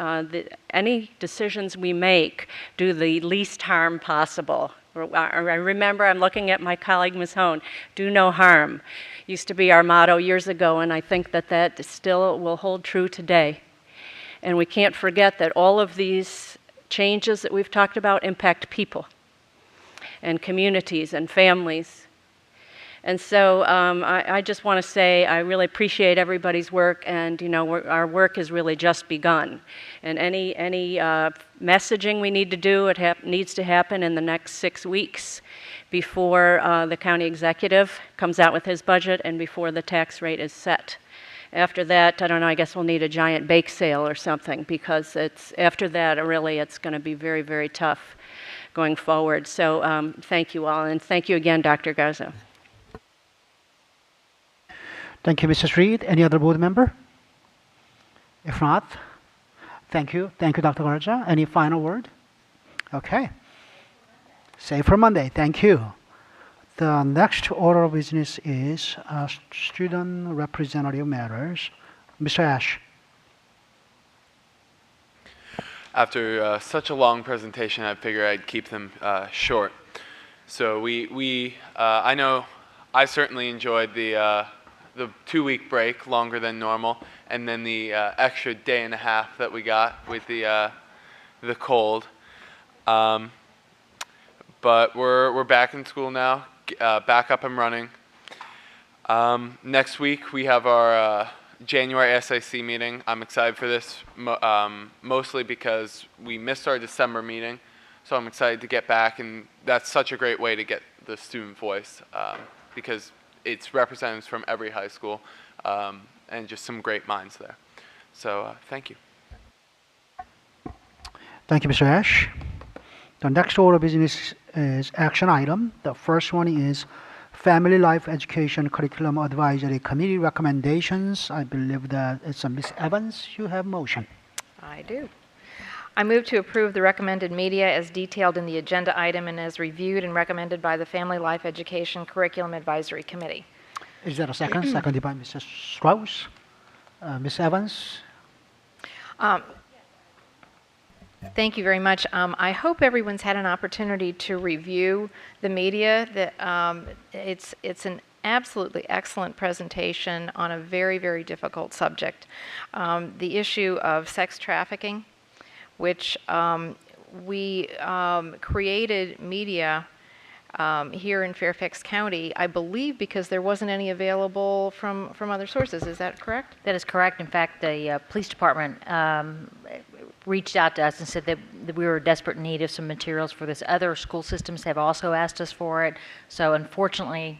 any decisions we make do the least harm possible. I remember, I'm looking at my colleague, Ms. Hone, do no harm. Used to be our motto years ago, and I think that that still will hold true today. And we can't forget that all of these changes that we've talked about impact people and communities and families. And so I just want to say I really appreciate everybody's work, and our work has really just begun. And any messaging we need to do, it needs to happen in the next 6 weeks before the county executive comes out with his budget and before the tax rate is set. After that, I don't know, I guess we'll need a giant bake sale or something, because after that, really, it's going to be very, very tough going forward. So thank you all, and thank you again, Dr. Garza. Thank you, Mrs. Reed. Any other board member? If not, thank you. Thank you, Dr. Garza. Any final word? Okay. Save for Monday. Thank you. The next order of business is student representative matters. Mr. Ash. After such a long presentation, I figured I'd keep them short. So I know I certainly enjoyed the 2-week break, longer than normal, and then the extra day and a half that we got with the cold. But we're back in school now, back up and running. Next week we have our January SIC meeting. I'm excited for this, mostly because we missed our December meeting, so I'm excited to get back, and that's such a great way to get the student voice, because it's representatives from every high school, and just some great minds there. So thank you. Thank you, Mr. Ash. The next order of business is action item. The first one is Family Life Education Curriculum Advisory Committee recommendations. I believe that it's Ms. Evans. You have motion. I do. I move to approve the recommended media as detailed in the agenda item and as reviewed and recommended by the Family Life Education Curriculum Advisory Committee. Is there a second? Seconded by Mrs. Strauss. Ms. Evans? Thank you very much. I hope everyone's had an opportunity to review the media. It's an absolutely excellent presentation on a very, very difficult subject. The issue of sex trafficking, which we created media here in Fairfax County, I believe because there wasn't any available from other sources. Is that correct? That is correct. In fact, the police department reached out to us and said that we were in desperate need of some materials for this. Other school systems have also asked us for it. So unfortunately,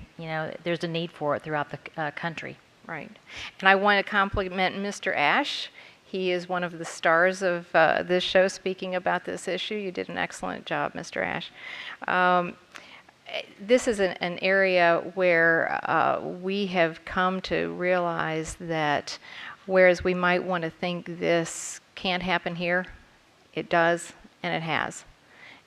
there's a need for it throughout the country. Right. And I want to compliment Mr. Ash. He is one of the stars of this show speaking about this issue. You did an excellent job, Mr. Ash. This is an area where we have come to realize that whereas we might want to think this can't happen here, it does, and it has.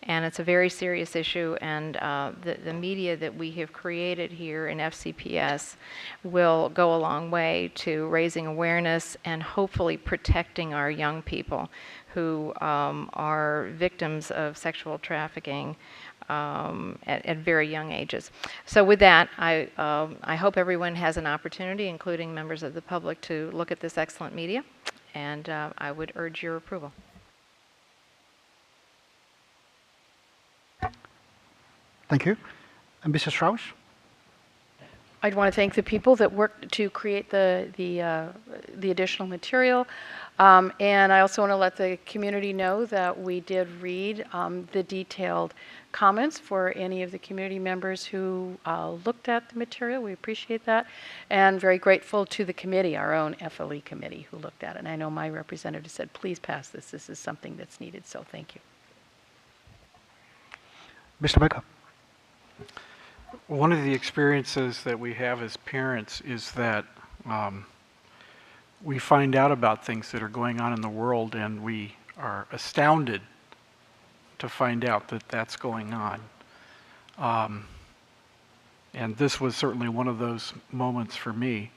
And it's a very serious issue, and the media that we have created here in FCPS will go a long way to raising awareness and hopefully protecting our young people who are victims of sexual trafficking at very young ages. So with that, I hope everyone has an opportunity, including members of the public, to look at this excellent media, and I would urge your approval. Thank you. And Mrs. Strauss? I'd want to thank the people that worked to create the additional material. And I also want to let the community know that we did read the detailed comments for any of the community members who looked at the material. We appreciate that. And very grateful to the committee, our own FLE committee, who looked at it. And I know my representative said, please pass this. This is something that's needed. So thank you. Mr. Becker. One of the experiences that we have as parents is that we find out about things that are going on in the world, and we are astounded to find out that that's going on. And this was certainly one of those moments for me.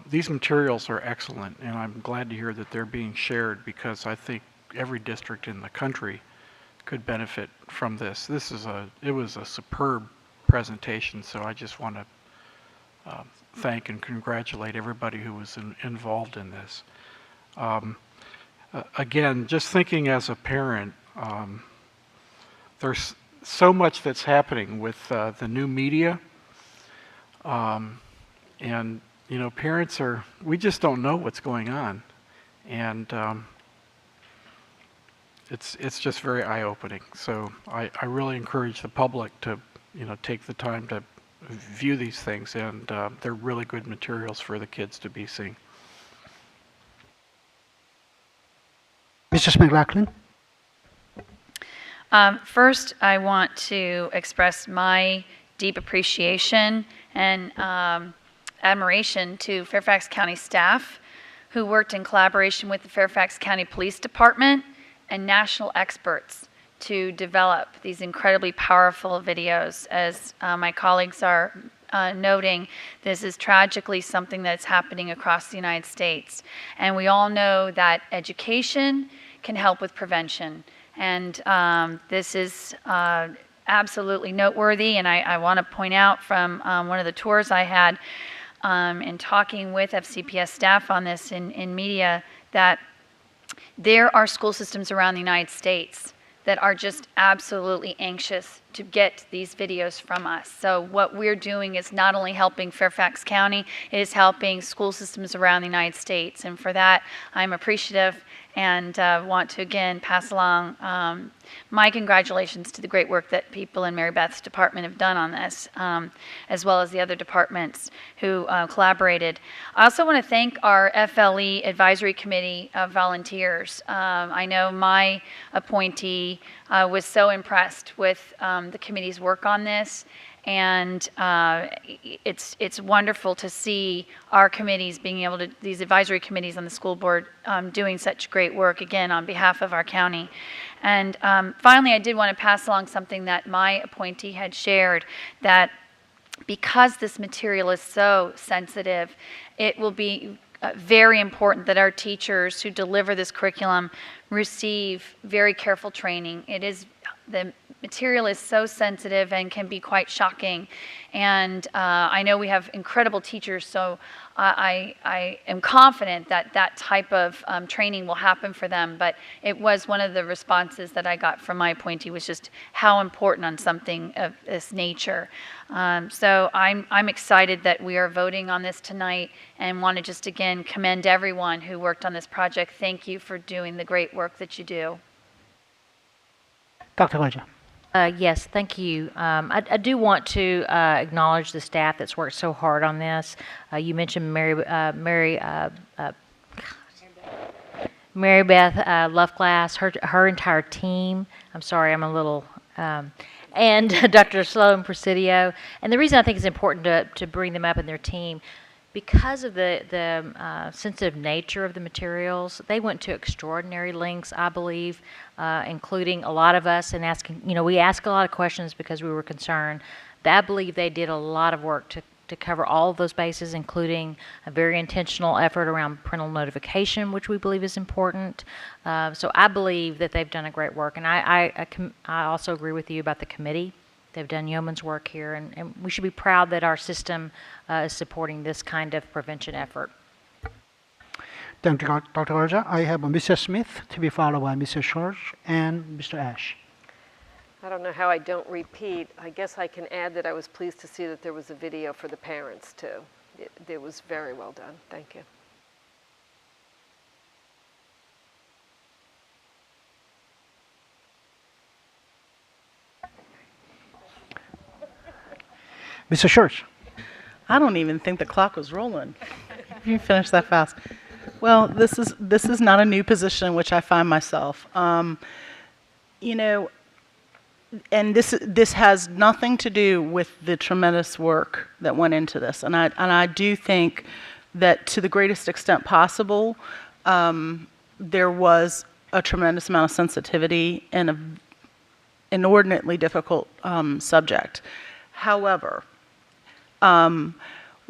These materials are excellent, and I'm glad to hear that they're being shared, because I think every district in the country could benefit from this. It was a superb presentation, so I just want to thank and congratulate everybody who was involved in this. Again, just thinking as a parent, there's so much that's happening with the new media, and you know, parents we just don't know what's going on, and it's just very eye-opening. So I really encourage the public to, you know, take the time to view these things, and they're really good materials for the kids to be seeing. Mrs. McLaughlin. First, I want to express my deep appreciation and admiration to Fairfax County staff who worked in collaboration with the Fairfax County Police Department and national experts to develop these incredibly powerful videos. As my colleagues are noting, this is tragically something that's happening across the United States. And we all know that education can help with prevention. And this is absolutely noteworthy. And I want to point out from one of the tours I had in talking with FCPS staff on this in media, that there are school systems around the United States that are just absolutely anxious to get these videos from us. So what we're doing is not only helping Fairfax County, it is helping school systems around the United States. And for that, I'm appreciative and want to again pass along my congratulations to the great work that people in Mary Beth's department have done on this, as well as the other departments who collaborated. I also want to thank our FLE Advisory Committee of volunteers. I know my appointee was so impressed with the committee's work on this, and it's wonderful to see our committees being able to, these advisory committees on the school board, doing such great work, again, on behalf of our county. And finally, I did want to pass along something that my appointee had shared, that because this material is so sensitive, it will be very important that our teachers who deliver this curriculum receive very careful training. The material is so sensitive and can be quite shocking. And I know we have incredible teachers, so I am confident that that type of training will happen for them. But it was one of the responses that I got from my appointee, was just how important on something of this nature. So I'm excited that we are voting on this tonight, and want to just again commend everyone who worked on this project. Thank you for doing the great work that you do. Dr. Raja. Yes, thank you. I do want to acknowledge the staff that's worked so hard on this. You mentioned Mary Beth Loveglass, her entire team. I'm sorry, I'm a little, and Dr. Sloan Presidio. And the reason I think it's important to bring them up in their team, because of the sensitive nature of the materials, they went to extraordinary lengths, I believe, including a lot of us, and asking, we asked a lot of questions because we were concerned. But I believe they did a lot of work to cover all of those bases, including a very intentional effort around parental notification, which we believe is important. So I believe that they've done a great work, and I also agree with you about the committee. They've done yeoman's work here, and we should be proud that our system is supporting this kind of prevention effort. Thank you, Dr. Raja. I have Mrs. Smith to be followed by Mrs. George and Mr. Ash. I don't know how I don't repeat. I guess I can add that I was pleased to see that there was a video for the parents too. It was very well done. Thank you. Mr. Schurz. I don't even think the clock was rolling. You finished that fast. Well, this is not a new position in which I find myself. You know, and this has nothing to do with the tremendous work that went into this. And I do think that to the greatest extent possible, there was a tremendous amount of sensitivity in an inordinately difficult subject. However,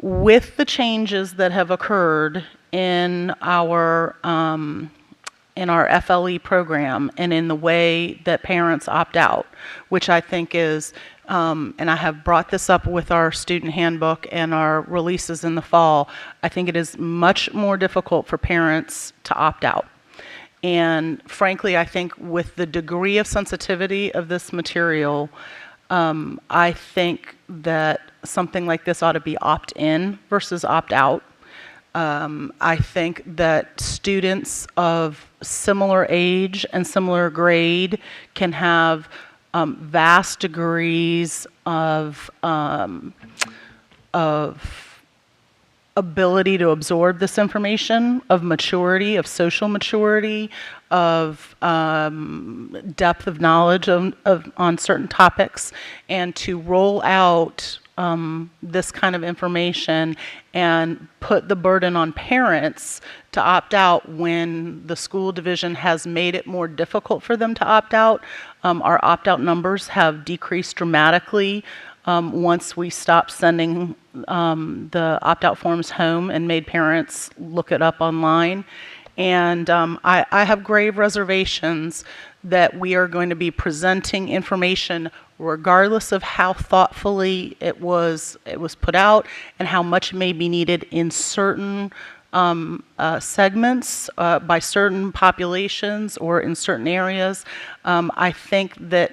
with the changes that have occurred in our FLE program and in the way that parents opt out, which I think is, and I have brought this up with our student handbook and our releases in the fall, I think it is much more difficult for parents to opt out. And frankly, I think with the degree of sensitivity of this material, I think that something like this ought to be opt-in versus opt-out. I think that students of similar age and similar grade can have vast degrees of ability to absorb this information, of maturity, of social maturity, of depth of knowledge on certain topics, and to roll out this kind of information and put the burden on parents to opt out when the school division has made it more difficult for them to opt out. Our opt-out numbers have decreased dramatically once we stopped sending the opt-out forms home and made parents look it up online. And I have grave reservations that we are going to be presenting information regardless of how thoughtfully it was put out and how much may be needed in certain segments by certain populations or in certain areas. I think that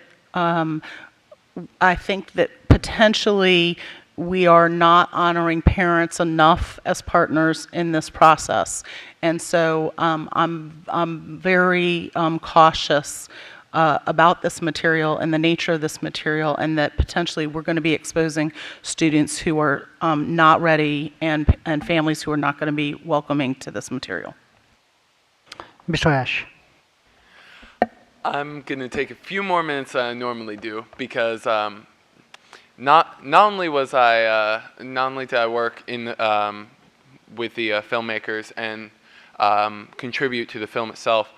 potentially we are not honoring parents enough as partners in this process. And so I'm very cautious about this material and the nature of this material, and that potentially we're going to be exposing students who are not ready and families who are not going to be welcoming to this material. Mr. Ash. I'm going to take a few more minutes than I normally do because not only did I work in with the filmmakers and contribute to the film itself.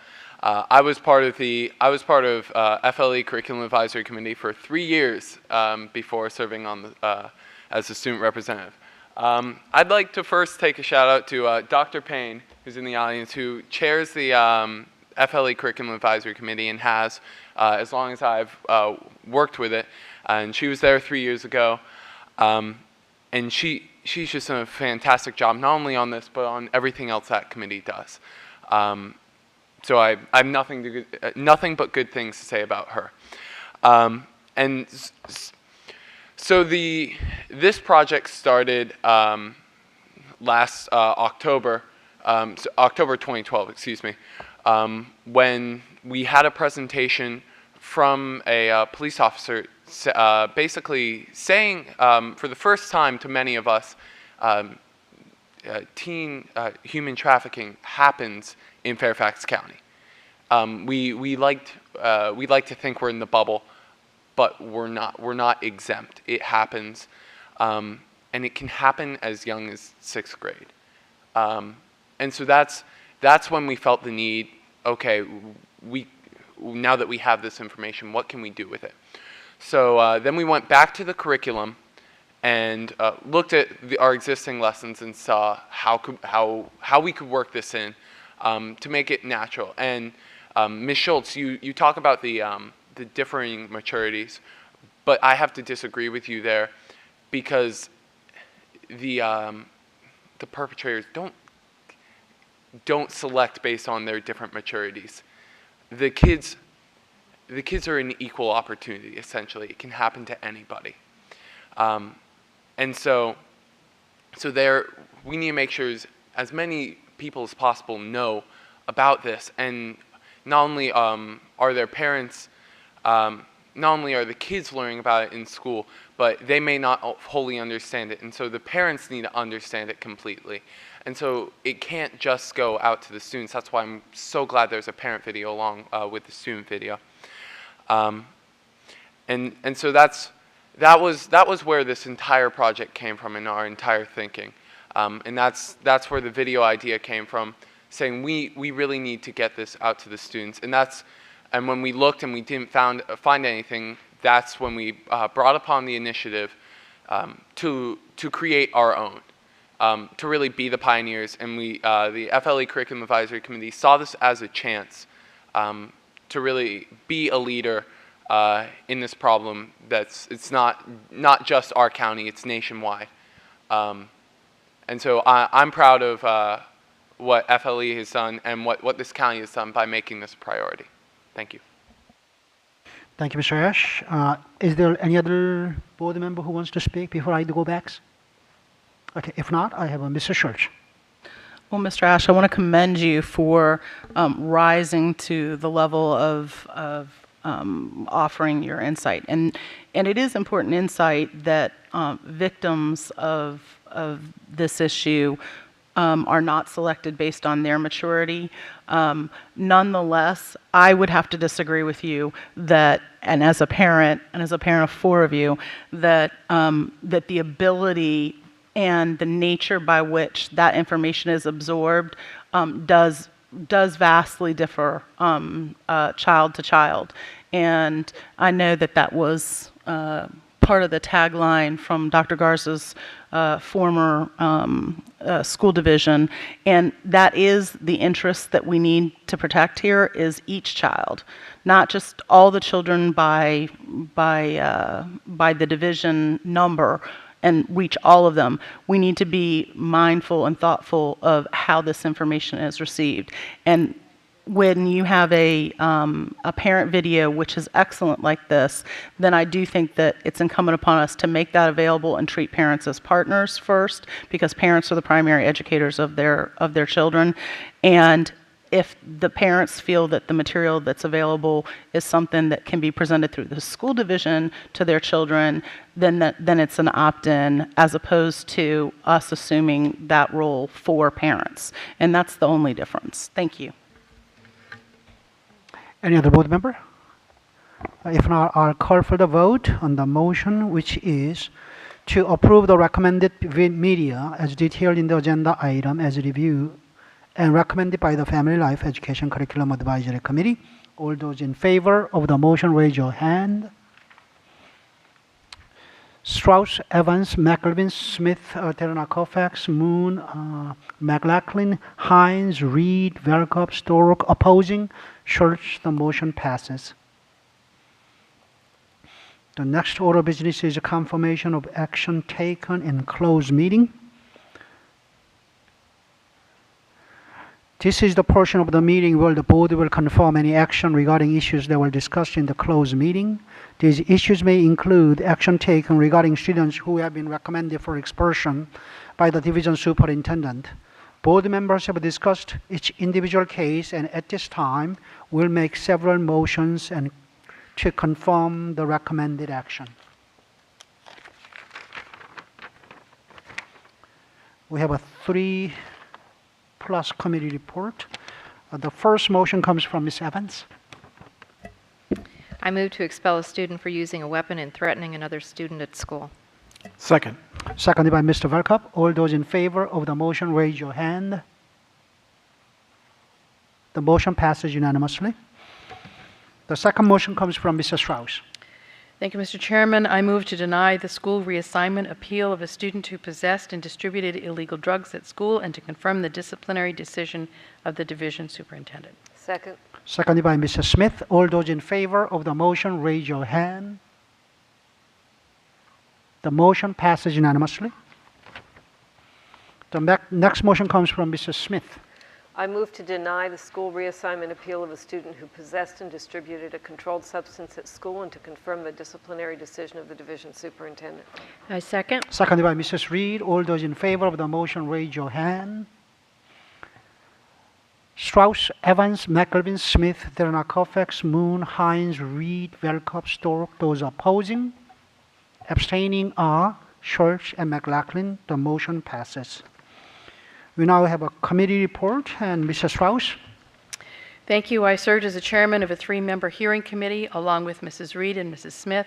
I was part of FLE Curriculum Advisory Committee for 3 years before serving on as a student representative. I'd like to first take a shout out to Dr. Payne, who's in the audience, who chairs the FLE Curriculum Advisory Committee and has as long as I've worked with it. And she was there 3 years ago, and she's just done a fantastic job, not only on this, but on everything else that committee does. So I have nothing but good things to say about her. So this project started last October, October 2012, excuse me, when we had a presentation from a police officer basically saying for the first time to many of us, teen human trafficking happens in Fairfax County. We like to think we're in the bubble, but we're not. We're not exempt. It happens, and it can happen as young as 6th grade. And so that's when we felt the need. Okay, now that we have this information, what can we do with it? So then we went back to the curriculum and looked at our existing lessons and saw how we could work this in to make it natural. And Ms. Schultz, you talk about the differing maturities, but I have to disagree with you there because the perpetrators don't select based on their different maturities. The kids the kids are an equal opportunity, essentially. It can happen to anybody. And so there, we need to make sure as many people as possible know about this. And not only are their parents, not only are the kids learning about it in school, but they may not wholly understand it. And so the parents need to understand it completely. And so it can't just go out to the students. That's why I'm so glad there's a parent video along with the student video. And so that was where this entire project came from in our entire thinking. And that's where the video idea came from, saying we really need to get this out to the students. And when we looked and we didn't find anything, that's when we brought upon the initiative to create our own, to really be the pioneers. And the FLE Curriculum Advisory Committee saw this as a chance to really be a leader in this problem. It's not just our county, it's nationwide. And so I'm proud of what FLE has done and what this county has done by making this a priority. Thank you. Thank you, Mr. Ash. Is there any other board member who wants to speak before I go back? Okay, if not, I have Mr. Schultz. Well, Mr. Ash, I want to commend you for rising to the level of offering your insight. And it is important insight that victims of this issue are not selected based on their maturity. Nonetheless, I would have to disagree with you that, and as a parent of 4 of you, that the ability and the nature by which that information is absorbed does vastly differ child to child. And I know that was part of the tagline from Dr. Garza's former school division, and that is the interest that we need to protect here is each child, not just all the children by the division number and reach all of them. We need to be mindful and thoughtful of how this information is received. And when you have a parent video, which is excellent like this, then I do think that it's incumbent upon us to make that available and treat parents as partners first, because parents are the primary educators of their children. And if the parents feel that the material that's available is something that can be presented through the school division to their children, then it's an opt-in, as opposed to us assuming that role for parents. And that's the only difference. Thank you. Any other board member? If not, I'll call for the vote on the motion, which is to approve the recommended media as detailed in the agenda item as reviewed and recommended by the Family Life Education Curriculum Advisory Committee. All those in favor of the motion, raise your hand. Strauss, Evans, McElvin, Smith, Terana, Fairfax, Moon, McLaughlin, Hines, Reed, Velkop, Stork, opposing. Schultz, the motion passes. The next order of business is a confirmation of action taken in closed meeting. This is the portion of the meeting where the board will confirm any action regarding issues that were discussed in the closed meeting. These issues may include action taken regarding students who have been recommended for expulsion by the division superintendent. Board members have discussed each individual case, and at this time, we'll make several motions and to confirm the recommended action. We have a 3+ committee report. The first motion comes from Ms. Evans. I move to expel a student for using a weapon and threatening another student at school. Second. Seconded by Mr. Velkop. All those in favor of the motion, raise your hand. The motion passes unanimously. The second motion comes from Mr. Strauss. Thank you, Mr. Chairman. I move to deny the school reassignment appeal of a student who possessed and distributed illegal drugs at school and to confirm the disciplinary decision of the division superintendent. Second. Seconded by Mr. Smith. All those in favor of the motion, raise your hand. The motion passes unanimously. The next motion comes from Mr. Smith. I move to deny the school reassignment appeal of a student who possessed and distributed a controlled substance at school and to confirm the disciplinary decision of the division superintendent. I second. Seconded by Mrs. Reed. All those in favor of the motion, raise your hand. Strauss, Evans, McElvin, Smith, Derna, Fairfax, Moon, Hines, Reed, Velkoff, Stork. Those opposing? Abstaining are Schultz and McLaughlin. The motion passes. We now have a committee report, and Mrs. Strauss. Thank you. I served as the chairman of a 3-member hearing committee along with Mrs. Reed and Mrs. Smith,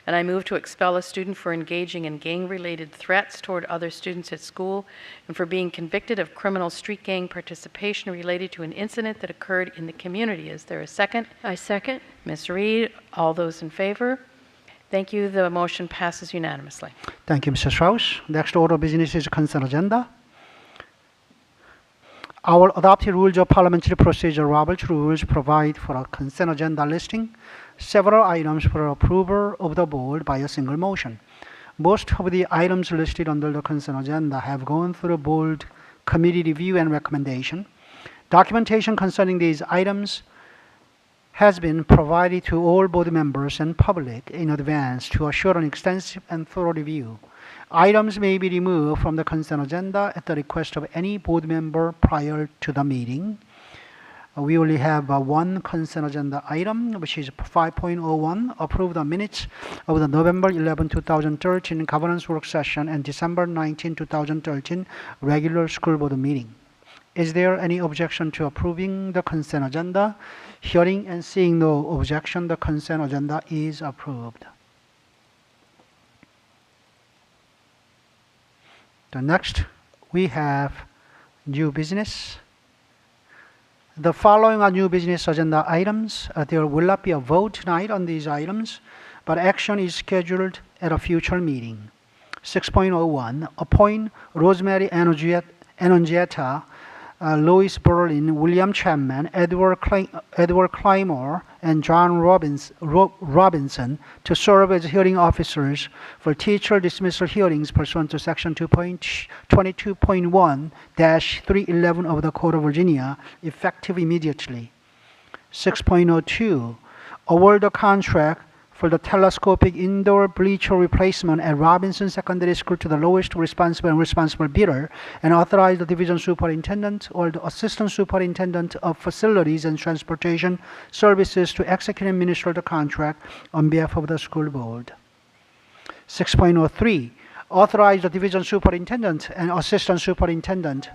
and I moved to expel a student for engaging in gang-related threats toward other students at school and for being convicted of criminal street gang participation related to an incident that occurred in the community. Is there a second? I second. Ms. Reed, all those in favor? Thank you. The motion passes unanimously. Thank you, Mrs. Strauss. Next order of business is consent agenda. Our adopted rules of parliamentary procedure, Robert's rules, provide for a consent agenda listing several items for approval of the board by a single motion. Most of the items listed under the consent agenda have gone through board committee review and recommendation. Documentation concerning these items has been provided to all board members and public in advance to assure an extensive and thorough review. Items may be removed from the consent agenda at the request of any board member prior to the meeting. We only have one consent agenda item, which is 5.01, approve the minutes of the November 11, 2013 governance work session and December 19, 2013 regular school board meeting. Is there any objection to approving the consent agenda? Hearing and seeing no objection, the consent agenda is approved. The next, we have new business. The following are new business agenda items. There will not be a vote tonight on these items, but action is scheduled at a future meeting. 6.01, appoint Rosemary Annunziata, Louis Berlin, William Chapman, Edward Clymore, and John Robinson to serve as hearing officers for teacher dismissal hearings pursuant to Section 2.22.1-311 of the Code of Virginia, effective immediately. 6.02, award the contract for the telescopic indoor bleacher replacement at Robinson Secondary School to the lowest responsible bidder, and authorize the division superintendent or the assistant superintendent of facilities and transportation services to execute and administer the contract on behalf of the school board. 6.03, authorize the division superintendent and assistant superintendent,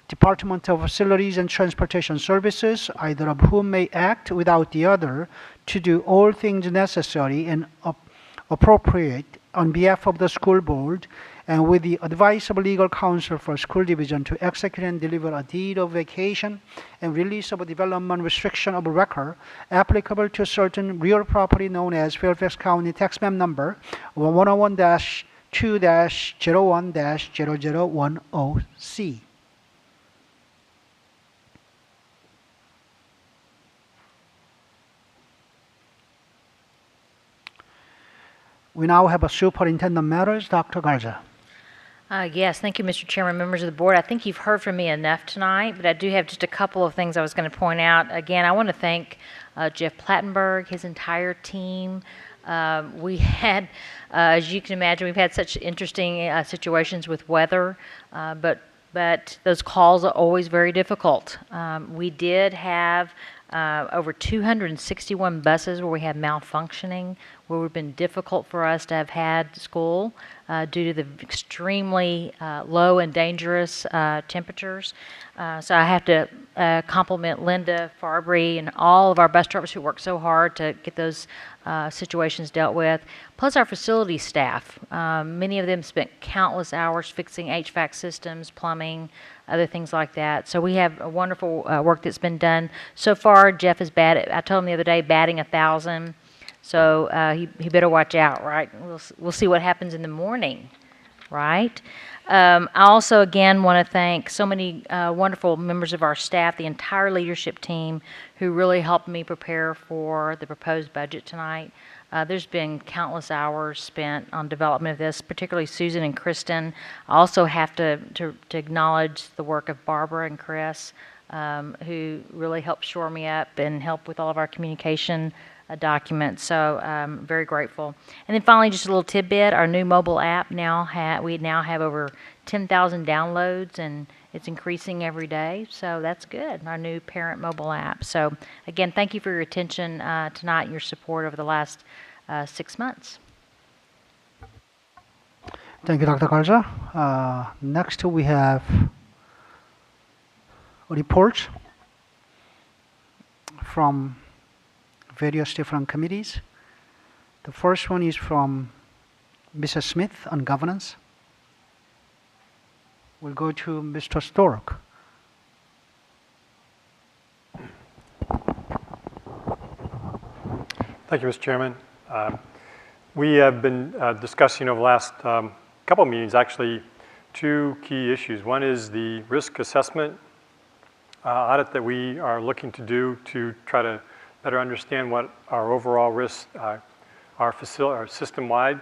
Department of Facilities and Transportation Services, either of whom may act without the other, to do all things necessary and appropriate on behalf of the school board and with the advice of legal counsel for school division to execute and deliver a deed of vacation and release of a development restriction of record applicable to certain real property known as Fairfax County Tax Map Number 101-2-01-0010C. We now have a superintendent matters, Dr. Garza. Yes, thank you, Mr. Chairman, members of the board. I think you've heard from me enough tonight, but I do have just a couple of things I was going to point out. Again, I want to thank Jeff Plattenberg, his entire team. We had, as you can imagine, we've had such interesting situations with weather, but those calls are always very difficult. We did have over 261 buses where we had malfunctioning, where it would have been difficult for us to have had school due to the extremely low and dangerous temperatures. So I have to compliment Linda Farbry and all of our bus drivers who worked so hard to get those situations dealt with, plus our facility staff. Many of them spent countless hours fixing HVAC systems, plumbing, other things like that. So we have a wonderful work that's been done. So far, Jeff is I told him the other day, batting 1,000. So he better watch out, right? We'll see what happens in the morning, right? I also, again, want to thank so many wonderful members of our staff, the entire leadership team, who really helped me prepare for the proposed budget tonight. There's been countless hours spent on development of this, particularly Susan and Kristen. I also have to acknowledge the work of Barbara and Chris. who really helped shore me up and help with all of our communication documents. So very grateful. And then finally, just a little tidbit: our new mobile app we now have over 10,000 downloads, and it's increasing every day. So that's good. Our new parent mobile app. So again, thank you for your attention tonight and your support over the last 6 months. Thank you, Dr. Garza. Next, we have reports from various different committees. The first one is from Mrs. Smith on governance. We'll go to Mr. Stork. Thank you, Mr. Chairman. We have been discussing over the last couple of meetings, actually, two key issues. One is the risk assessment audit that we are looking to do to try to better understand what our overall risks are system-wide.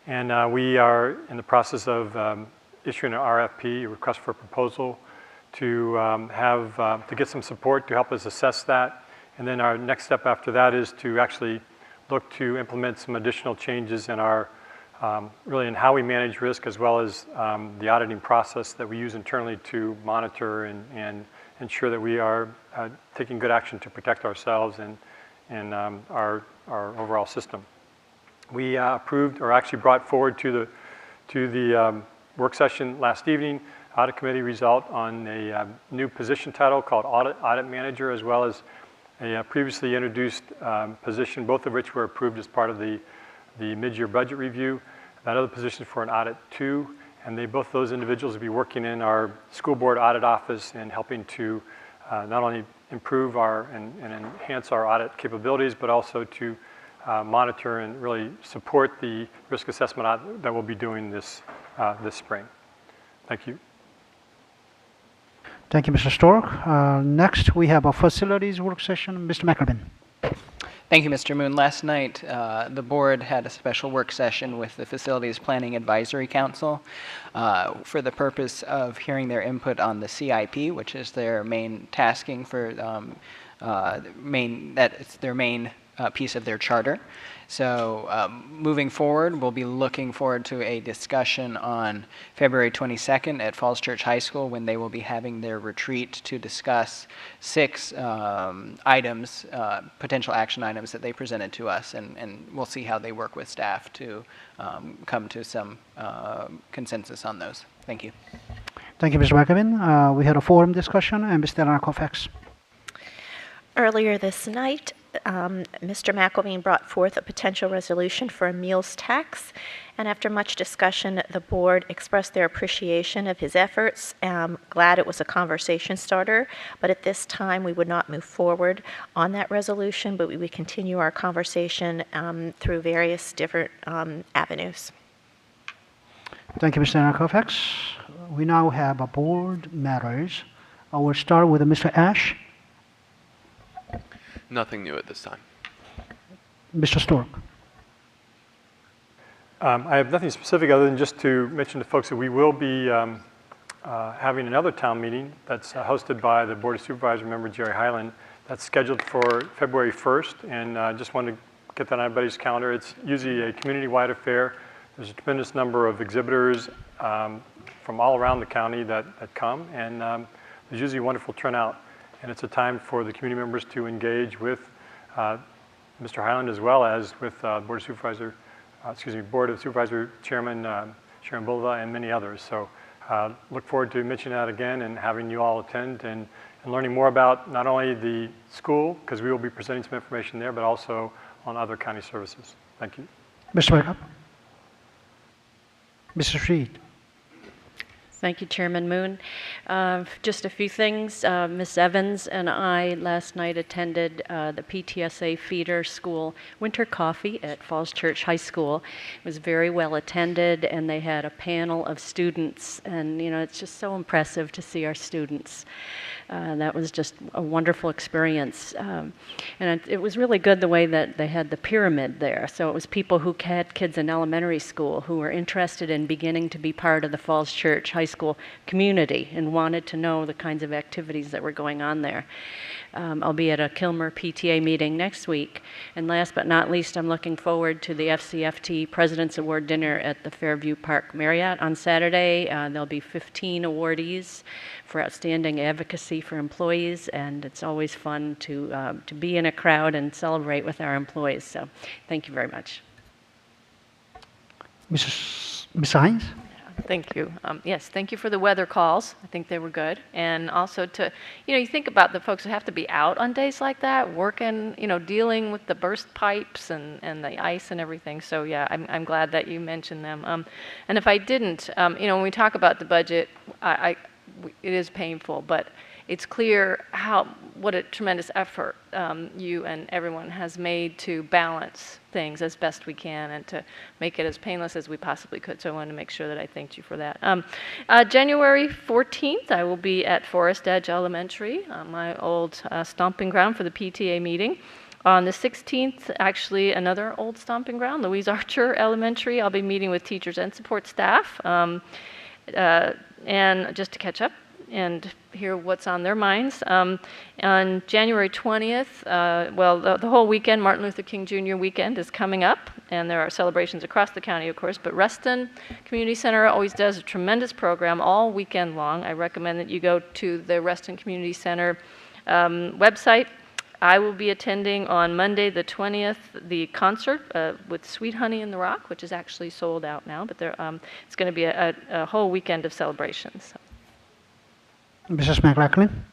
And we are in the process of issuing an RFP, a request for proposal, to to get some support to help us assess that. And then our next step after that is to actually look to implement some additional changes in our really in how we manage risk, as well as the auditing process that we use internally to monitor and ensure that we are taking good action to protect ourselves and our overall system. We approved, or actually brought forward to the work session last evening, audit committee result on a new position title called audit manager, as well as a previously introduced position, both of which were approved as part of the mid-year budget review. That other position for an audit 2, and both those individuals will be working in our school board audit office and helping to not only improve and enhance our audit capabilities, but also to monitor and really support the risk assessment audit that we'll be doing this spring. Thank you. Thank you, Mr. Stork. Next, we have a facilities work session. Mr. McElvin. Thank you, Mr. Moon. Last night, the board had a special work session with the Facilities Planning Advisory Council for the purpose of hearing their input on the CIP, which is their main tasking for it's their main piece of their charter. So moving forward, we'll be looking forward to a discussion on February 22nd at Falls Church High School, when they will be having their retreat to discuss 6 items, potential action items that they presented to us, and we'll see how they work with staff to come to some consensus on those. Thank you. Thank you, Mr. McElvin. We had a forum discussion, and Mr. Narcofax. Earlier this night, Mr. McElveen brought forth a potential resolution for a meals tax, and after much discussion, the board expressed their appreciation of his efforts. Glad it was a conversation starter, but at this time we would not move forward on that resolution, but we would continue our conversation through various different avenues. Thank you, Mr. Narcofax. We now have a board matters. I will start with Mr. Ash. Nothing new at this time. Mr. Stork. I have nothing specific other than just to mention to folks that we will be having another town meeting that's hosted by the Board of Supervisors member Jerry Highland. That's scheduled for February 1st, and I just wanted to get that on everybody's calendar. It's usually a community-wide affair. There's a tremendous number of exhibitors from all around the county that come, and there's usually a wonderful turnout. And it's a time for the community members to engage with Mr. Highland, as well as with Board of Supervisor Chairman Sharon Bulva and many others. So look forward to mentioning that again and having you all attend and learning more about not only the school, because we will be presenting some information there, but also on other county services. Thank you. Mr. Wake. Mr. Reed. Thank you, Chairman Moon. Just a few things. Ms. Evans and I last night attended the PTSA feeder school winter coffee at Falls Church High School. It was very well attended, and they had a panel of students, and it's just so impressive to see our students. That was just a wonderful experience. And it was really good the way that they had the pyramid there. So it was people who had kids in elementary school who were interested in beginning to be part of the Falls Church High School community and wanted to know the kinds of activities that were going on there. I'll be at a Kilmer PTA meeting next week. And last but not least, I'm looking forward to the FCFT President's Award Dinner at the Fairview Park Marriott on Saturday. There'll be 15 awardees for outstanding advocacy for employees, and it's always fun to be in a crowd and celebrate with our employees. So thank you very much. Ms. Hines? Thank you. Yes, thank you for the weather calls. I think they were good. And also to, you think about the folks who have to be out on days like that, working, dealing with the burst pipes and the ice and everything. So yeah, I'm glad that you mentioned them. And if I didn't, when we talk about the budget, it is painful, but it's clear what a tremendous effort you and everyone has made to balance things as best we can and to make it as painless as we possibly could. So I wanted to make sure that I thanked you for that. January 14th, I will be at Forest Edge Elementary, my old stomping ground for the PTA meeting. On the 16th, actually another old stomping ground, Louise Archer Elementary. I'll be meeting with teachers and support staff and just to catch up and hear what's on their minds. On January 20th, the whole weekend, Martin Luther King Jr. weekend is coming up, and there are celebrations across the county, of course, but Reston Community Center always does a tremendous program all weekend long. I recommend that you go to the Reston Community Center website. I will be attending on Monday the 20th the concert with Sweet Honey in the Rock, which is actually sold out now, but it's going to be a whole weekend of celebrations. Mrs. McLaughlin?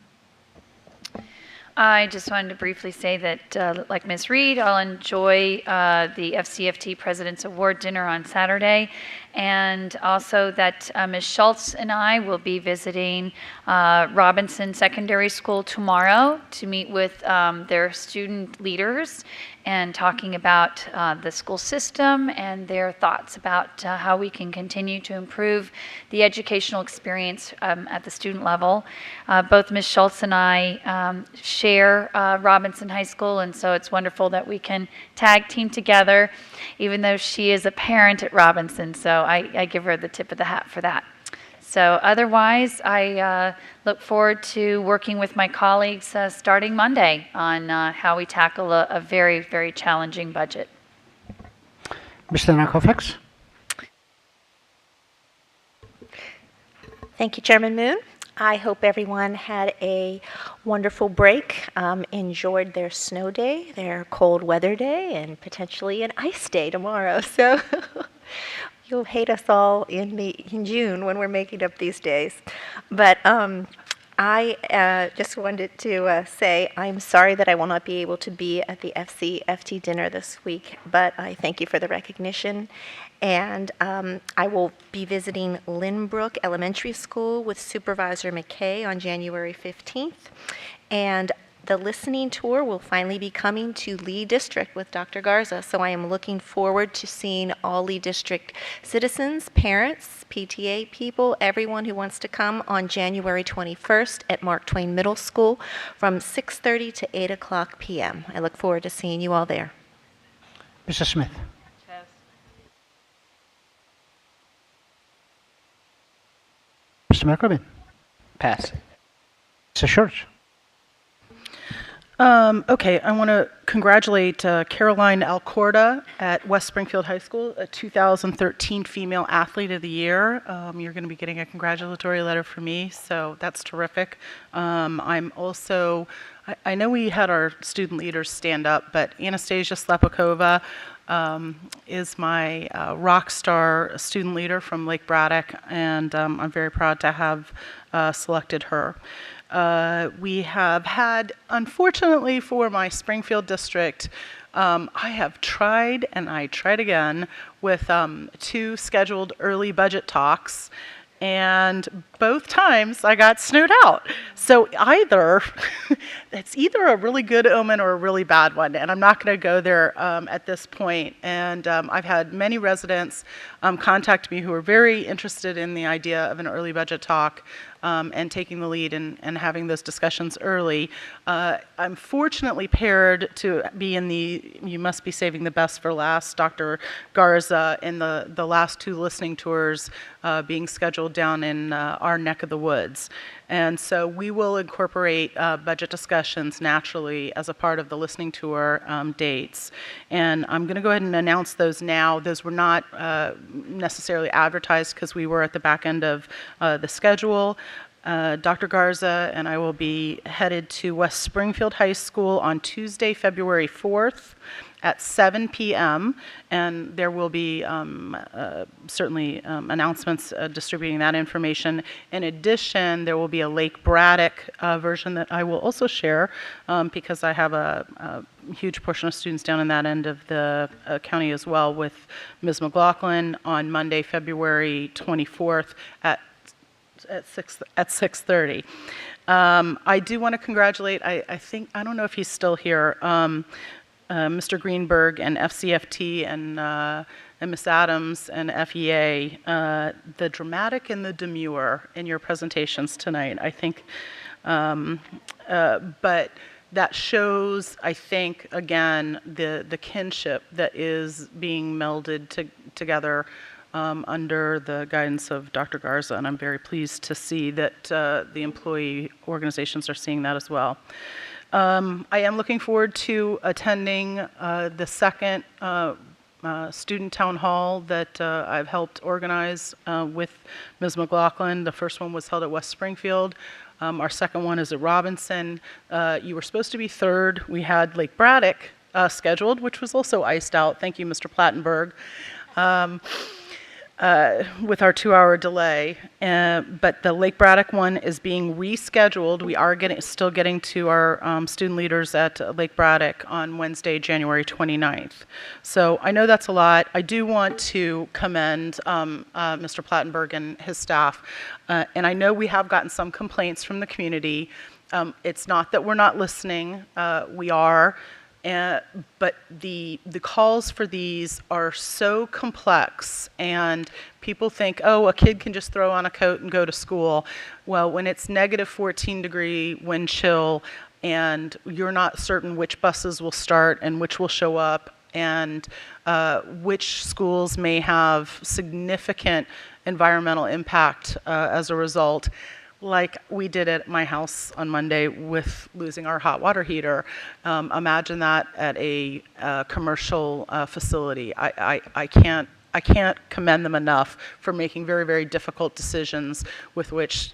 I just wanted to briefly say that, like Ms. Reed, I'll enjoy the FCFT President's Award Dinner on Saturday, and also that Ms. Schultz and I will be visiting Robinson Secondary School tomorrow to meet with their student leaders and talking about the school system and their thoughts about how we can continue to improve the educational experience at the student level. Both Ms. Schultz and I share Robinson High School, and so it's wonderful that we can tag team together, even though she is a parent at Robinson, so I give her the tip of the hat for that. So otherwise, I look forward to working with my colleagues starting Monday on how we tackle a very, very challenging budget. Mr. Narcofax? Thank you, Chairman Moon. I hope everyone had a wonderful break, enjoyed their snow day, their cold weather day, and potentially an ice day tomorrow. So you'll hate us all in June when we're making up these days. But I just wanted to say I'm sorry that I will not be able to be at the FCFT dinner this week, but I thank you for the recognition. And I will be visiting Lynbrook Elementary School with Supervisor McKay on January 15th. And the listening tour will finally be coming to Lee District with Dr. Garza. So I am looking forward to seeing all Lee District citizens, parents, PTA people, everyone who wants to come on January 21st at Mark Twain Middle School from 6:30 to 8 o'clock p.m. I look forward to seeing you all there. Mr. Smith? Mr. McRobin? Pass. Mr. Church? Okay, I want to congratulate Caroline Alcorda at West Springfield High School, a 2013 Female Athlete of the Year. You're going to be getting a congratulatory letter from me, so that's terrific. I'm also, I know we had our student leaders stand up, but Anastasia Slepakova is my rock star student leader from Lake Braddock, and I'm very proud to have selected her. We have had, unfortunately for my Springfield district, I have tried and I tried again with 2 scheduled early budget talks, and both times I got snowed out. So it's either a really good omen or a really bad one, and I'm not going to go there at this point. And I've had many residents contact me who are very interested in the idea of an early budget talk. and taking the lead and having those discussions early. I'm fortunately paired to be in the "you must be saving the best for last" Dr. Garza in the last two listening tours being scheduled down in our neck of the woods. And so we will incorporate budget discussions naturally as a part of the listening tour dates. And I'm going to go ahead and announce those now. Those were not necessarily advertised because we were at the back end of the schedule. Dr. Garza and I will be headed to West Springfield High School on Tuesday, February 4th at 7 p.m. And there will be certainly announcements distributing that information. In addition, there will be a Lake Braddock version that I will also share because I have a huge portion of students down in that end of the county as well with Ms. McLaughlin on Monday, February 24th at 6:30. I do want to congratulate, I don't know if he's still here, Mr. Greenberg and FCFT and Ms. Adams and FEA, the dramatic and the demure in your presentations tonight, I think. But that shows, I think, again, the kinship that is being melded together under the guidance of Dr. Garza, and I'm very pleased to see that the employee organizations are seeing that as well. I am looking forward to attending the second student town hall that I've helped organize with Ms. McLaughlin. The first one was held at West Springfield. Our second one is at Robinson. You were supposed to be third. We had Lake Braddock scheduled, which was also iced out. Thank you, Mr. Plattenberg. With our 2-hour delay, but the Lake Braddock one is being rescheduled. We are still getting to our student leaders at Lake Braddock on Wednesday, January 29th. So I know that's a lot. I do want to commend Mr. Plattenberg and his staff, and I know we have gotten some complaints from the community. It's not that we're not listening. We are. But the calls for these are so complex, and people think, oh, a kid can just throw on a coat and go to school. Well, when it's negative 14-degree wind chill, and you're not certain which buses will start and which will show up, and which schools may have significant environmental impact as a result, like we did at my house on Monday with losing our hot water heater. Imagine that at a commercial facility. I can't commend them enough for making very, very difficult decisions with which,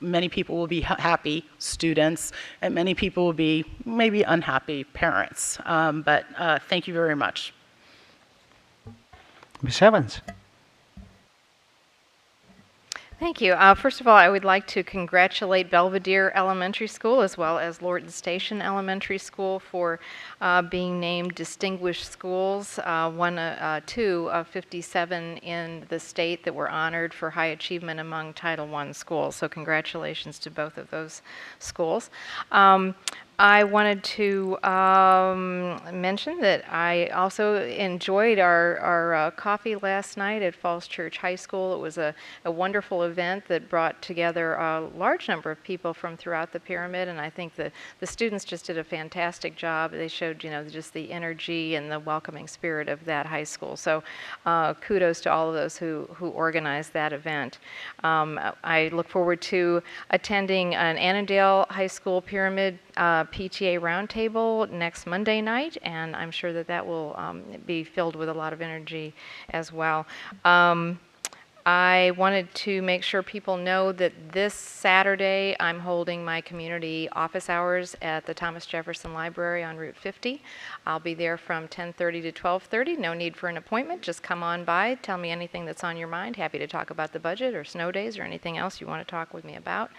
many people will be happy, students, and many people will be maybe unhappy, parents. But thank you very much. Ms. Evans. Thank you. First of all, I would like to congratulate Belvedere Elementary School as well as Lorton Station Elementary School for being named Distinguished Schools, two of 57 in the state that were honored for high achievement among Title I schools. So congratulations to both of those schools. I wanted to mention that I also enjoyed our coffee last night at Falls Church High School. It was a wonderful event that brought together a large number of people from throughout the pyramid, and I think the students just did a fantastic job. They showed, just the energy and the welcoming spirit of that high school. So kudos to all of those who organized that event. I look forward to attending an Annandale High School Pyramid PTA roundtable next Monday night, and I'm sure that will be filled with a lot of energy as well. I wanted to make sure people know that this Saturday I'm holding my community office hours at the Thomas Jefferson Library on Route 50. I'll be there from 10:30 to 12:30. No need for an appointment. Just come on by. Tell me anything that's on your mind. Happy to talk about the budget or snow days or anything else you want to talk with me about.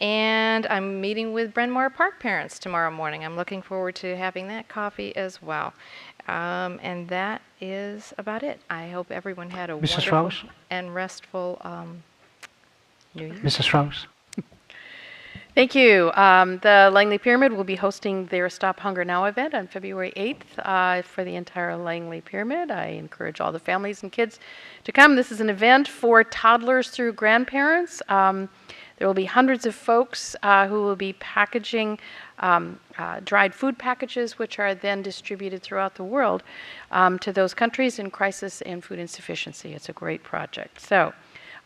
And I'm meeting with Bryn Mawr Park parents tomorrow morning. I'm looking forward to having that coffee as well. And that is about it. I hope everyone had a Mrs. wonderful Strauss? and restful New Year. Mrs. Strauss. Thank you. The Langley Pyramid will be hosting their Stop Hunger Now event on February 8th for the entire Langley Pyramid. I encourage all the families and kids to come. This is an event for toddlers through grandparents. There will be hundreds of folks who will be packaging dried food packages, which are then distributed throughout the world to those countries in crisis and food insufficiency. It's a great project. So,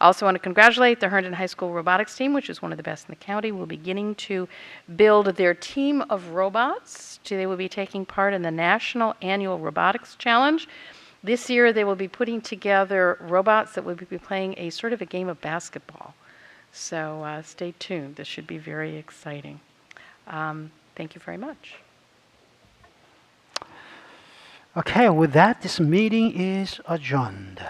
I also want to congratulate the Herndon High School robotics team, which is one of the best in the county. We're beginning to build their team of robots. They will be taking part in the National Annual Robotics Challenge. This year, they will be putting together robots that will be playing a sort of a game of basketball. So stay tuned. This should be very exciting. Thank you very much. Okay, with that, this meeting is adjourned.